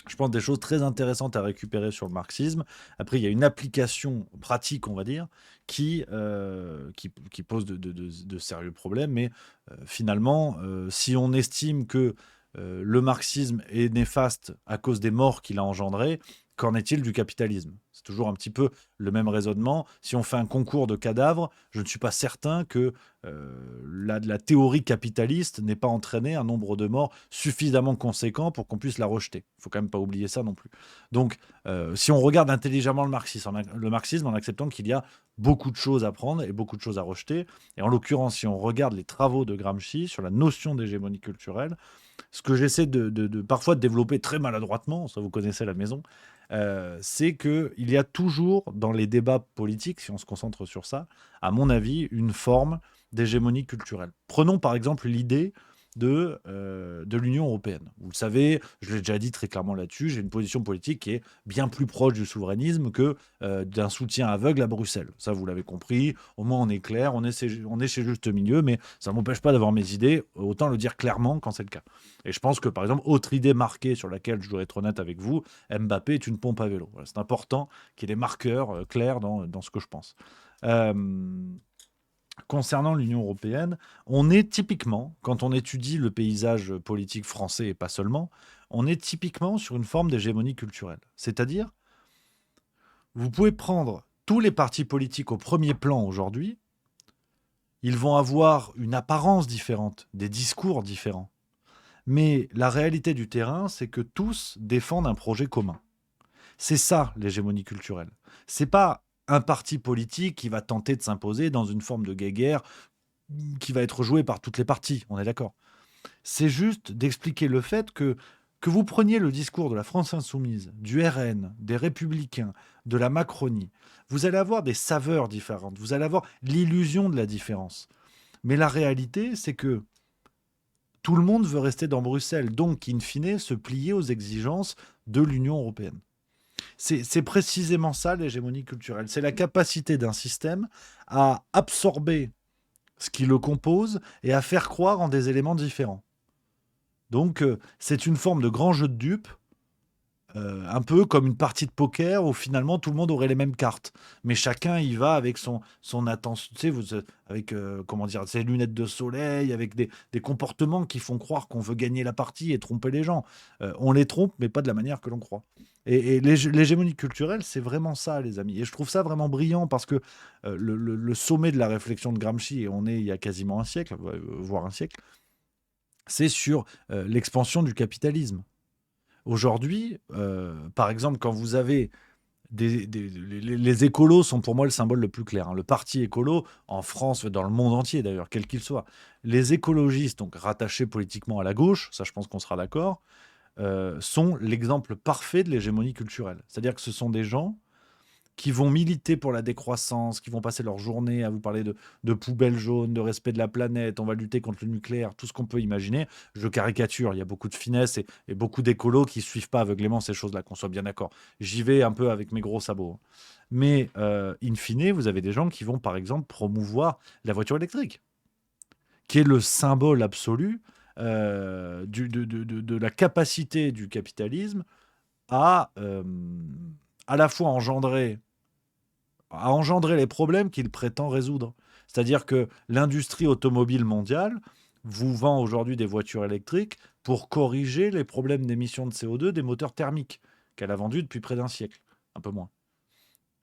je pense, des choses très intéressantes à récupérer sur le marxisme. Après, il y a une application pratique, on va dire, qui pose de sérieux problèmes. Mais finalement, si on estime que le marxisme est néfaste à cause des morts qu'il a engendrés, qu'en est-il du capitalisme? C'est toujours un petit peu le même raisonnement. Si on fait un concours de cadavres, je ne suis pas certain que la théorie capitaliste n'ait pas entraîné un nombre de morts suffisamment conséquent pour qu'on puisse la rejeter. Il ne faut quand même pas oublier ça non plus. Donc, si on regarde intelligemment le marxisme en acceptant qu'il y a beaucoup de choses à prendre et beaucoup de choses à rejeter, et en l'occurrence, si on regarde les travaux de Gramsci sur la notion d'hégémonie culturelle, ce que j'essaie parfois de développer très maladroitement, ça vous connaissez la maison, c'est qu'il y a toujours dans les débats politiques, si on se concentre sur ça, à mon avis, une forme d'hégémonie culturelle. Prenons par exemple l'idée de l'Union européenne. Vous le savez, je l'ai déjà dit très clairement là-dessus, j'ai une position politique qui est bien plus proche du souverainisme que d'un soutien aveugle à Bruxelles. Ça, vous l'avez compris, au moins on est clair, on est chez Juste Milieu, mais ça ne m'empêche pas d'avoir mes idées, autant le dire clairement quand c'est le cas. Et je pense que, par exemple, autre idée marquée sur laquelle je dois être honnête avec vous, Mbappé est une pompe à vélo. Voilà, c'est important qu'il y ait des marqueurs clairs dans ce que je pense. Concernant l'Union européenne, on est typiquement, quand on étudie le paysage politique français et pas seulement, on est typiquement sur une forme d'hégémonie culturelle. C'est-à-dire, vous pouvez prendre tous les partis politiques au premier plan aujourd'hui, ils vont avoir une apparence différente, des discours différents. Mais la réalité du terrain, c'est que tous défendent un projet commun. C'est ça, l'hégémonie culturelle. C'est pas un parti politique qui va tenter de s'imposer dans une forme de guéguerre qui va être jouée par toutes les parties, on est d'accord. C'est juste d'expliquer le fait que vous preniez le discours de la France Insoumise, du RN, des Républicains, de la Macronie, vous allez avoir des saveurs différentes, vous allez avoir l'illusion de la différence. Mais la réalité, c'est que tout le monde veut rester dans Bruxelles, donc, in fine, se plier aux exigences de l'Union européenne. C'est précisément ça, l'hégémonie culturelle. C'est la capacité d'un système à absorber ce qui le compose et à faire croire en des éléments différents. Donc, c'est une forme de grand jeu de dupes, un peu comme une partie de poker où finalement tout le monde aurait les mêmes cartes. Mais chacun y va avec son attention, tu sais, avec ses lunettes de soleil, avec des comportements qui font croire qu'on veut gagner la partie et tromper les gens. On les trompe, mais pas de la manière que l'on croit. Et l'hégémonie culturelle, c'est vraiment ça, les amis. Et je trouve ça vraiment brillant parce que le sommet de la réflexion de Gramsci, et on est il y a quasiment un siècle, voire un siècle, c'est sur l'expansion du capitalisme. Aujourd'hui, par exemple, quand vous avez les écolos sont pour moi le symbole le plus clair. Le parti écolo, en France, dans le monde entier d'ailleurs, quel qu'il soit. Les écologistes, donc rattachés politiquement à la gauche, ça je pense qu'on sera d'accord, sont l'exemple parfait de l'hégémonie culturelle. C'est-à-dire que ce sont des gens qui vont militer pour la décroissance, qui vont passer leur journée à vous parler de poubelles jaunes, de respect de la planète, on va lutter contre le nucléaire, tout ce qu'on peut imaginer. Je caricature, il y a beaucoup de finesse et beaucoup d'écolos qui ne suivent pas aveuglément ces choses-là, qu'on soit bien d'accord. J'y vais un peu avec mes gros sabots. Mais, in fine, vous avez des gens qui vont, par exemple, promouvoir la voiture électrique, qui est le symbole absolu de la capacité du capitalisme à la fois engendrer les problèmes qu'il prétend résoudre. C'est-à-dire que l'industrie automobile mondiale vous vend aujourd'hui des voitures électriques pour corriger les problèmes d'émissions de CO2 des moteurs thermiques qu'elle a vendus depuis près d'un siècle, un peu moins.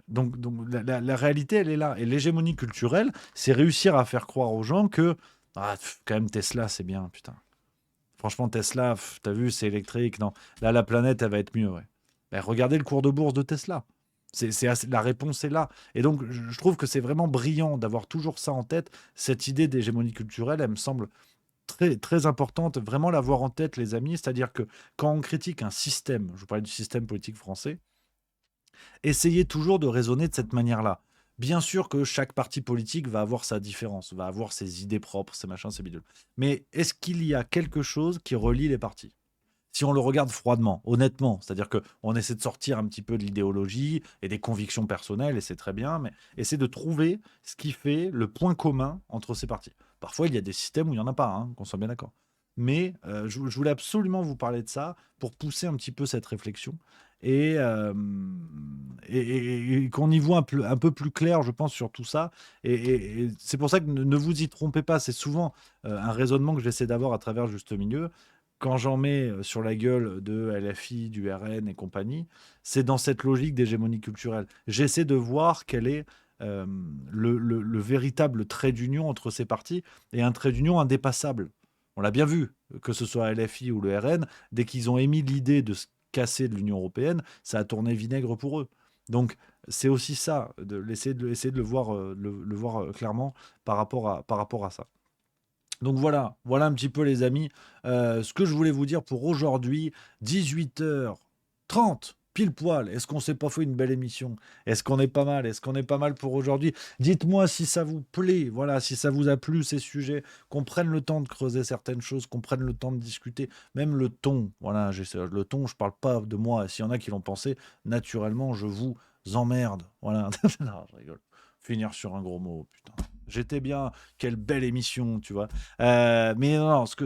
Donc la réalité, elle est là. Et l'hégémonie culturelle, c'est réussir à faire croire aux gens que quand même Tesla, c'est bien, putain. Franchement, Tesla, t'as vu, c'est électrique. Non, là, la planète, elle va être mieux, ouais. Ben, regardez le cours de bourse de Tesla. La réponse est là. Et donc, je trouve que c'est vraiment brillant d'avoir toujours ça en tête. Cette idée d'hégémonie culturelle, elle me semble très, très importante. Vraiment l'avoir en tête, les amis. C'est-à-dire que quand on critique un système, je vous parlais du système politique français, essayez toujours de raisonner de cette manière-là. Bien sûr que chaque parti politique va avoir sa différence, va avoir ses idées propres, ses machins, ses bidules. Mais est-ce qu'il y a quelque chose qui relie les partis ? Si on le regarde froidement, honnêtement, c'est-à-dire qu'on essaie de sortir un petit peu de l'idéologie et des convictions personnelles, et c'est très bien, mais essaie de trouver ce qui fait le point commun entre ces partis. Parfois, il y a des systèmes où il n'y en a pas, hein, qu'on soit bien d'accord. Mais je voulais absolument vous parler de ça pour pousser un petit peu cette réflexion et qu'on y voit un peu plus clair, je pense, sur tout ça. Et c'est pour ça que ne vous y trompez pas. C'est souvent un raisonnement que j'essaie d'avoir à travers Juste Milieu. Quand j'en mets sur la gueule de LFI, du RN et compagnie, c'est dans cette logique d'hégémonie culturelle. J'essaie de voir quel est le véritable trait d'union entre ces partis et un trait d'union indépassable. On l'a bien vu, que ce soit LFI ou le RN, dès qu'ils ont émis l'idée de se casser de l'Union européenne, ça a tourné vinaigre pour eux. Donc, c'est aussi ça, essayer de le voir clairement par rapport à ça. Donc voilà un petit peu les amis, ce que je voulais vous dire pour aujourd'hui, 18h30, pile poil. Est-ce qu'on s'est pas fait une belle émission ? Est-ce qu'on est pas mal ? Est-ce qu'on est pas mal pour aujourd'hui ? Dites-moi si ça vous plaît, voilà, si ça vous a plu ces sujets, qu'on prenne le temps de creuser certaines choses, qu'on prenne le temps de discuter, même le ton, voilà, le ton, je parle pas de moi, s'il y en a qui l'ont pensé, naturellement, je vous emmerde, voilà. Non, je rigole. Finir sur un gros mot, putain. J'étais bien, quelle belle émission, tu vois. Mais non, est-ce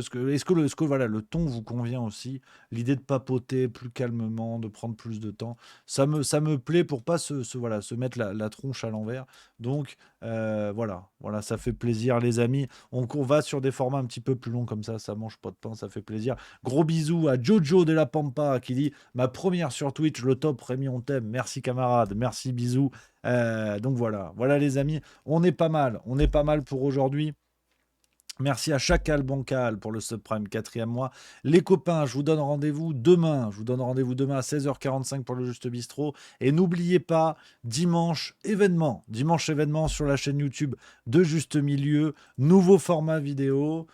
que voilà, le ton vous convient aussi ? L'idée de papoter plus calmement, de prendre plus de temps, ça me plaît pour pas se mettre la tronche à l'envers. Donc voilà, ça fait plaisir les amis. On va sur des formats un petit peu plus longs comme ça mange pas de pain, ça fait plaisir. Gros bisous à Jojo de la Pampa qui dit ma première sur Twitch, le top, Rémi on t'aime. Merci camarade, merci bisous. Donc voilà les amis, on est pas mal pour aujourd'hui. Merci à Chacal Bancal pour le subprime 4e mois. Les copains, je vous donne rendez-vous demain. À 16h45 pour le Juste Bistrot. Et n'oubliez pas, dimanche événement sur la chaîne YouTube de Juste Milieu. Nouveau format vidéo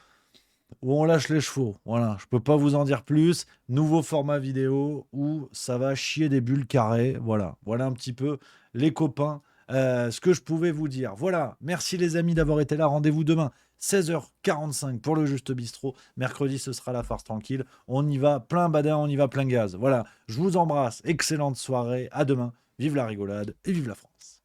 où on lâche les chevaux. Voilà, je peux pas vous en dire plus. Nouveau format vidéo où ça va chier des bulles carrées. Voilà un petit peu les copains. Ce que je pouvais vous dire. Voilà, merci les amis d'avoir été là. Rendez-vous demain, 16h45 pour le Juste Bistrot. Mercredi, ce sera la farce tranquille. On y va plein badin, on y va plein gaz. Voilà, je vous embrasse. Excellente soirée. À demain. Vive la rigolade et vive la France.